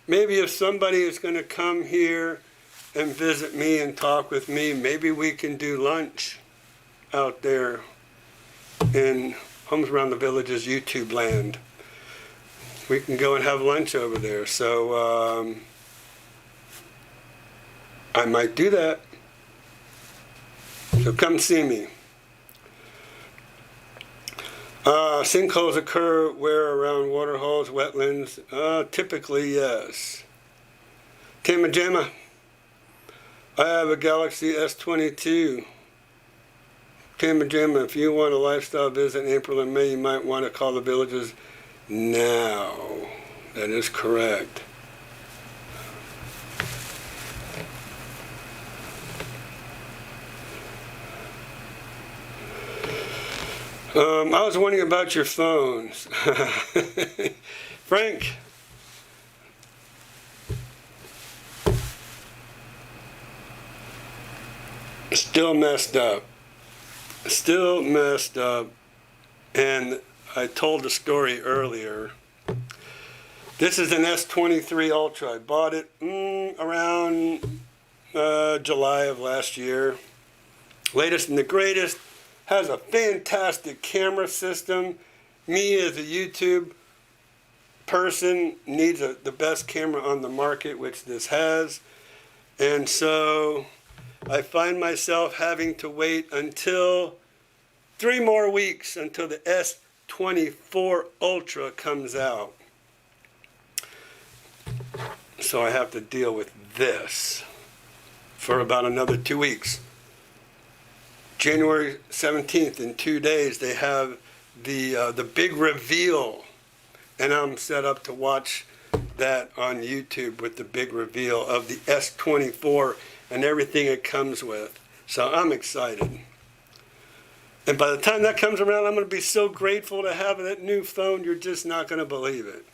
[SPEAKER 1] Maybe if somebody is going to come here and visit me and talk with me, maybe we can do lunch out there in Homes Around the Villages YouTube land. We can go and have lunch over there. So I might do that. So come see me. Sinkholes occur where around waterholes, wetlands? Typically, yes. Tamajama, I have a Galaxy S22. Tamajama, if you want a lifestyle visit in April and May, you might want to call the villages now. That is correct. I was wondering about your phones. Frank. Still messed up. Still messed up. And I told the story earlier. This is an S23 Ultra. I bought it around July of last year. Latest and the greatest. Has a fantastic camera system. Me as a YouTube person needs the best camera on the market, which this has. And so I find myself having to wait until 3 more weeks until the S24 Ultra comes out. So I have to deal with this for about another 2 weeks. January 17th, in 2 days, they have the big reveal, and I'm set up to watch that on YouTube with the big reveal of the S24 and everything it comes with. So I'm excited. And by the time that comes around, I'm going to be so grateful to have that new phone, you're just not going to believe it.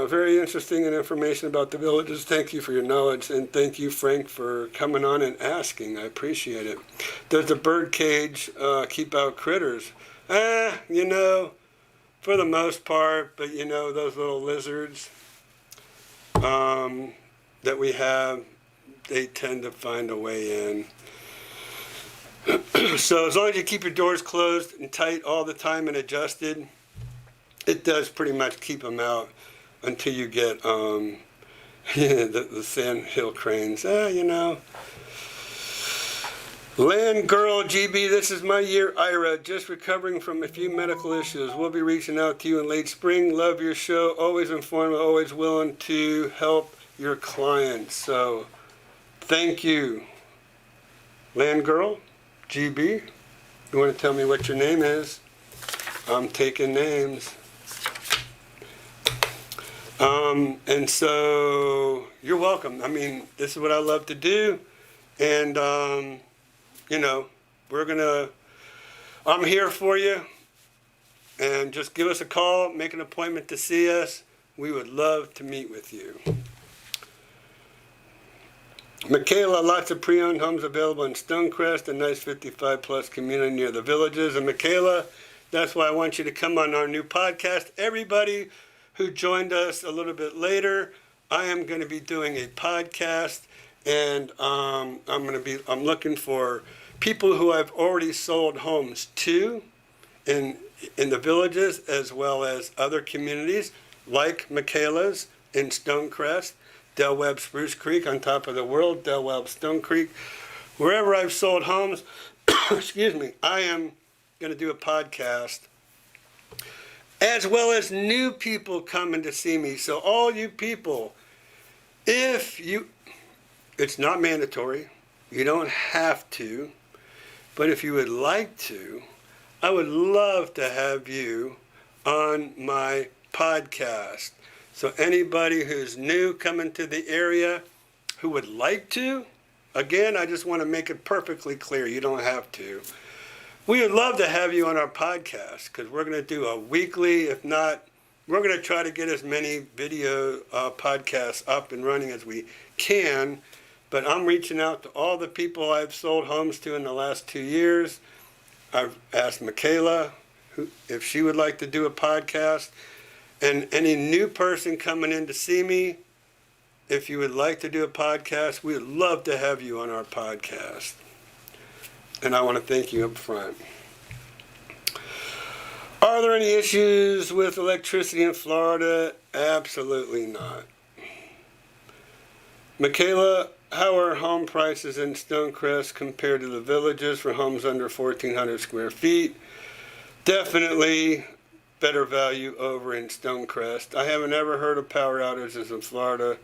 [SPEAKER 1] Very interesting and information about the villages. Thank you for your knowledge, and thank you, Frank, for coming on and asking. I appreciate it. Does the bird cage keep out critters? For the most part, but those little lizards that we have, they tend to find a way in. So as long as you keep your doors closed and tight all the time and adjusted, it does pretty much keep them out until you get the sandhill cranes. Land Girl GB, this is my year, Ira. Just recovering from a few medical issues. We'll be reaching out to you in late spring. Love your show. Always informative, always willing to help your clients. So, thank you. Land Girl GB, you want to tell me what your name is? I'm taking names. And so you're welcome. I mean, this is what I love to do. And, I'm here for you. And just give us a call, make an appointment to see us. We would love to meet with you. Michaela, lots of pre-owned homes available in Stonecrest, a nice 55-plus community near the villages. And Michaela, that's why I want you to come on our new podcast. Everybody who joined us a little bit later, I am going to be doing a podcast, and I'm looking for people who I've already sold homes to in the villages, as well as other communities like Michaela's in Stonecrest, Del Webb, Spruce Creek, on top of the world, Del Webb, Stone Creek. Wherever I've sold homes, excuse me, I am going to do a podcast, as well as new people coming to see me. So all you people, it's not mandatory, you don't have to, but if you would like to, I would love to have you on my podcast. So anybody who's new coming to the area who would like to, again, I just want to make it perfectly clear, you don't have to. We would love to have you on our podcast, because we're going to do a weekly, if not, we're going to try to get as many video podcasts up and running as we can. But I'm reaching out to all the people I've sold homes to in the last 2 years. I've asked Michaela if she would like to do a podcast. And any new person coming in to see me, if you would like to do a podcast, we would love to have you on our podcast. And I want to thank you up front. Are there any issues with electricity in Florida? Absolutely not. Michaela, how are home prices in Stonecrest compared to the villages for homes under 1,400 square feet? Definitely better value over in Stonecrest. I haven't ever heard of power outages in Florida.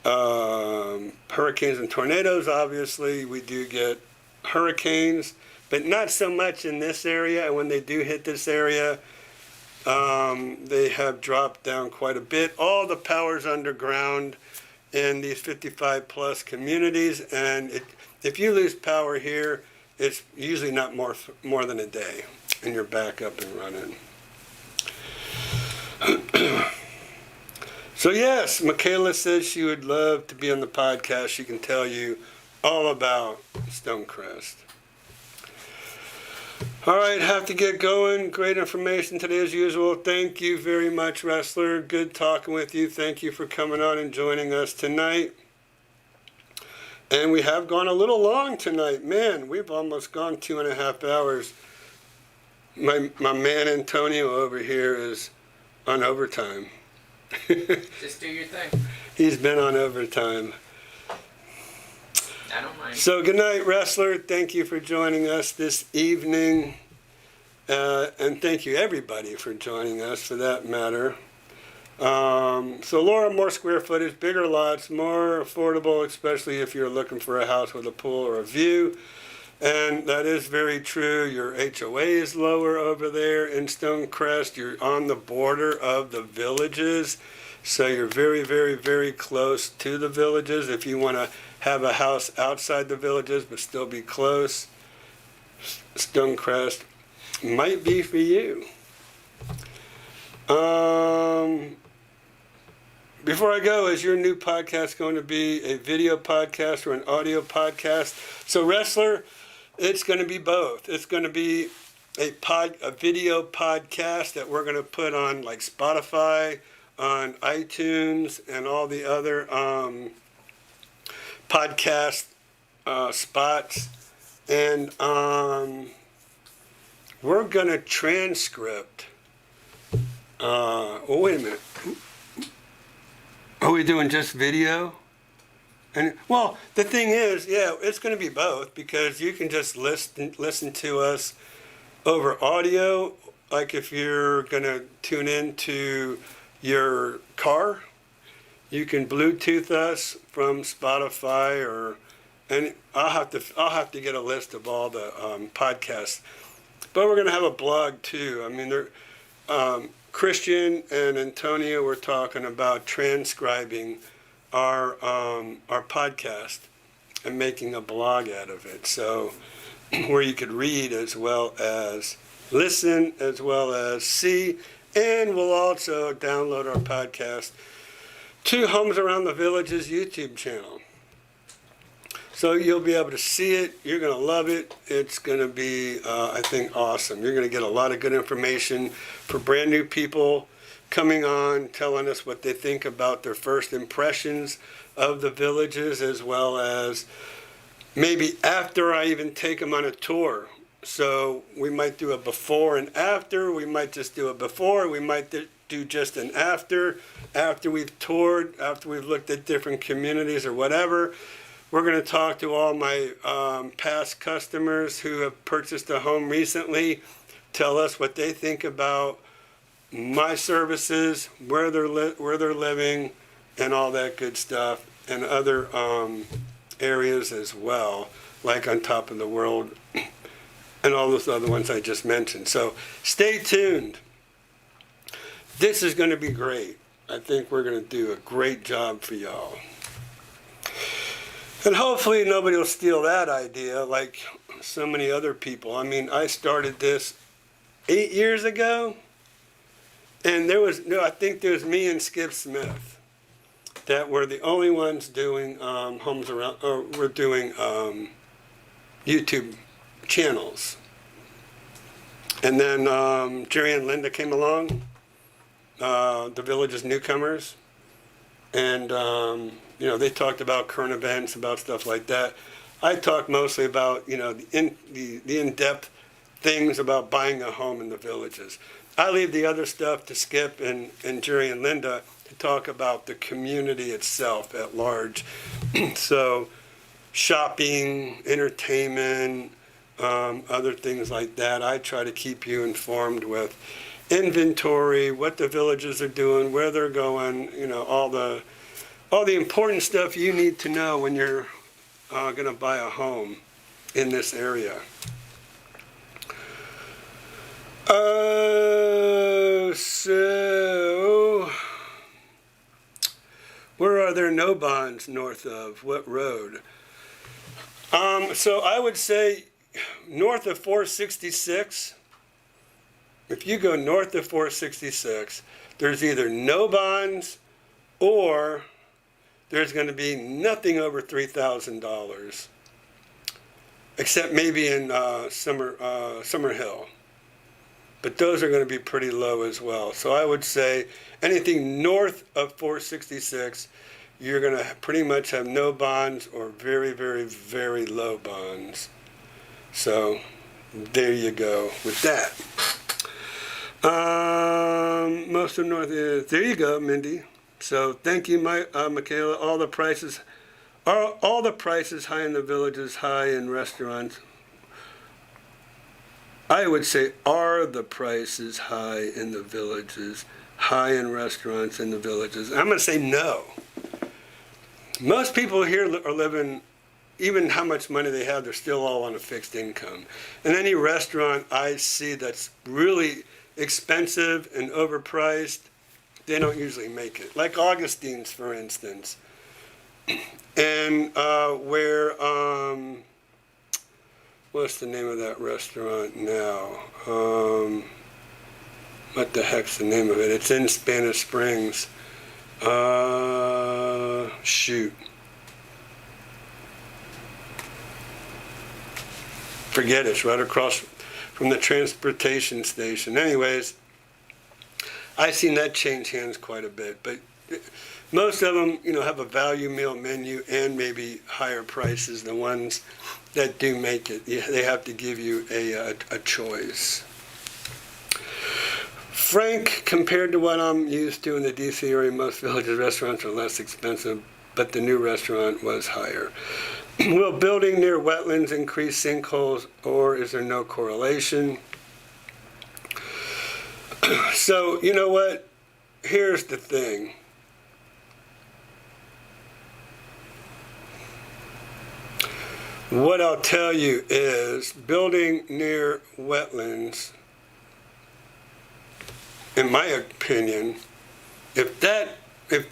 [SPEAKER 1] Hurricanes and tornadoes, obviously, we do get hurricanes, but not so much in this area. And when they do hit this area, they have dropped down quite a bit. All the power's underground in these 55 plus communities, and if you lose power here, it's usually not more than a day, and you're back up and running. So yes, Michaela says she would love to be on the podcast. She can tell you all about Stonecrest. All right, have to get going. Great information today as usual. Thank you very much, Wrestler. Good talking with you. Thank you for coming on and joining us tonight. And we have gone a little long tonight. Man, we've almost gone 2.5 hours. My man Antonio over here is on overtime.
[SPEAKER 2] Just do your thing.
[SPEAKER 1] He's been on overtime.
[SPEAKER 2] I don't mind.
[SPEAKER 1] So good night, Wrestler. Thank you for joining us this evening. And thank you, everybody, for joining us, for that matter. So Laura, more square footage, bigger lots, more affordable, especially if you're looking for a house with a pool or a view. And that is very true. Your HOA is lower over there in Stonecrest. You're on the border of the villages. So you're very, very, very close to the villages. If you want to have a house outside the villages but still be close, Stonecrest might be for you. Before I go, is your new podcast going to be a video podcast or an audio podcast? So Wrestler, it's going to be both. It's going to be a video podcast that we're going to put on like Spotify, on iTunes, and all the other podcast spots. And we're going to transcript. Oh, wait a minute. Are we doing just video? And well, the thing is, yeah, it's going to be both, because you can just listen to us over audio. Like if you're going to tune into your car, you can Bluetooth us from Spotify, and I'll have to get a list of all the podcasts. But we're going to have a blog too. I mean, Christian and Antonio were talking about transcribing our podcast and making a blog out of it. So where you could read as well as listen, as well as see, and we'll also download our podcast to Homes Around the Villages YouTube channel. So you'll be able to see it. You're going to love it. It's going to be, I think, awesome. You're going to get a lot of good information for brand new people coming on, telling us what they think about their first impressions of the villages, as well as maybe after I even take them on a tour. So we might do a before and after. We might just do a before. We might do just an after we've toured, after we've looked at different communities or whatever. We're going to talk to all my past customers who have purchased a home recently, tell us what they think about my services, where they're living, and all that good stuff, and other areas as well, like on Top of the World, and all those other ones I just mentioned. So stay tuned. This is going to be great. I think we're going to do a great job for y'all. And hopefully nobody will steal that idea like so many other people. I mean, I started this 8 years ago, and I think there was me and Skip Smith that were the only ones doing homes around, or were doing YouTube channels. And then Jerry and Linda came along, the Village's newcomers, and they talked about current events, about stuff like that. I talked mostly about, the in-depth things about buying a home in the villages. I leave the other stuff to Skip and Jerry and Linda to talk about the community itself at large. So shopping, entertainment, other things like that. I try to keep you informed with inventory, what the villages are doing, where they're going, all the important stuff you need to know when you're going to buy a home in this area. So where are there no bonds north of what road? So I would say north of 466. If you go north of 466, there's either no bonds or there's going to be nothing over $3,000, except maybe in Summer Hill. But those are going to be pretty low as well. So I would say anything north of 466, you're going to pretty much have no bonds or very, very, very low bonds. So there you go with that. Most of North, there you go, Mindy. So thank you, Michaela. All the prices high in the villages, high in restaurants. I would say, are the prices high in the villages, high in restaurants in the villages? I'm going to say no. Most people here are living, even how much money they have, they're still all on a fixed income. And any restaurant I see that's really expensive and overpriced, they don't usually make it. Like Augustine's, for instance. And where, what's the name of that restaurant now? What the heck's the name of it? It's in Spanish Springs. Shoot. Forget it. It's right across from the transportation station. Anyways, I've seen that change hands quite a bit, but most of them, have a value meal menu and maybe higher prices. The ones that do make it, they have to give you a choice. Frank, compared to what I'm used to in the DC area, most villages restaurants are less expensive, but the new restaurant was higher. Will building near wetlands increase sinkholes, or is there no correlation? So, you know what? Here's the thing. What I'll tell you is building near wetlands, in my opinion, if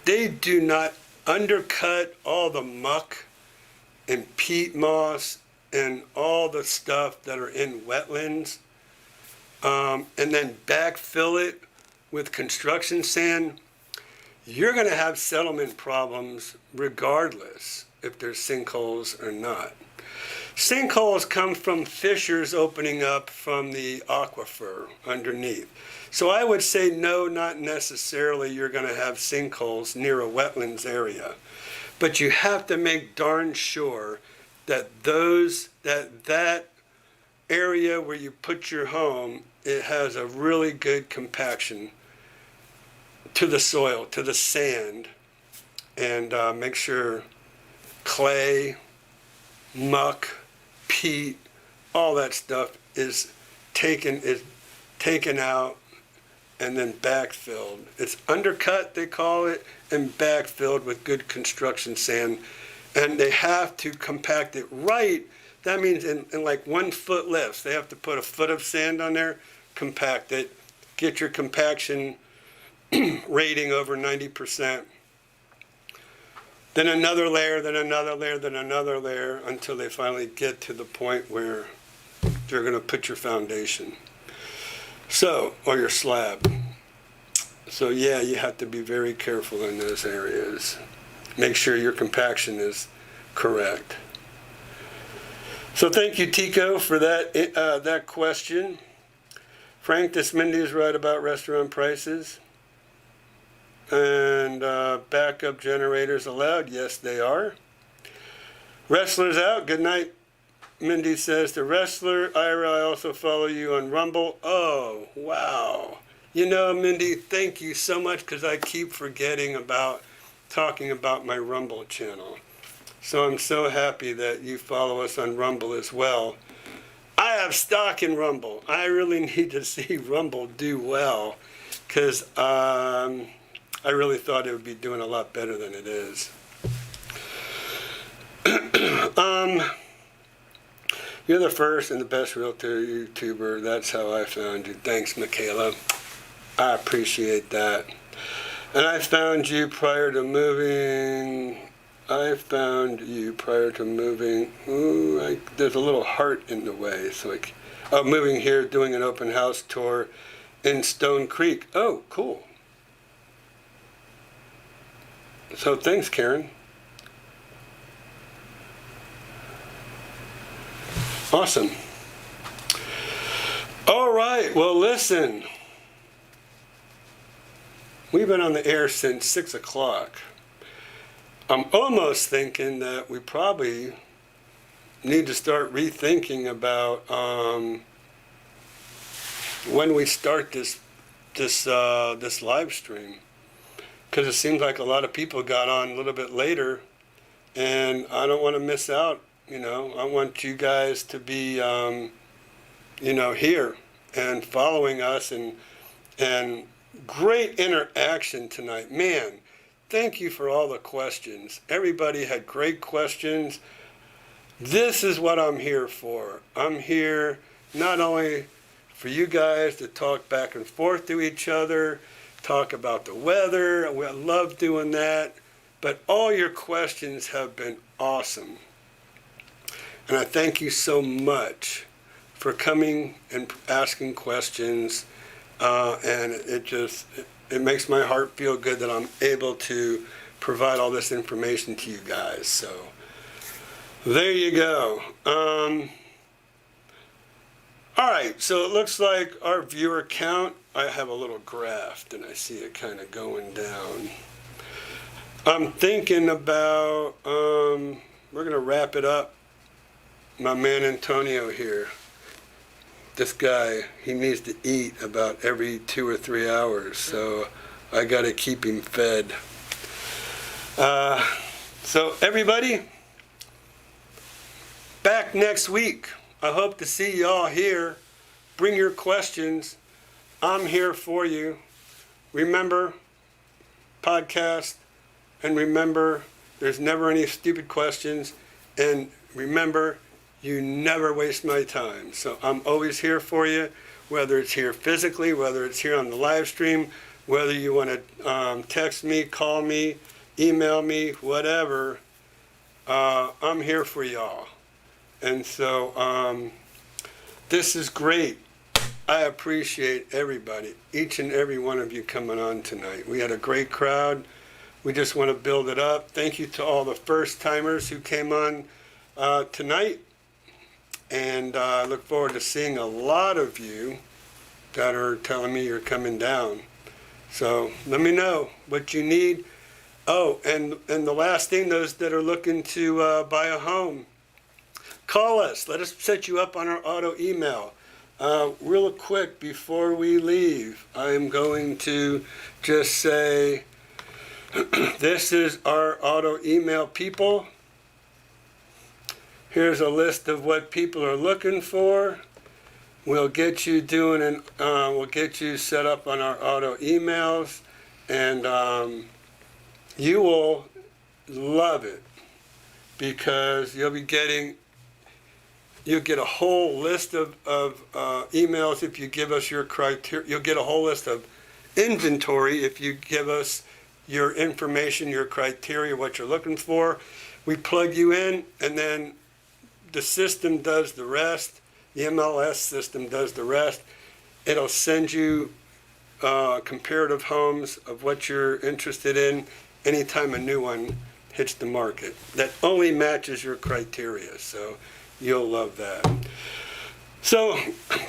[SPEAKER 1] they do not undercut all the muck and peat moss and all the stuff that are in wetlands, and then backfill it with construction sand, you're going to have settlement problems regardless if there's sinkholes or not. Sinkholes come from fissures opening up from the aquifer underneath. So I would say no, not necessarily you're going to have sinkholes near a wetlands area. But you have to make darn sure that that area where you put your home, it has a really good compaction to the soil, to the sand, and make sure clay, muck, peat, all that stuff is taken out and then backfilled. It's undercut, they call it, and backfilled with good construction sand. And they have to compact it right. That means in like 1 foot lifts. They have to put a foot of sand on there, compact it, get your compaction rating over 90%. Then another layer, then another layer, then another layer, until they finally get to the point where they're going to put your foundation. So, or your slab. So yeah, you have to be very careful in those areas. Make sure your compaction is correct. So thank you, Tico, for that question. Frank, this Mindy is right about restaurant prices. And backup generators allowed. Yes, they are. Wrestlers out. Good night. Mindy says, the wrestler, Ira, I also follow you on Rumble. Oh, wow. Mindy, thank you so much, because I keep forgetting about talking about my Rumble channel. So I'm so happy that you follow us on Rumble as well. I have stock in Rumble. I really need to see Rumble do well, because I really thought it would be doing a lot better than it is. You're the first and the best realtor YouTuber. That's how I found you. Thanks, Michaela. I appreciate that. And I found you prior to moving. Ooh, there's a little heart in the way. So moving here, doing an open house tour in Stone Creek. Oh, cool. So thanks, Karen. Awesome. All right. Well, listen. We've been on the air since 6 o'clock. I'm almost thinking that we probably need to start rethinking about when we start this live stream, because it seems like a lot of people got on a little bit later, and I don't want to miss out. I want you guys to be here and following us, and great interaction tonight. Man, thank you for all the questions. Everybody had great questions. This is what I'm here for. I'm here not only for you guys to talk back and forth to each other, talk about the weather. I love doing that. But all your questions have been awesome. And I thank you so much for coming and asking questions. And it makes my heart feel good that I'm able to provide all this information to you guys. So there you go. All right, so it looks like our viewer count, I have a little graph and I see it kind of going down. I'm thinking about, we're going to wrap it up. My man Antonio here. This guy, he needs to eat about every 2 or 3 hours, so I got to keep him fed. So everybody, back next week. I hope to see y'all here. Bring your questions. I'm here for you. Remember, podcast, and remember, there's never any stupid questions, and remember, you never waste my time. So I'm always here for you, whether it's here physically, whether it's here on the live stream, whether you want to text me, call me, email me, whatever. I'm here for y'all. And so this is great. I appreciate everybody, each and every one of you coming on tonight. We had a great crowd. We just want to build it up. Thank you to all the first timers who came on tonight. And I look forward to seeing a lot of you that are telling me you're coming down. So let me know what you need. Oh, and the last thing, those that are looking to buy a home, call us. Let us set you up on our auto email. Real quick before we leave, I am going to just say, this is our auto email, people. Here's a list of what people are looking for. We'll get you we'll get you set up on our auto emails, and you will love it, because you'll get a whole list of emails if you give us your criteria. You'll get a whole list of inventory if you give us your information, your criteria, what you're looking for. We plug you in, and then the system does the rest. The MLS system does the rest. It'll send you comparative homes of what you're interested in anytime a new one hits the market. That only matches your criteria, so you'll love that. So,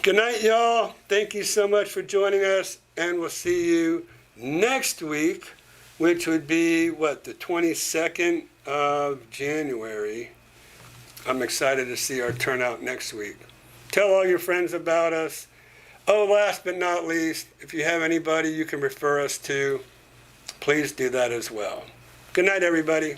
[SPEAKER 1] good night, y'all. Thank you so much for joining us, and we'll see you next week, which would be, the 22nd of January. I'm excited to see our turnout next week. Tell all your friends about us. Oh, last but not least, if you have anybody you can refer us to, please do that as well. Good night, everybody.